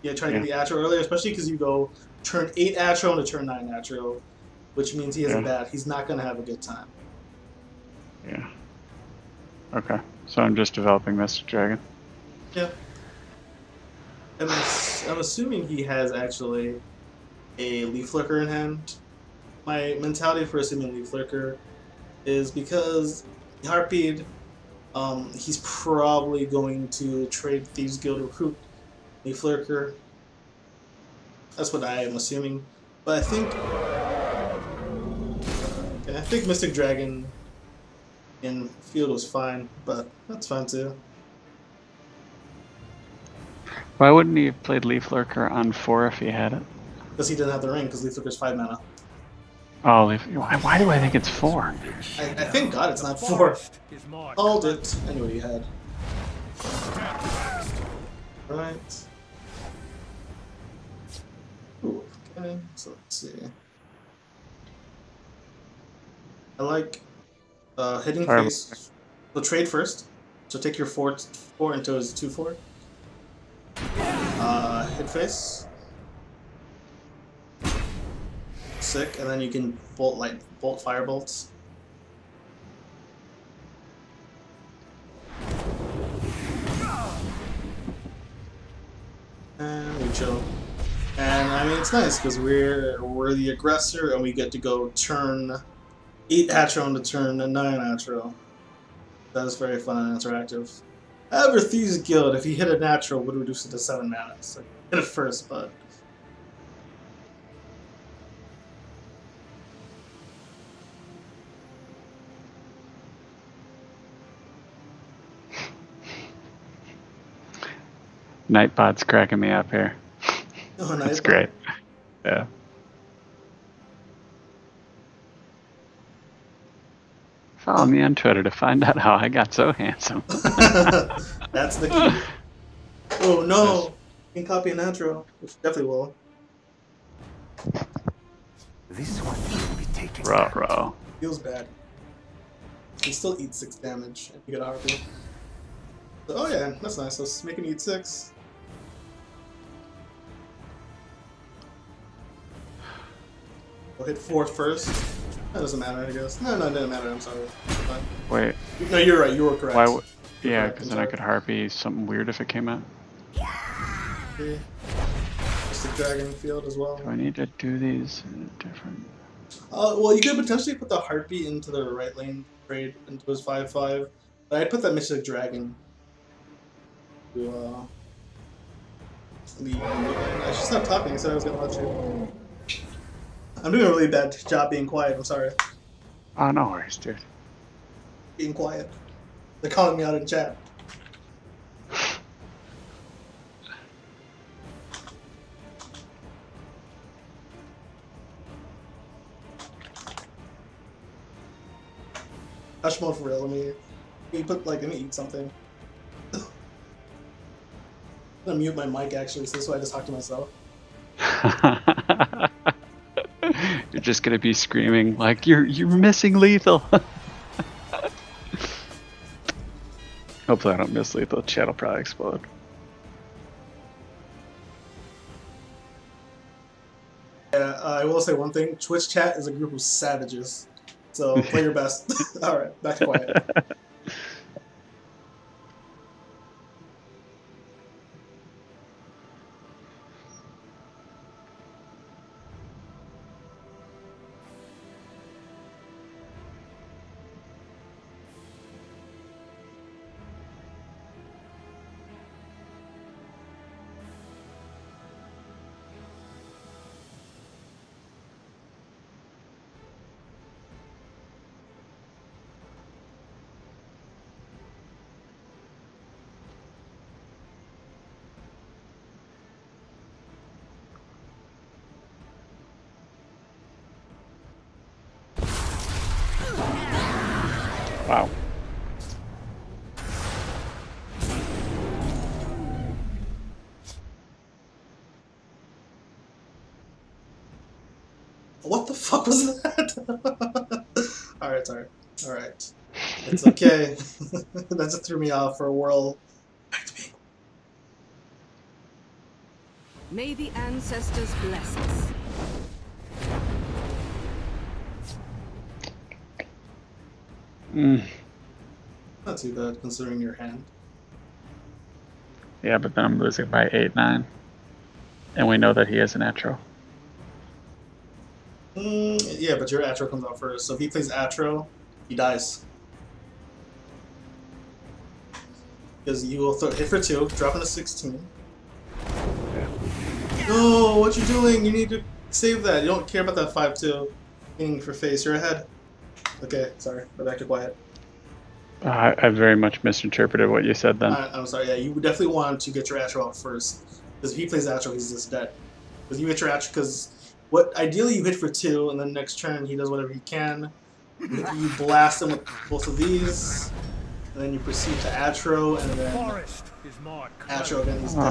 Yeah, try to get the Atro earlier, especially because you go turn 8 Atro into turn 9 Atro, which means he has a bad. He's not going to have a good time. Yeah. Okay. So I'm just developing Mystic Dragon. Yeah. I'm assuming he has actually a Leaf Lurker in hand. My mentality for assuming Leaf Lurker is because Harpied, he's probably going to trade Thieves Guild Recruit Leaf Lurker. That's what I am assuming. But I think Mystic Dragon in field was fine, but that's fine too. Why wouldn't he have played Leaf Lurker on 4 if he had it? Because he didn't have the ring, because Leaf Lurker's 5 mana. Oh, why do I think it's 4? I think God, it's not 4. Called it. I knew what he had. Right. Ooh, okay, so let's see. I like hitting face. So trade first. So take your 4 into his 2/4. Hit face. Sick, and then you can bolt fire bolts. And we chill. And I mean it's nice because we're the aggressor and we get to go turn 8 Atro into turn 9 Atro. That is very fun and interactive. However, Thieves Guild, if he hit a natural, would reduce it to 7 mana. So hit it first, but Nightbot's cracking me up here. oh, That's great. Yeah. Follow me on Twitter to find out how I got so handsome. That's the key. Oh no! You can copy a natural, which definitely will. This one will be taken. Ruh. Feels bad. You still eat 6 damage if you get a harpy. So, oh yeah, that's nice. Let's make him eat 6. We'll hit 4 first. That doesn't matter, I guess. No, it didn't matter. I'm sorry. Fine. Wait. No, you're right. You were correct. Why? Yeah, because then I could harpy something weird if it came out. Okay. Just the dragon field as well. Do I need to do these different? Well, you could potentially put the heartbeat into the right lane trade into his 5/5, but I'd put that Mystic Dragon to lead. I should stop talking. I said I was gonna let you. I'm doing a really bad job being quiet. I'm sorry. Oh, no worries, dude. Being quiet. They're calling me out in chat. Hush mode for real. Let me eat something. I'm gonna mute my mic actually, so this way I just talk to myself. You're just gonna be screaming like you're missing lethal. Hopefully I don't miss lethal. Chat will probably explode. Yeah, I will say one thing. Twitch chat is a group of savages. So play your best. Alright, back to quiet. Wow. What the fuck was that? Alright, sorry. Alright. It's okay. That just threw me off for a whirl. May the ancestors bless us. Not too bad considering your hand. Yeah, but then I'm losing by 8-9. And we know that he is an Atro. Yeah, but your Atro comes out first. So if he plays Atro, he dies. Because you will hit for 2, drop into 16. Yeah. No, what you doing? You need to save that. You don't care about that 5/2. Aiming for face. You're ahead. Okay, sorry. Go back to quiet. I very much misinterpreted what you said then. I'm sorry. Yeah, you definitely want to get your Atro out first. Because if he plays Atro, he's just dead. Because you hit your Atro. Because ideally you hit for 2, and then next turn he does whatever he can. You blast him with both of these, and then you proceed to Atro, and then Atro again. He's dead.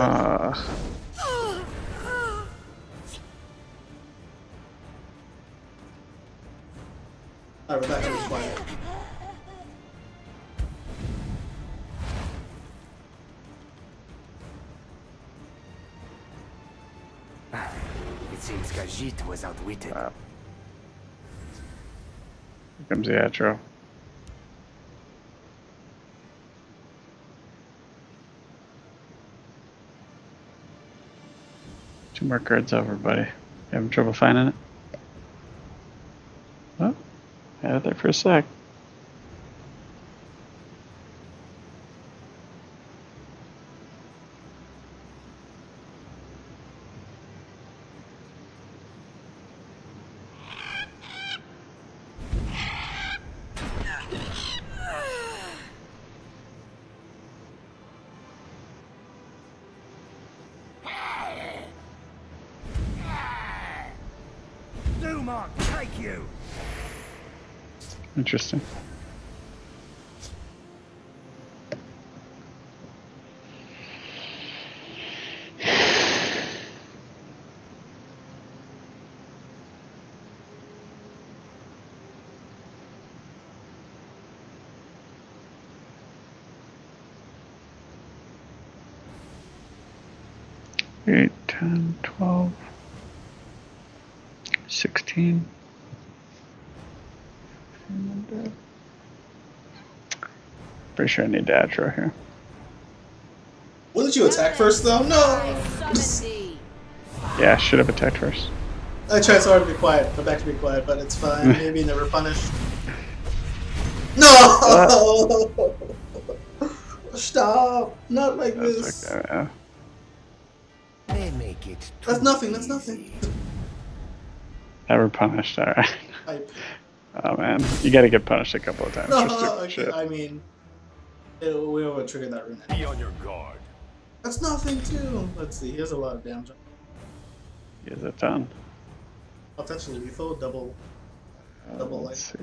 Alright, we're back to quiet. It seems Khajiit was outwitted. Wow. Here comes the Atro. Two more cards over, buddy. You having trouble finding it? Oh, had it there for a sec. Dumark, take you! Interesting. Eight, 10, 12, 16. Pretty sure I need to Atro here. Wouldn't you attack first, though? No! I summon thee. Yeah, I should have attacked first. I tried so hard to be quiet, go back to be quiet, but it's fine. Maybe never punished. No! Stop! Not like this. That's okay, yeah. They make it too That's nothing, that's nothing. easy. Never punished, alright. Hype. Oh man, you gotta get punished a couple of times. No, for stupid okay, shit. I mean, we would trigger that rune. Be on your guard. That's nothing, too. Let's see, he has a lot of damage. He has a ton. Potentially lethal, double like. Let's see.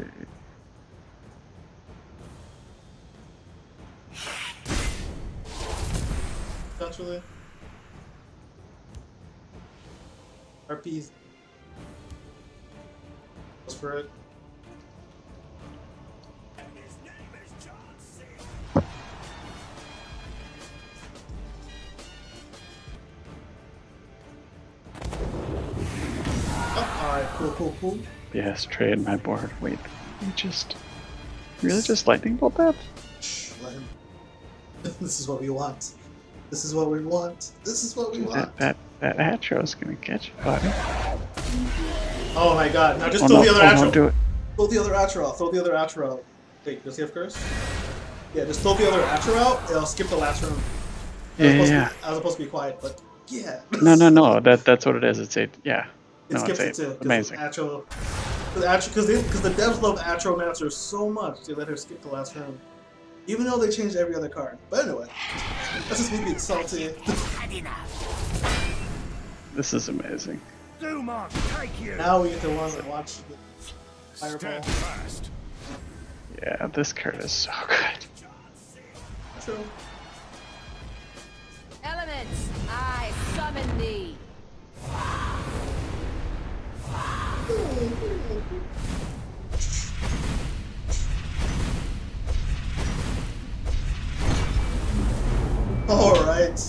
Potentially. RP's. Goes for it. Oh, alright, cool. Yes, trade my board. Wait, you really just lightning bolt that? Shh, let him. This is what we want. This is what we want. This is what we want. That Atro's gonna get you, buddy. Oh my god, now just Oh throw no, the other oh, Atro. don't do it. Throw the other Atro out. Throw the other Atro out. Wait, does he have curse? Yeah, just throw the other Atro out, it'll skip the last round. Yeah. I was supposed to be quiet, but yeah. No. That's what it is. It's 8. Yeah. It No, skips it's it 8. too. Amazing. Because the devs love Atromancer so much, they let her skip the last round. Even though they changed every other card. But anyway, that's just me being salty. This is amazing. Dumark, take you! Now we get to watch the fireball. Stand fast. Yeah, this card is so good. True. Elements, I summon thee. Alright.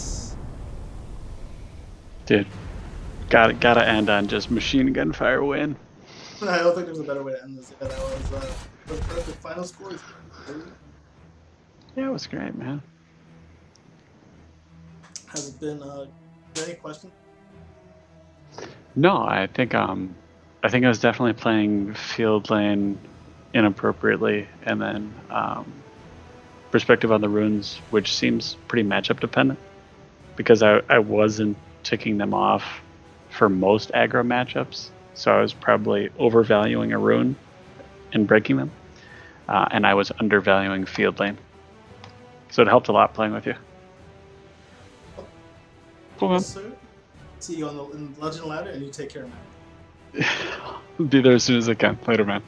Dude, gotta end on just machine gun fire win. I don't think there's a better way to end this. Yeah, that was the perfect final score. Yeah, it was great, man. Has it been any questions? No, I think I was definitely playing field lane inappropriately, and then perspective on the runes, which seems pretty matchup dependent, because I wasn't ticking them off for most aggro matchups, so I was probably overvaluing a rune and breaking them, and I was undervaluing field lane. So it helped a lot playing with you. Cool, man. Sir, see you on the Legend Ladder, and you take care of me. Be there as soon as I can. Later, man.